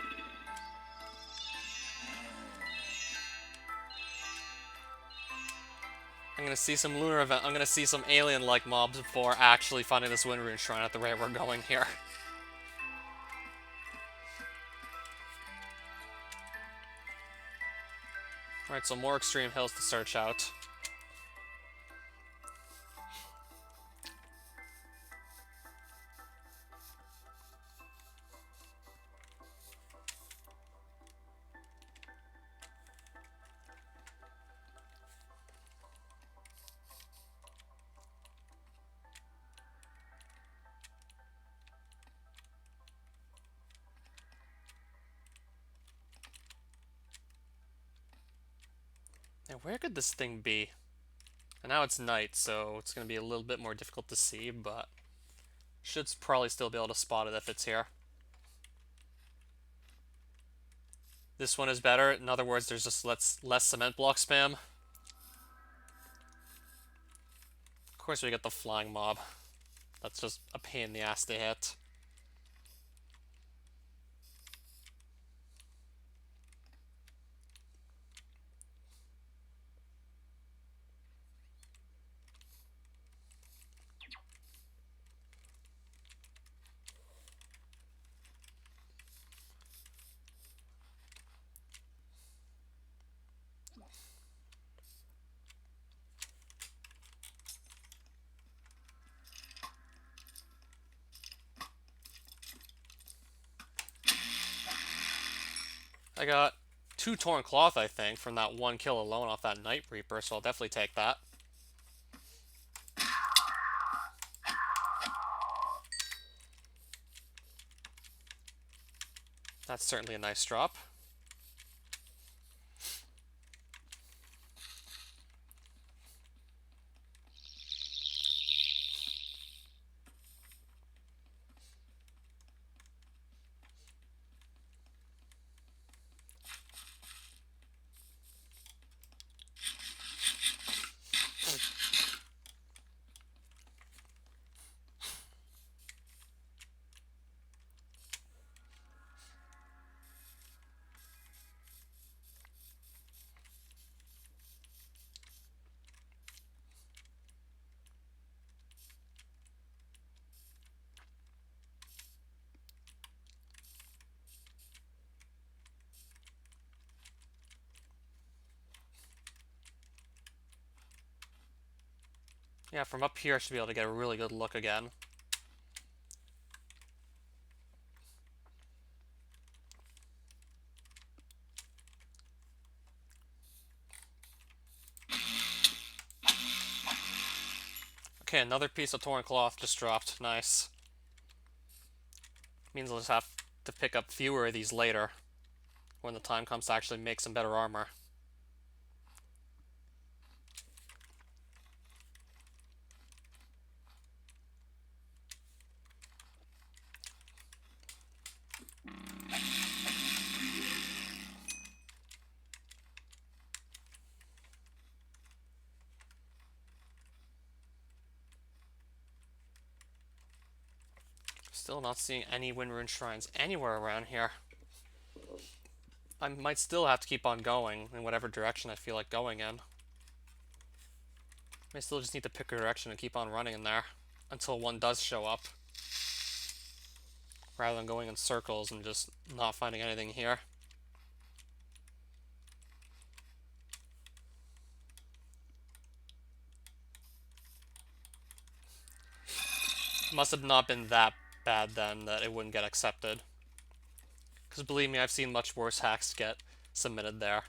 I'm gonna see some lunar event. I'm gonna see some alien-like mobs before actually finding this Wind Rune Shrine at the rate we're going here. Alright, so more extreme hills to search out. Now, where could this thing be? And now it's night, so it's going to be a little bit more difficult to see, but should probably still be able to spot it if it's here. This one is better. In other words, there's just less cement block spam. Of course, we get the flying mob. That's just a pain in the ass to hit. I got 2 torn cloth, I think, from that 1 kill alone off that Night Reaper, so I'll definitely take that. That's certainly a nice drop. Yeah, from up here I should be able to get a really good look again. Okay, another piece of torn cloth just dropped. Nice. Means I'll just have to pick up fewer of these later, when the time comes to actually make some better armor. Still not seeing any Wind Rune Shrines anywhere around here. I might still have to keep on going in whatever direction I feel like going in. I still just need to pick a direction and keep on running in there until one does show up, rather than going in circles and just not finding anything here. Must have not been that bad then that it wouldn't get accepted. Because believe me, I've seen much worse hacks get submitted there.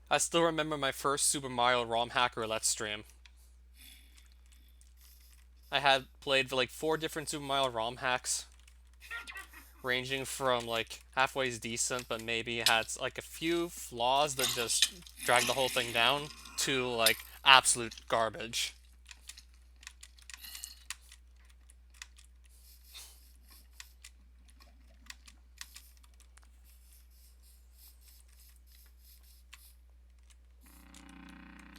I still remember my first Super Mario ROM hacker Let's Stream. I had played like 4 different Super Mario ROM hacks, ranging from like halfway decent, but maybe had like a few flaws that just dragged the whole thing down, to like absolute garbage.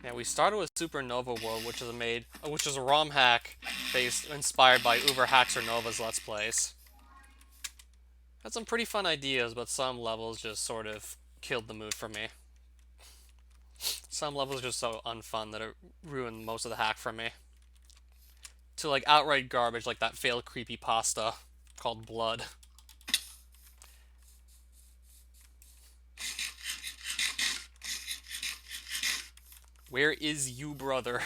Yeah, we started with Supernova World, which is a ROM hack inspired by Uber Hacks or Nova's Let's Plays. Had some pretty fun ideas, but some levels just sort of killed the mood for me. Some levels are just so unfun that it ruined most of the hack for me. To like outright garbage, like that failed creepypasta called Blood. Where is you, brother?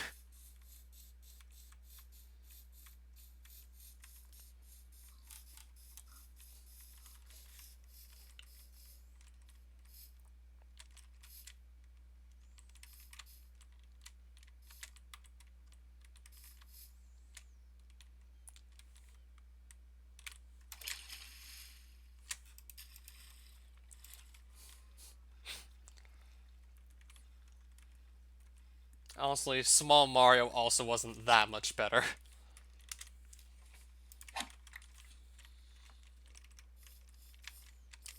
Honestly, Small Mario also wasn't that much better.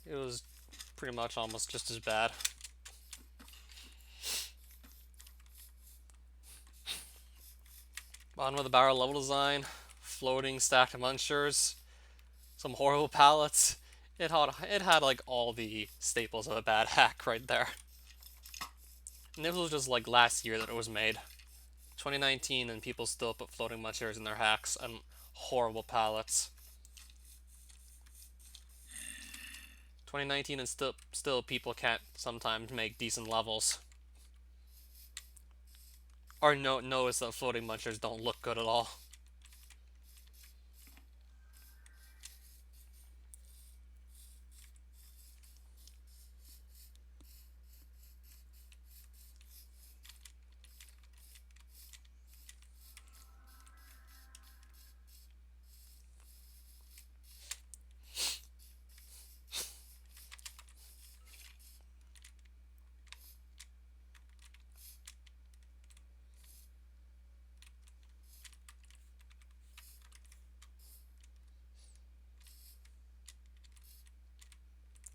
It was pretty much almost just as bad. Bottom of the barrel level design, floating stack of munchers, some horrible palettes. It had like all the staples of a bad hack right there. And this was just like last year that it was made. 2019, and people still put floating munchers in their hacks and horrible palettes. 2019, and still people can't sometimes make decent levels. Or notice that floating munchers don't look good at all.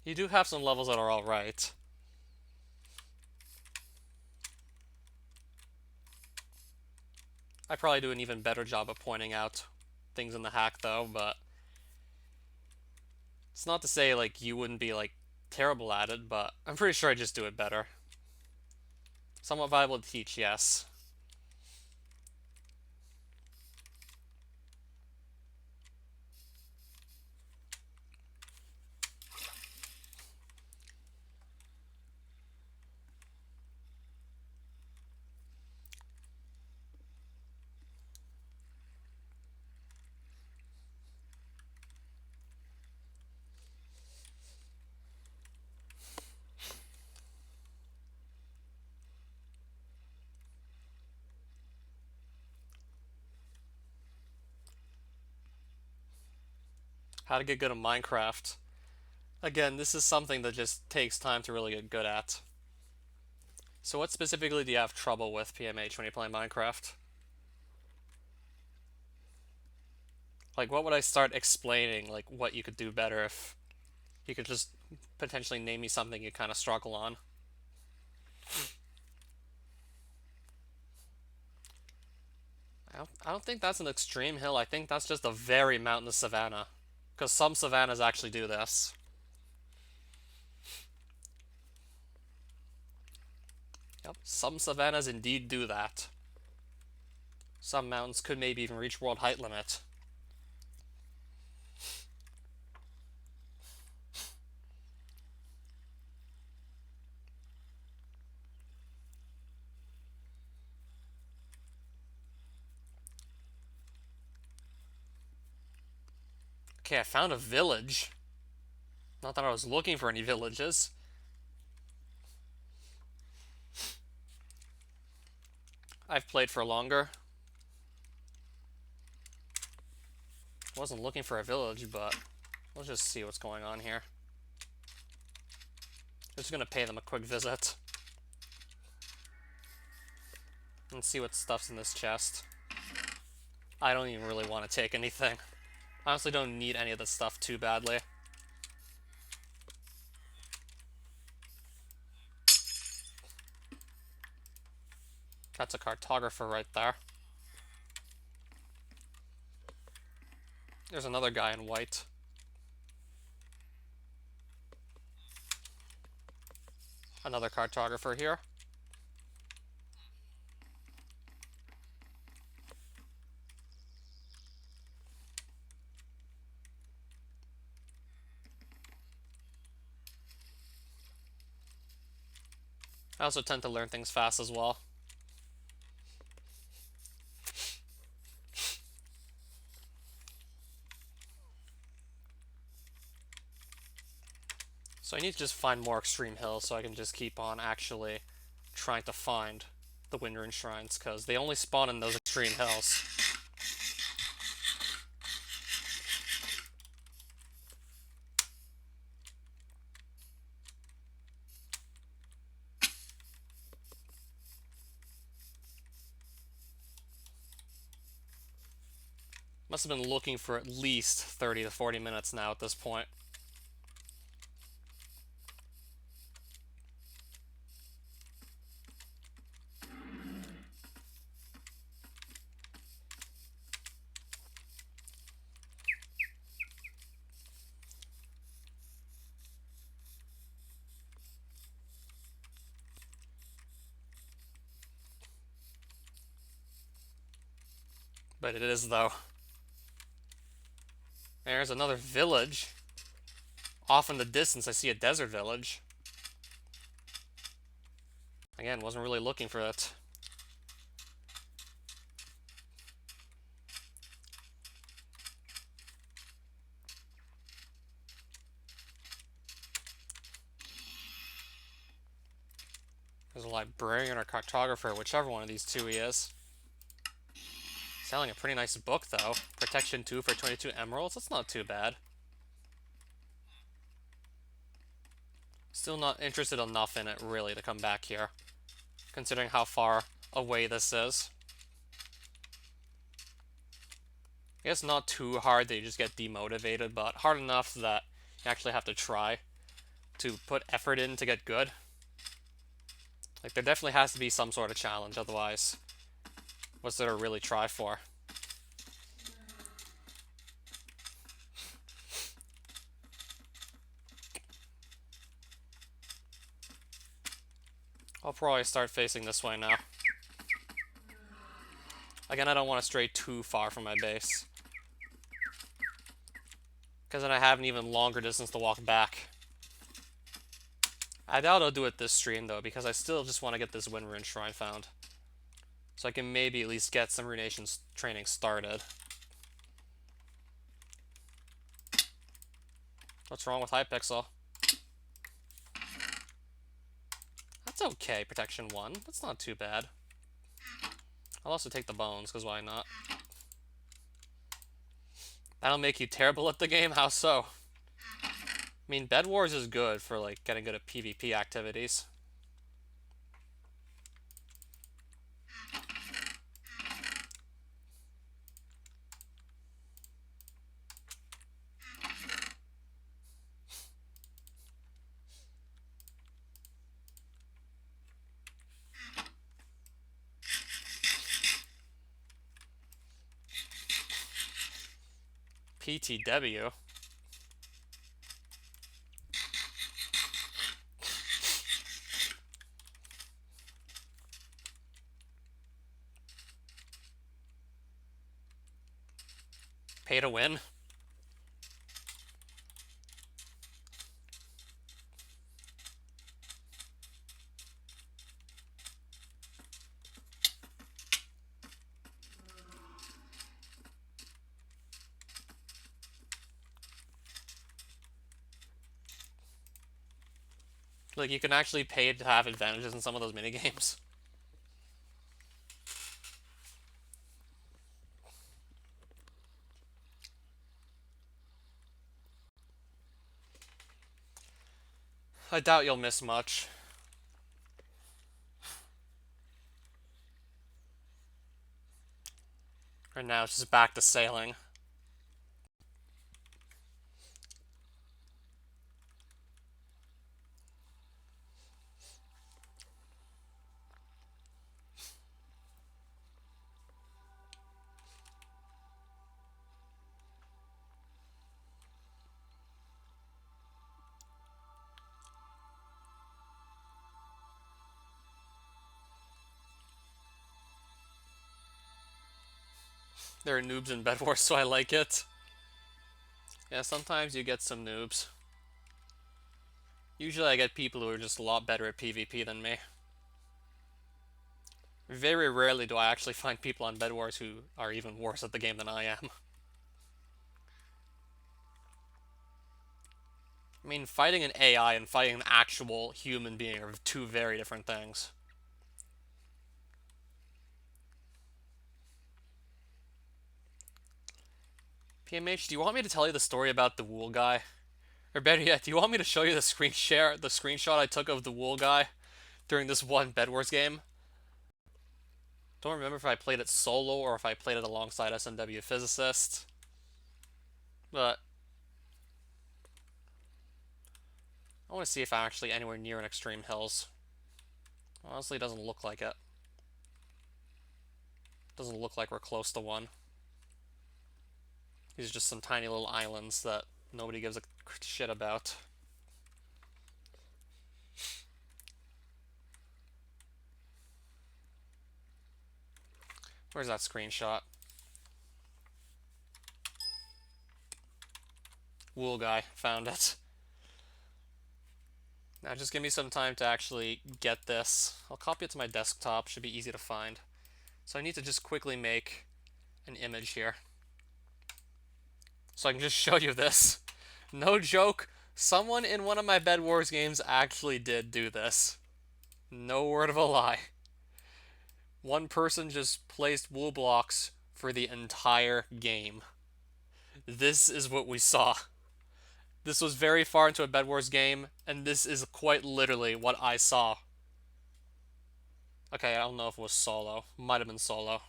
You do have some levels that are alright. I probably do an even better job of pointing out things in the hack though, but it's not to say like you wouldn't be like terrible at it, but I'm pretty sure I just do it better. Somewhat viable to teach, yes. How to get good at Minecraft. Again, this is something that just takes time to really get good at. So what specifically do you have trouble with, PMH, when you play Minecraft? Like, what would I start explaining, like, what you could do better if you could just potentially name me something you kind of struggle on? I don't think that's an extreme hill. I think that's just a very mountainous savanna. Because some savannas actually do this. Yep, some savannas indeed do that. Some mountains could maybe even reach world height limit. Okay, I found a village. Not that I was looking for any villages. I've played for longer. Wasn't looking for a village, but let's just see what's going on here. Just gonna pay them a quick visit. And see what stuff's in this chest. I don't even really want to take anything. I honestly don't need any of this stuff too badly. That's a cartographer right there. There's another guy in white. Another cartographer here. I also tend to learn things fast as well. So I need to just find more extreme hills so I can just keep on actually trying to find the Windrune Shrines, because they only spawn in those extreme hills. Must have been looking for at least 30 to 40 minutes now at this point. But it is, though. There's another village. Off in the distance, I see a desert village. Again, wasn't really looking for it. There's a librarian or cartographer, whichever one of these two he is. Selling a pretty nice book, though. Protection 2 for 22 emeralds. That's not too bad. Still not interested enough in it, really, to come back here, considering how far away this is. I guess not too hard that you just get demotivated, but hard enough that you actually have to try to put effort in to get good. Like, there definitely has to be some sort of challenge, otherwise, what's there to really try for? I'll probably start facing this way now. Again, I don't want to stray too far from my base, because then I have an even longer distance to walk back. I doubt I'll do it this stream, though, because I still just want to get this Windrune Shrine found, so I can maybe at least get some Runation training started. What's wrong with Hypixel? That's okay, Protection 1. That's not too bad. I'll also take the bones, because why not? That'll make you terrible at the game? How so? I mean, Bed Wars is good for, like, getting good at PvP activities. PTW? Pay to win? Like, you can actually pay to have advantages in some of those minigames. I doubt you'll miss much. Right now, it's just back to sailing. There are noobs in Bed Wars, so I like it. Yeah, sometimes you get some noobs. Usually I get people who are just a lot better at PvP than me. Very rarely do I actually find people on Bed Wars who are even worse at the game than I am. I mean, fighting an AI and fighting an actual human being are two very different things. PMH, do you want me to tell you the story about the wool guy? Or better yet, do you want me to show you the screenshot I took of the wool guy during this one Bed Wars game? Don't remember if I played it solo or if I played it alongside SNW Physicist. But I want to see if I'm actually anywhere near an Extreme Hills. Honestly, it doesn't look like it. Doesn't look like we're close to one. These are just some tiny little islands that nobody gives a shit about. Where's that screenshot? Wool guy, found it. Now just give me some time to actually get this. I'll copy it to my desktop, should be easy to find. So I need to just quickly make an image here. So I can just show you this. No joke, someone in one of my Bed Wars games actually did do this. No word of a lie. One person just placed wool blocks for the entire game. This is what we saw. This was very far into a Bed Wars game, and this is quite literally what I saw. Okay, I don't know if it was solo. Might have been solo.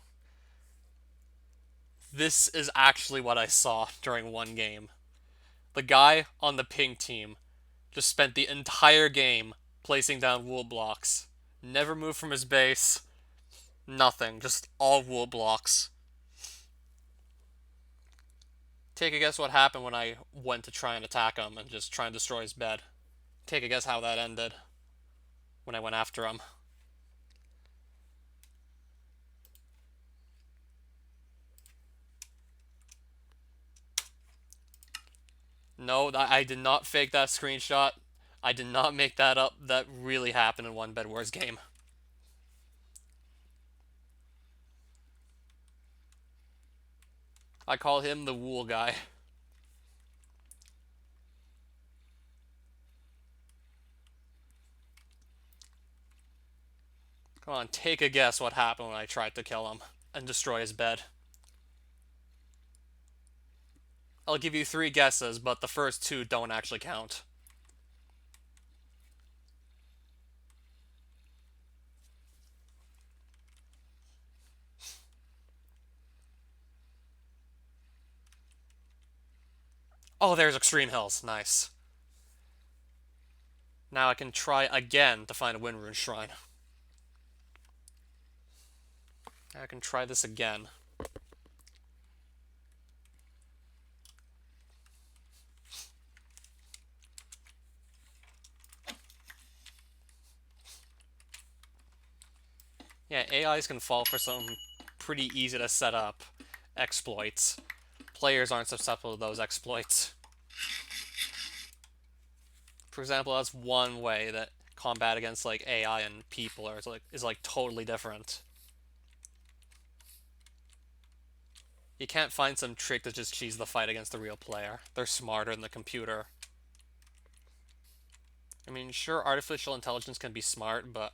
This is actually what I saw during one game. The guy on the pink team just spent the entire game placing down wool blocks. Never moved from his base. Nothing. Just all wool blocks. Take a guess what happened when I went to try and attack him and just try and destroy his bed. Take a guess how that ended when I went after him. No, I did not fake that screenshot. I did not make that up. That really happened in one Bed Wars game. I call him the wool guy. Come on, take a guess what happened when I tried to kill him and destroy his bed. I'll give you 3 guesses, but the first 2 don't actually count. Oh, there's Extreme Hills. Nice. Now I can try again to find a Wind Rune Shrine. I can try this again. Yeah, AIs can fall for some pretty easy to set up exploits. Players aren't susceptible to those exploits. For example, that's one way that combat against like AI and people is like totally different. You can't find some trick to just cheese the fight against the real player. They're smarter than the computer. I mean, sure, artificial intelligence can be smart, but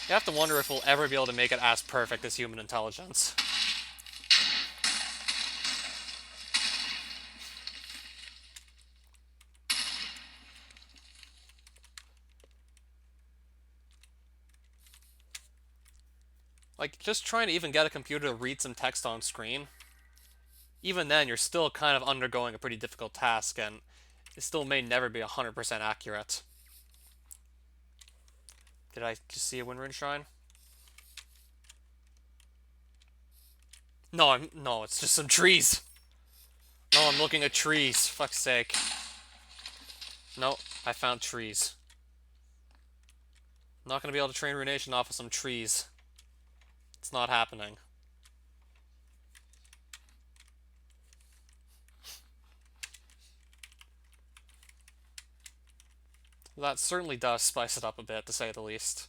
you have to wonder if we'll ever be able to make it as perfect as human intelligence. Like, just trying to even get a computer to read some text on screen, even then, you're still kind of undergoing a pretty difficult task, and it still may never be 100% accurate. Did I just see a Wind Rune Shrine? No, it's just some trees. No, I'm looking at trees. Fuck's sake. No, I found trees. I'm not gonna be able to train Runation off of some trees. It's not happening. That certainly does spice it up a bit, to say the least.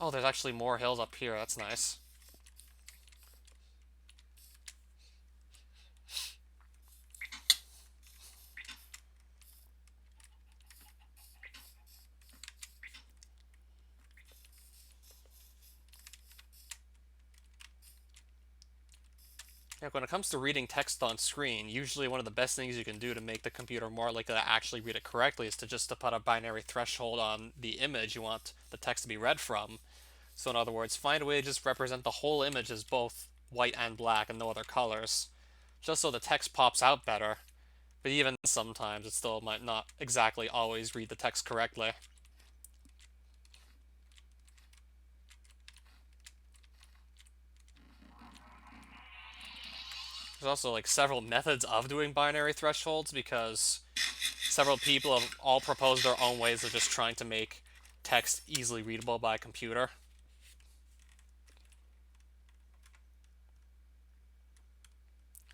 Oh, there's actually more hills up here. That's nice. Yeah, when it comes to reading text on screen, usually one of the best things you can do to make the computer more likely to actually read it correctly is to put a binary threshold on the image you want the text to be read from. So in other words, find a way to just represent the whole image as both white and black and no other colors, just so the text pops out better. But even sometimes it still might not exactly always read the text correctly. There's also like several methods of doing binary thresholds because several people have all proposed their own ways of just trying to make text easily readable by a computer.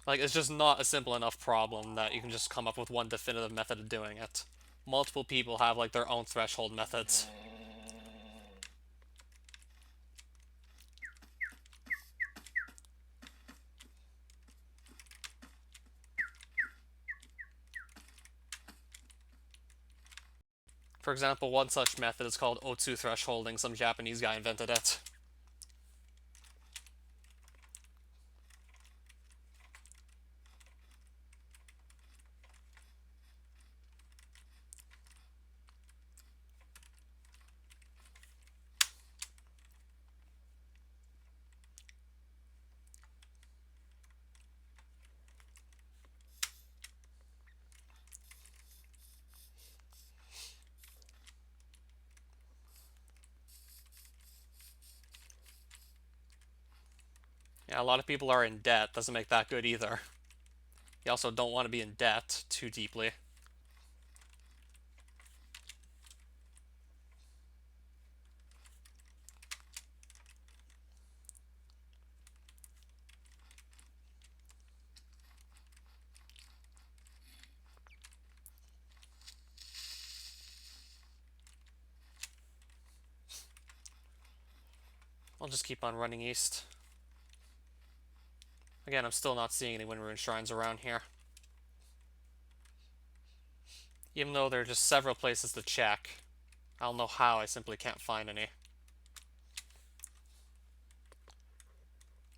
Like, it's just not a simple enough problem that you can just come up with one definitive method of doing it. Multiple people have like their own threshold methods. For example, one such method is called Otsu thresholding. Some Japanese guy invented it. Yeah, a lot of people are in debt. Doesn't make that good either. You also don't want to be in debt too deeply. I'll just keep on running east. Again, I'm still not seeing any Wind Rune Shrines around here. Even though there are just several places to check. I don't know how, I simply can't find any.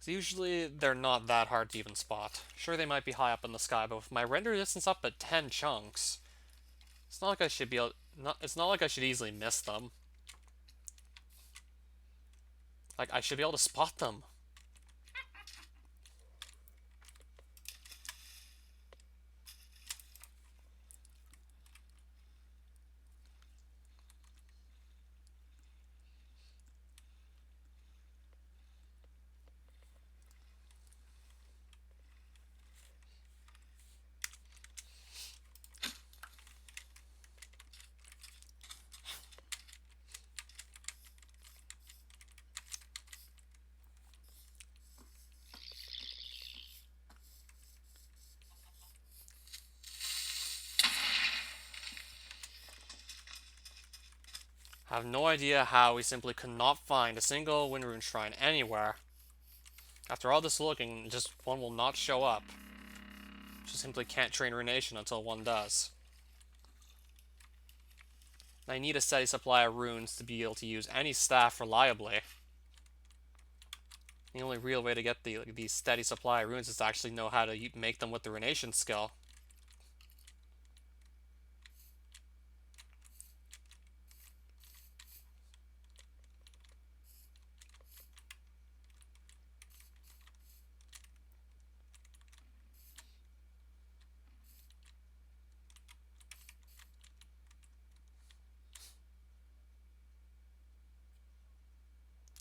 Usually they're not that hard to even spot. Sure, they might be high up in the sky, but with my render distance up at 10 chunks, it's not like I should be able, it's not like I should easily miss them. Like, I should be able to spot them. I have no idea how we simply could not find a single Wind Rune Shrine anywhere. After all this looking, just one will not show up. Just simply can't train Runation until one does. I need a steady supply of runes to be able to use any staff reliably. The only real way to get these steady supply of runes is to actually know how to make them with the Runation skill.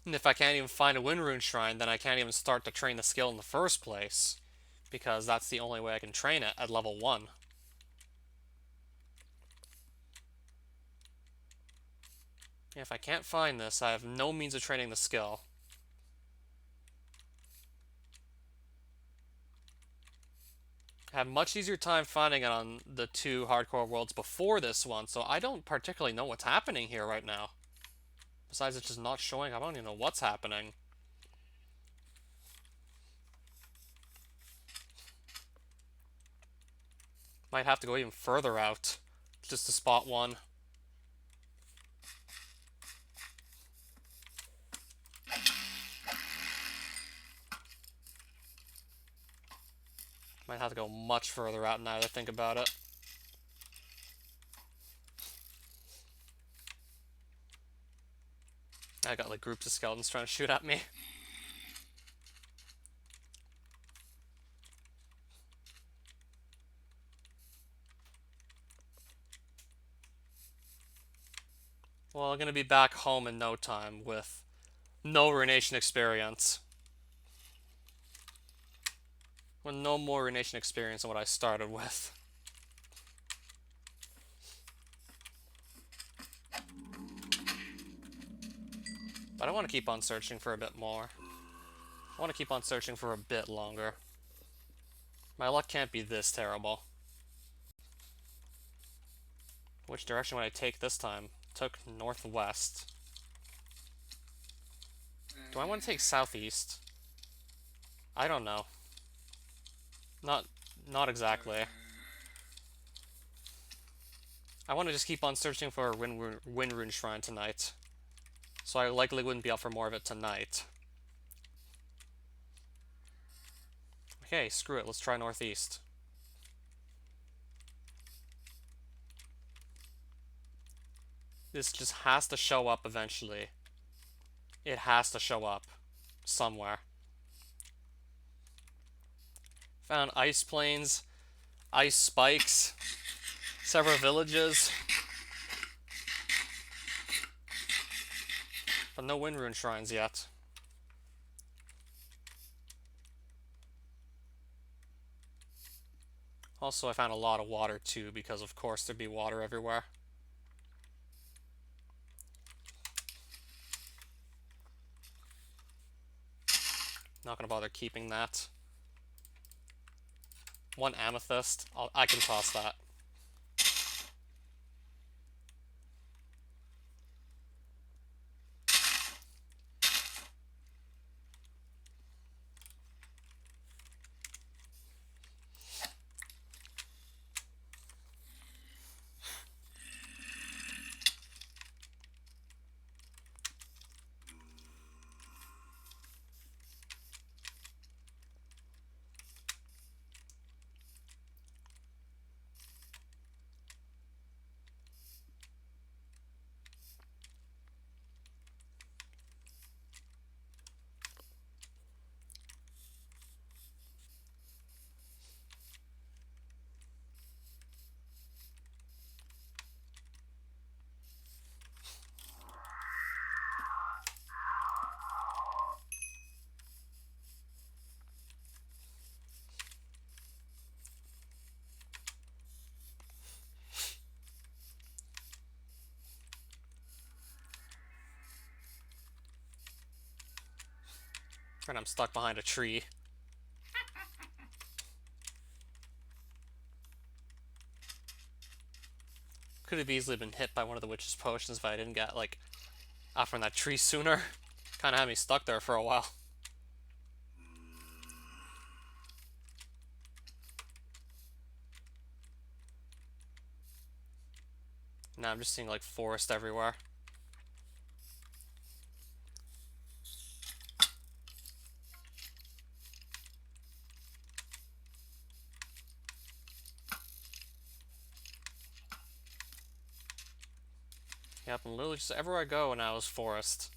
And if I can't even find a Wind Rune Shrine, then I can't even start to train the skill in the first place. Because that's the only way I can train it at level 1. If I can't find this, I have no means of training the skill. I had much easier time finding it on the 2 hardcore worlds before this one, so I don't particularly know what's happening here right now. Besides it's just not showing, I don't even know what's happening. Might have to go even further out just to spot one. Might have to go much further out now that I think about it. I got like groups of skeletons trying to shoot at me. Well, I'm gonna be back home in no time with no Runation experience. With no more Runation experience than what I started with. But I want to keep on searching for a bit more. I want to keep on searching for a bit longer. My luck can't be this terrible. Which direction would I take this time? Took northwest. Do I want to take southeast? I don't know. Not exactly. I want to just keep on searching for a Wind Rune Shrine tonight. So I likely wouldn't be up for more of it tonight. Okay, screw it. Let's try northeast. This just has to show up eventually. It has to show up somewhere. Found ice plains, ice spikes, several villages, but no Wind Rune Shrines yet. Also, I found a lot of water too, because of course there'd be water everywhere. Not gonna bother keeping that. 1 amethyst. I can toss that. And I'm stuck behind a tree. Could have easily been hit by one of the witch's potions if I didn't get, like, out from that tree sooner. Kind of had me stuck there for a while. Now I'm just seeing, like, forest everywhere. Yep, and literally just everywhere I go now is forest.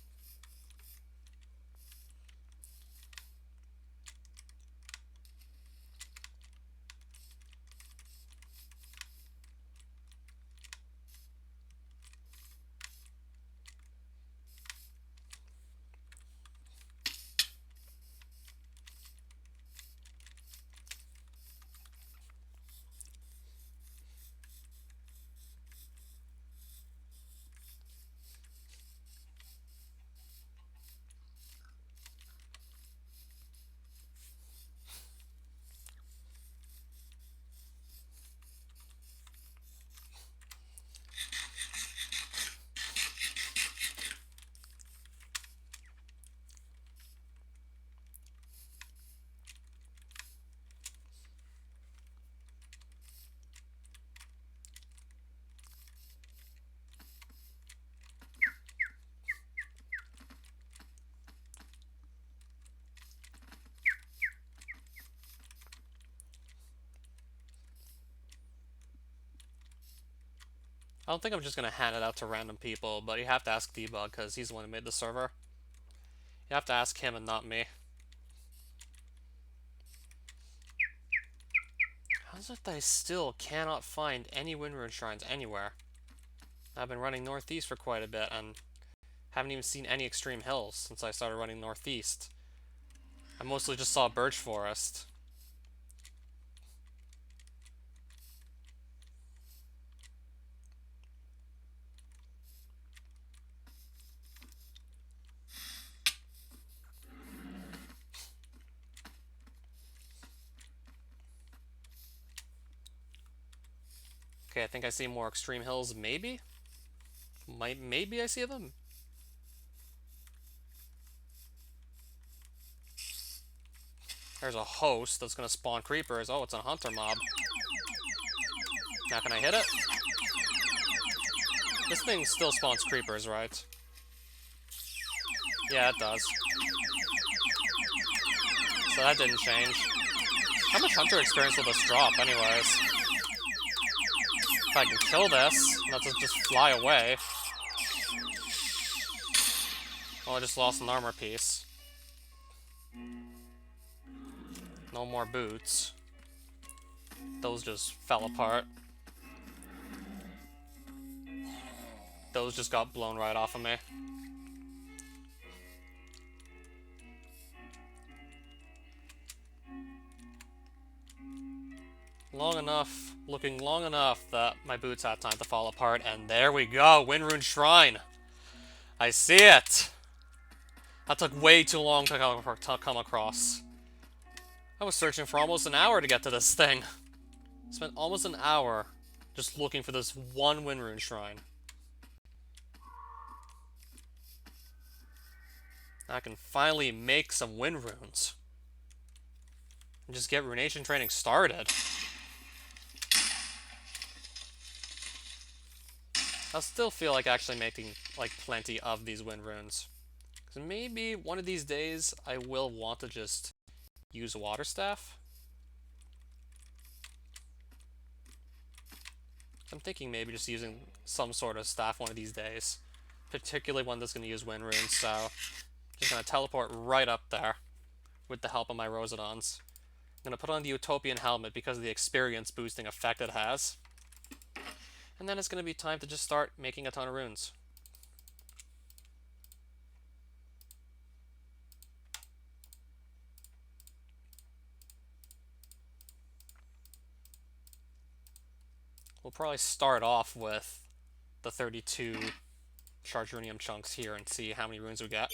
I don't think I'm just gonna hand it out to random people, but you have to ask Debug, because he's the one who made the server. You have to ask him and not me. How's it that I still cannot find any Windrune Shrines anywhere? I've been running northeast for quite a bit, and haven't even seen any extreme hills since I started running northeast. I mostly just saw birch forest. Okay, I think I see more extreme hills, maybe? Maybe I see them? There's a host that's gonna spawn creepers. Oh, it's a hunter mob. Now can I hit it? This thing still spawns creepers, right? Yeah, it does. So that didn't change. How much hunter experience will this drop, anyways? If I can kill this, not just fly away. Well, I just lost an armor piece. No more boots. Those just fell apart. Those just got blown right off of me. Looking long enough that my boots had time to fall apart, and there we go, Windrune Shrine. I see it. That took way too long to come across. I was searching for almost an hour to get to this thing. Spent almost an hour just looking for this one Windrune Shrine. I can finally make some wind runes. And just get runation training started. I still feel like actually making like plenty of these wind runes. Because maybe one of these days I will want to just use water staff. I'm thinking maybe just using some sort of staff one of these days. Particularly one that's going to use wind runes, so just going to teleport right up there with the help of my Rosedons. I'm going to put on the Utopian helmet because of the experience boosting effect it has. And then it's going to be time to just start making a ton of runes. We'll probably start off with the 32 Charge Runium chunks here and see how many runes we get.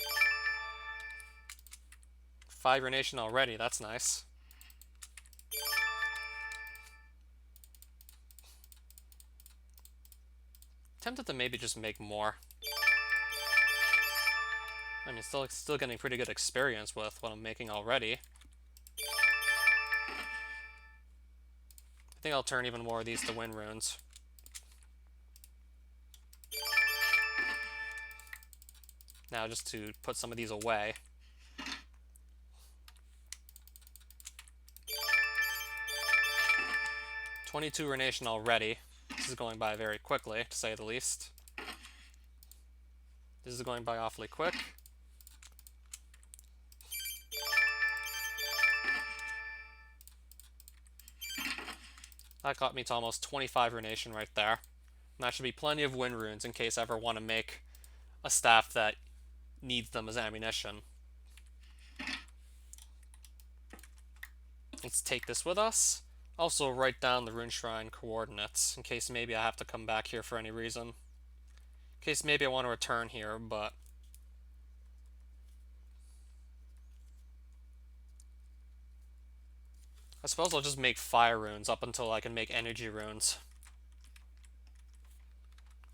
5 urination already, that's nice. Tempted to maybe just make more. I mean, still getting pretty good experience with what I'm making already. I think I'll turn even more of these to wind runes. Now, just to put some of these away. $22 urination already. This is going by very quickly, to say the least. This is going by awfully quick. That got me to almost 25 urination right there. And that should be plenty of wind runes in case I ever want to make a staff that needs them as ammunition. Let's take this with us. Also write down the rune shrine coordinates in case maybe I have to come back here for any reason. In case maybe I want to return here, but I suppose I'll just make fire runes up until I can make energy runes.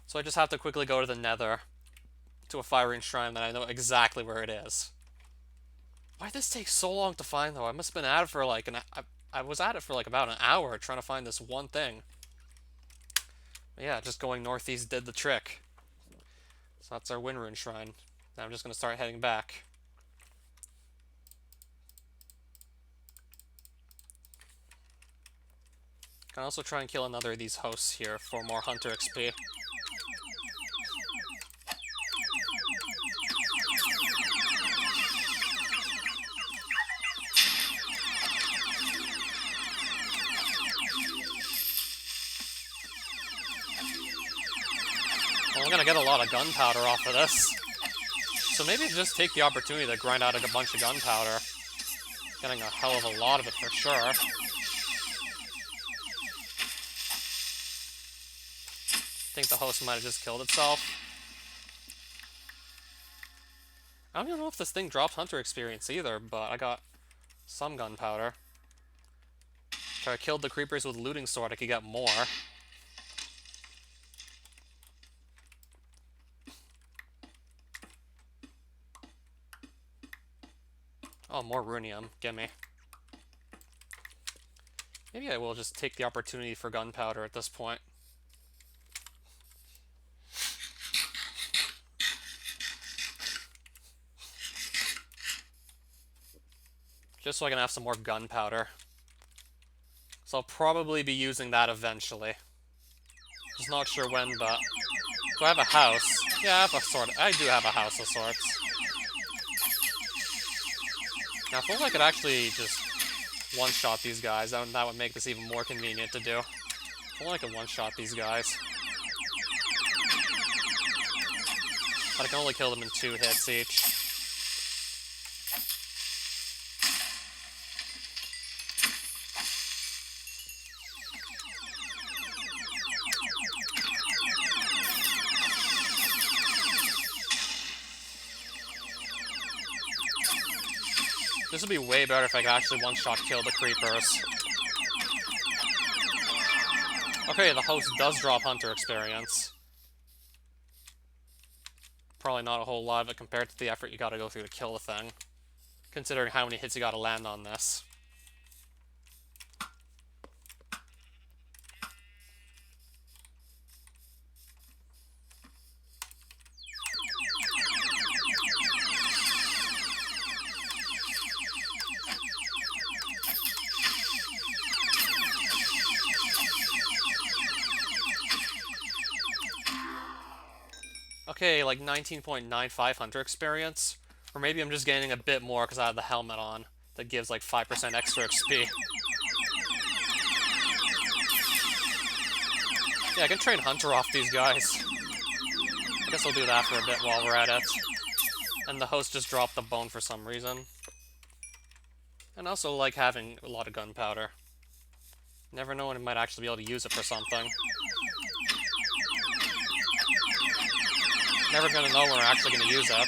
So I just have to quickly go to the nether, to a fire rune shrine that I know exactly where it is. Why did this take so long to find, though? I must have been at it for like I was at it for like about an hour trying to find this one thing. But yeah, just going northeast did the trick. So that's our wind rune shrine. Now I'm just going to start heading back. Can also try and kill another of these hosts here for more hunter XP. Well, I'm gonna get a lot of gunpowder off of this. So maybe just take the opportunity to grind out a bunch of gunpowder. Getting a hell of a lot of it for sure. I think the host might have just killed itself. I don't even know if this thing drops hunter experience either, but I got some gunpowder. If I killed the creepers with looting sword, I could get more. Oh, more runium. Gimme. Maybe I will just take the opportunity for gunpowder at this point. Just so I can have some more gunpowder. So I'll probably be using that eventually. Just not sure when, but... Do I have a house? Yeah, I have a sort. I do have a house of sorts. Now, if only I could actually just one-shot these guys, that would make this even more convenient to do. If only I could one-shot these guys. But I can only kill them in 2 hits each. This would be way better if I could actually one-shot kill the creepers. Okay, the host does drop hunter experience. Probably not a whole lot of it compared to the effort you gotta go through to kill the thing. Considering how many hits you gotta land on this. Okay, like 19.95 hunter experience. Or maybe I'm just gaining a bit more because I have the helmet on. That gives like 5% extra XP. Yeah, I can train hunter off these guys. I guess I'll do that for a bit while we're at it. And the host just dropped the bone for some reason. And also like having a lot of gunpowder. Never know when I might actually be able to use it for something. Never gonna know when we're actually gonna use it.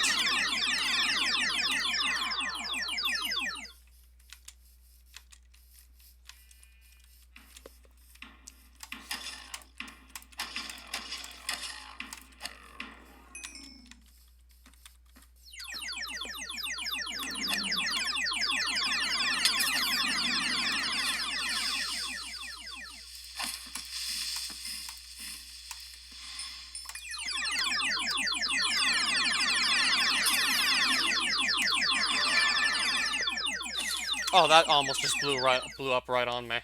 Oh, that almost just blew up right on me.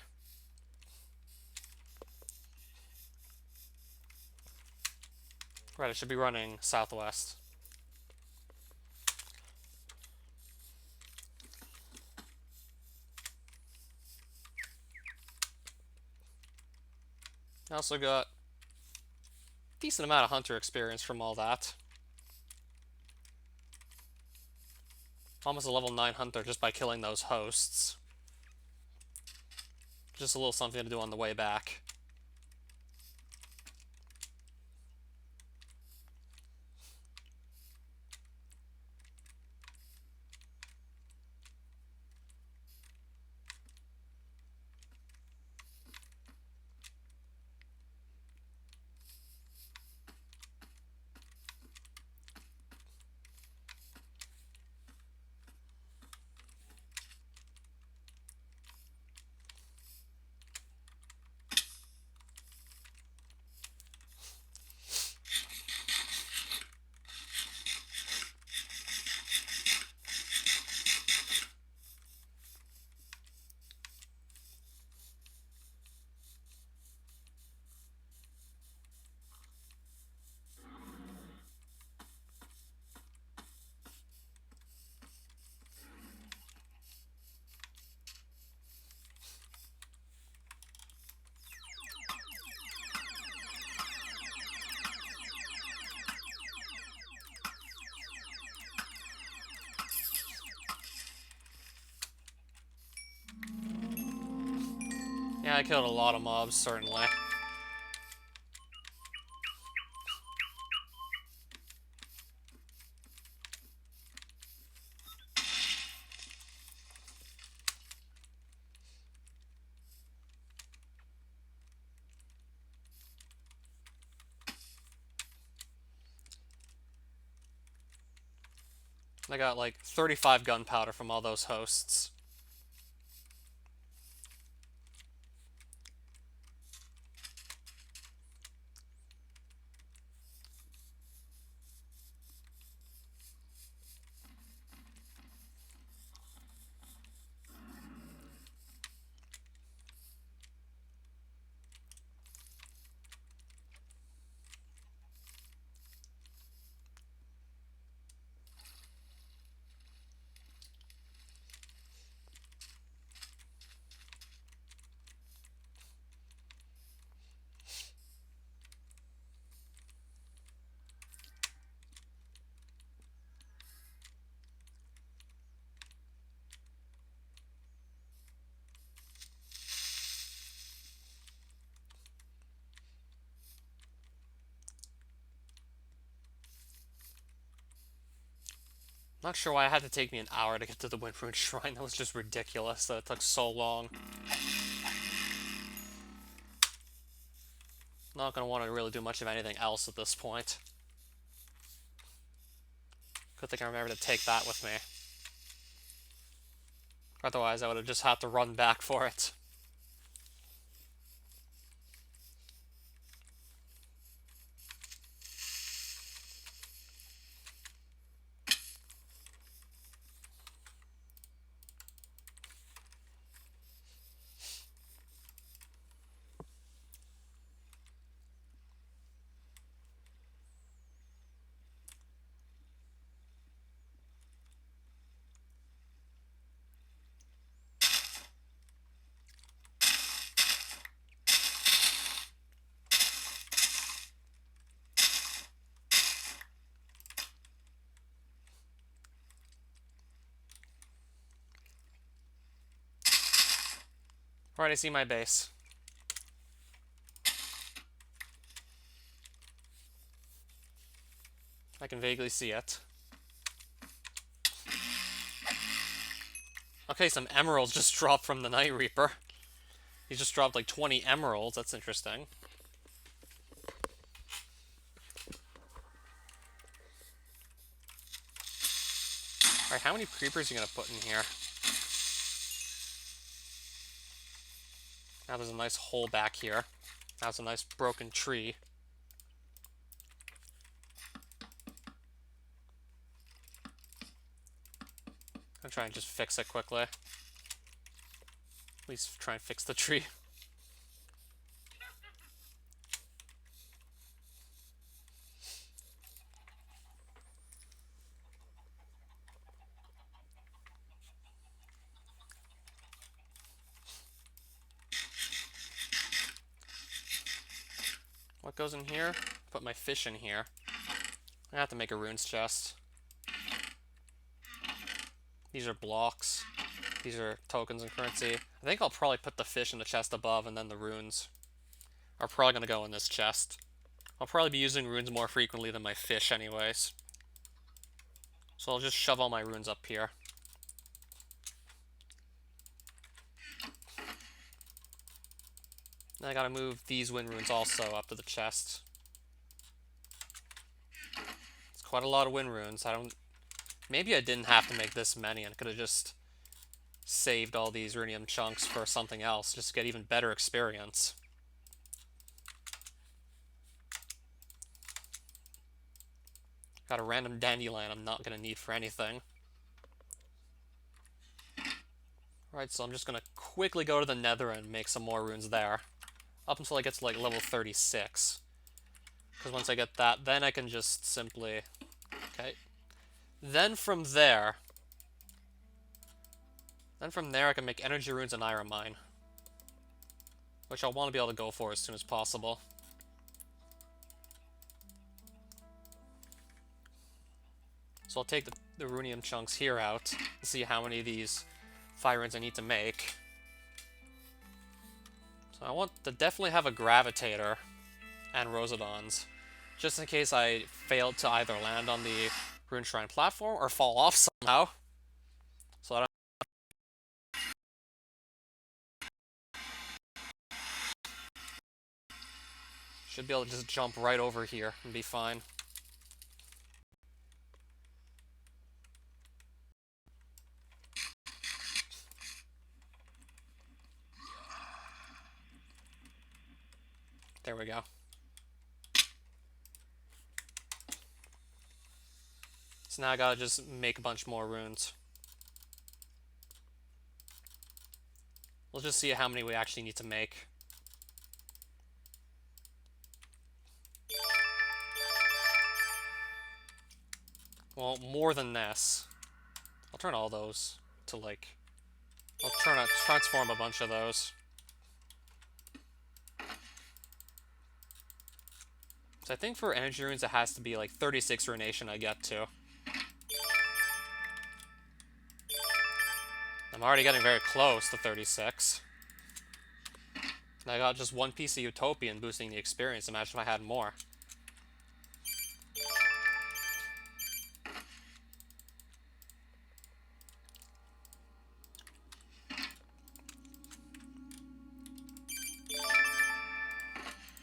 Right, it should be running southwest. I also got a decent amount of hunter experience from all that. Almost a level 9 hunter just by killing those hosts. Just a little something to do on the way back. Yeah, I killed a lot of mobs, certainly. I got like 35 gunpowder from all those hosts. Not sure why it had to take me an hour to get to the Windrune Shrine. That was just ridiculous that it took so long. Not gonna want to really do much of anything else at this point. Good thing I remember to take that with me. Otherwise, I would have just had to run back for it. Alright, I see my base. I can vaguely see it. Okay, some emeralds just dropped from the Night Reaper. He just dropped like 20 emeralds. That's interesting. Alright, how many creepers are you gonna put in here? Now there's a nice hole back here. Now there's a nice broken tree. I'm trying to just fix it quickly. At least try and fix the tree. What goes in here? Put my fish in here. I have to make a runes chest. These are blocks. These are tokens and currency. I think I'll probably put the fish in the chest above, and then the runes are probably going to go in this chest. I'll probably be using runes more frequently than my fish anyways. So I'll just shove all my runes up here. Then I gotta move these wind runes also up to the chest. It's quite a lot of wind runes. Maybe I didn't have to make this many and could have just saved all these runium chunks for something else, just to get even better experience. Got a random dandelion I'm not gonna need for anything. Alright, so I'm just gonna quickly go to the nether and make some more runes there. Up until I get to like level 36. Because once I get that, then I can just simply... Okay. Then from there I can make energy runes and iron mine. Which I'll want to be able to go for as soon as possible. So I'll take the runium chunks here out to see how many of these fire runes I need to make. So I want to definitely have a gravitator and rosedons, just in case I failed to either land on the rune shrine platform or fall off somehow. So I don't... Should be able to just jump right over here and be fine. There we go. So now I gotta just make a bunch more runes. We'll just see how many we actually need to make. Well, more than this. I'll turn all those to like... I'll transform a bunch of those. So I think for energy runes it has to be like 36 runation I get to. I'm already getting very close to 36. And I got just one piece of Utopian boosting the experience. Imagine if I had more.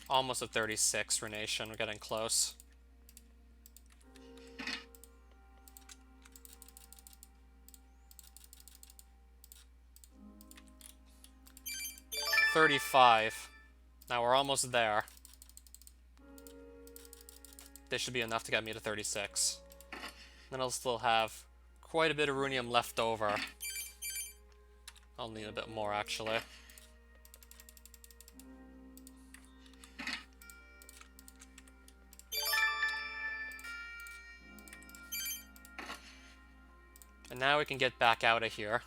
Almost at 36 runation. We're getting close. $35. Now we're almost there. This should be enough to get me to 36. Then I'll still have quite a bit of runium left over. I'll need a bit more, actually. And now we can get back out of here.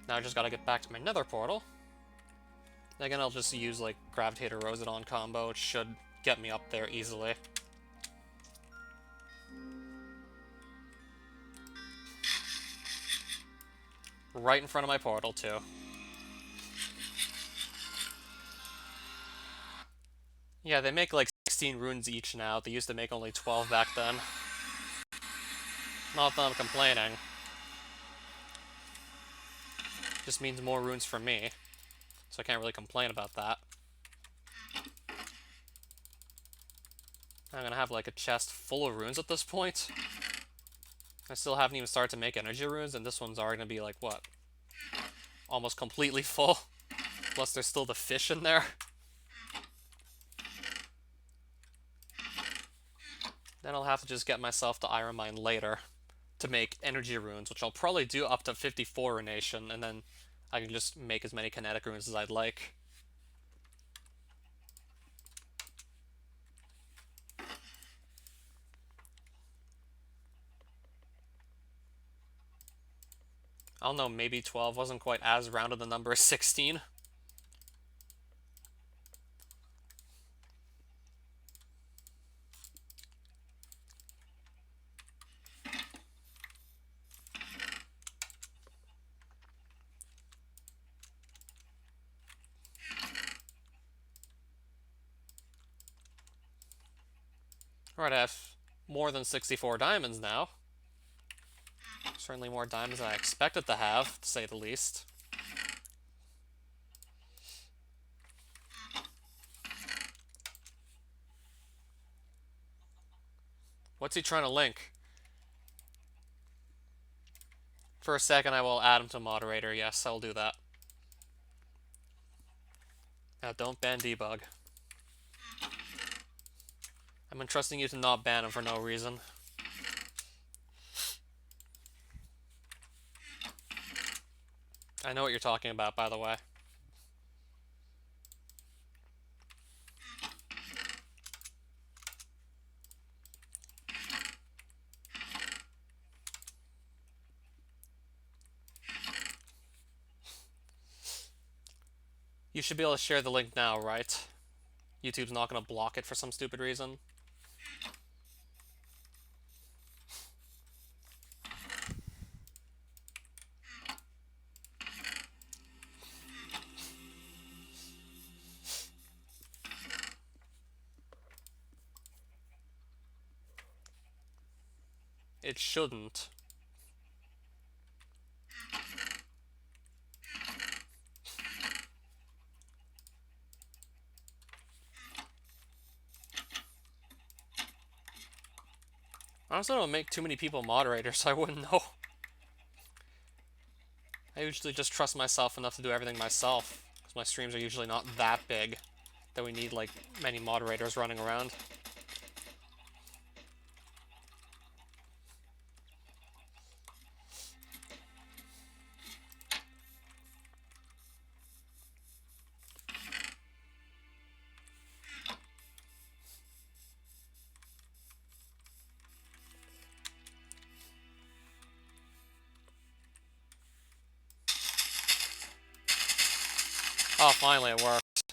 Now I just gotta get back to my nether portal. Again, I'll just use, like, Gravitator Rosedon combo. It should get me up there easily. Right in front of my portal, too. Yeah, they make, like, 16 runes each now. They used to make only 12 back then. Not that I'm complaining. Just means more runes for me. So I can't really complain about that. I'm gonna have like a chest full of runes at this point. I still haven't even started to make energy runes, and this one's already gonna be like, what? Almost completely full. Plus there's still the fish in there. Then I'll have to just get myself to iron mine later. to make energy runes, which I'll probably do up to 54 Runation, and then I can just make as many kinetic runes as I'd like. I don't know, maybe 12 wasn't quite as rounded the number as 16. Alright, I have more than 64 diamonds now. Certainly more diamonds than I expected to have, to say the least. What's he trying to link? For a second, I will add him to moderator. Yes, I'll do that. Now, don't ban debug. I'm entrusting you to not ban him for no reason. I know what you're talking about, by the way. You should be able to share the link now, right? YouTube's not going to block it for some stupid reason. It shouldn't. I also don't make too many people moderators, so I wouldn't know. I usually just trust myself enough to do everything myself, because my streams are usually not that big that we need, like, many moderators running around. Oh, finally it worked.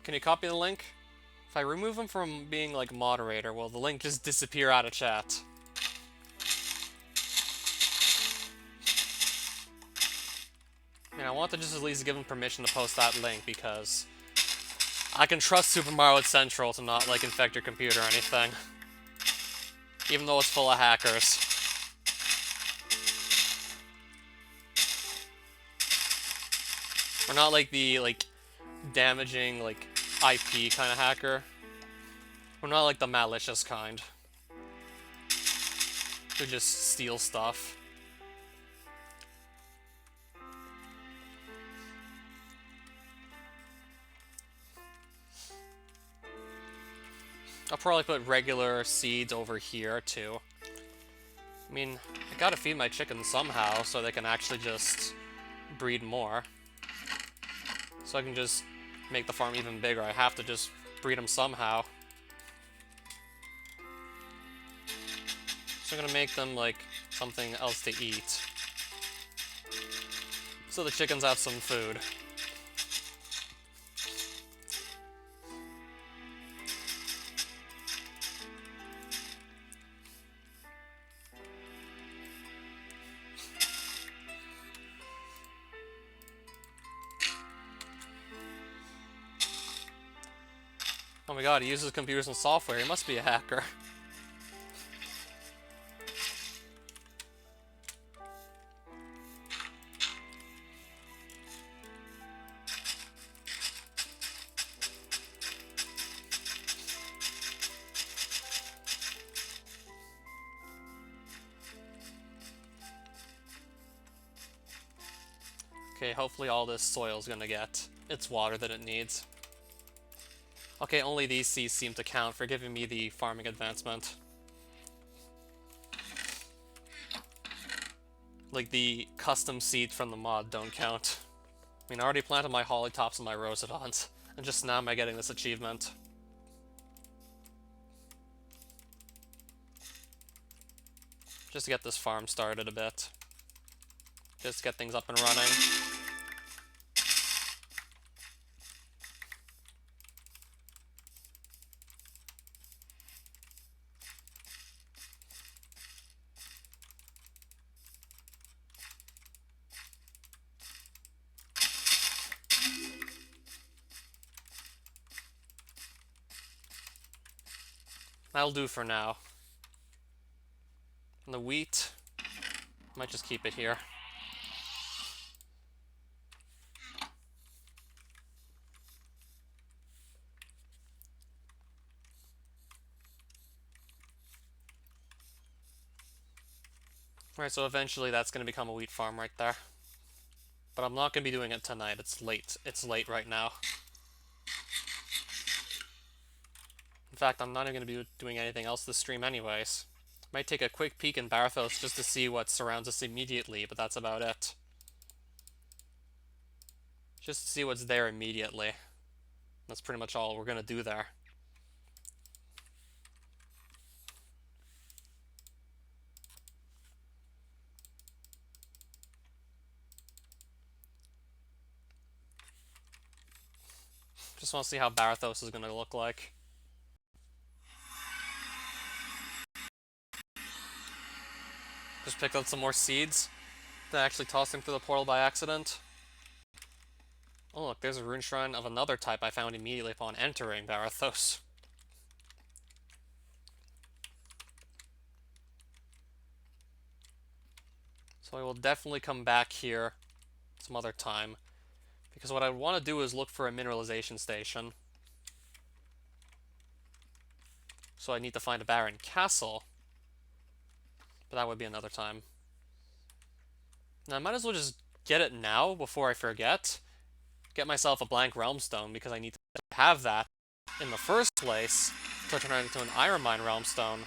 Can you copy the link? If I remove him from being, like, moderator, will the link just disappear out of chat? I mean, I want to just at least give him permission to post that link, because I can trust Super Mario Central to not, like, infect your computer or anything. Even though it's full of hackers. We're not, like, the, like, damaging, like, IP kind of hacker. We're not, like, the malicious kind. Who just steal stuff. I'll probably put regular seeds over here, too. I mean, I gotta feed my chickens somehow, so they can actually just breed more. So I can just make the farm even bigger. I have to just breed them somehow. So I'm gonna make them, like, something else to eat. So the chickens have some food. Oh my god, he uses computers and software. He must be a hacker. Okay, hopefully all this soil is gonna get its water that it needs. Okay, only these seeds seem to count for giving me the farming advancement. Like, the custom seeds from the mod don't count. I mean, I already planted my hollytops and my rosodons, and just now am I getting this achievement. Just to get this farm started a bit. Just to get things up and running. That'll do for now. And the wheat, might just keep it here. Alright, so eventually that's going to become a wheat farm right there. But I'm not going to be doing it tonight. It's late. It's late right now. In fact, I'm not even going to be doing anything else this stream anyways. Might take a quick peek in Barathos just to see what surrounds us immediately, but that's about it. Just to see what's there immediately. That's pretty much all we're going to do there. Just want to see how Barathos is going to look like. Just picked up some more seeds. Then actually tossed them through the portal by accident. Oh look, there's a rune shrine of another type I found immediately upon entering Barathos. So I will definitely come back here some other time. Because what I want to do is look for a mineralization station. So I need to find a barren castle. But that would be another time. Now I might as well just get it now before I forget. Get myself a blank realm stone because I need to have that in the first place to turn it into an iron mine realm stone.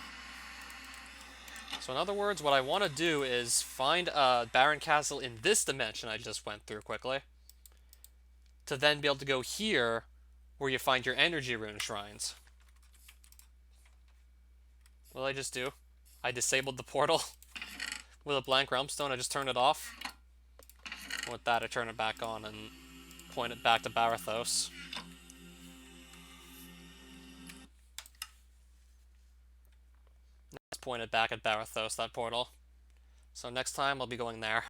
So in other words, what I want to do is find a barren castle in this dimension I just went through quickly. To then be able to go here where you find your energy rune shrines. What did I just do? I disabled the portal with a blank realm stone. I just turned it off. With that, I turn it back on and point it back to Barathos. Let's point it back at Barathos, that portal. So next time I'll be going there.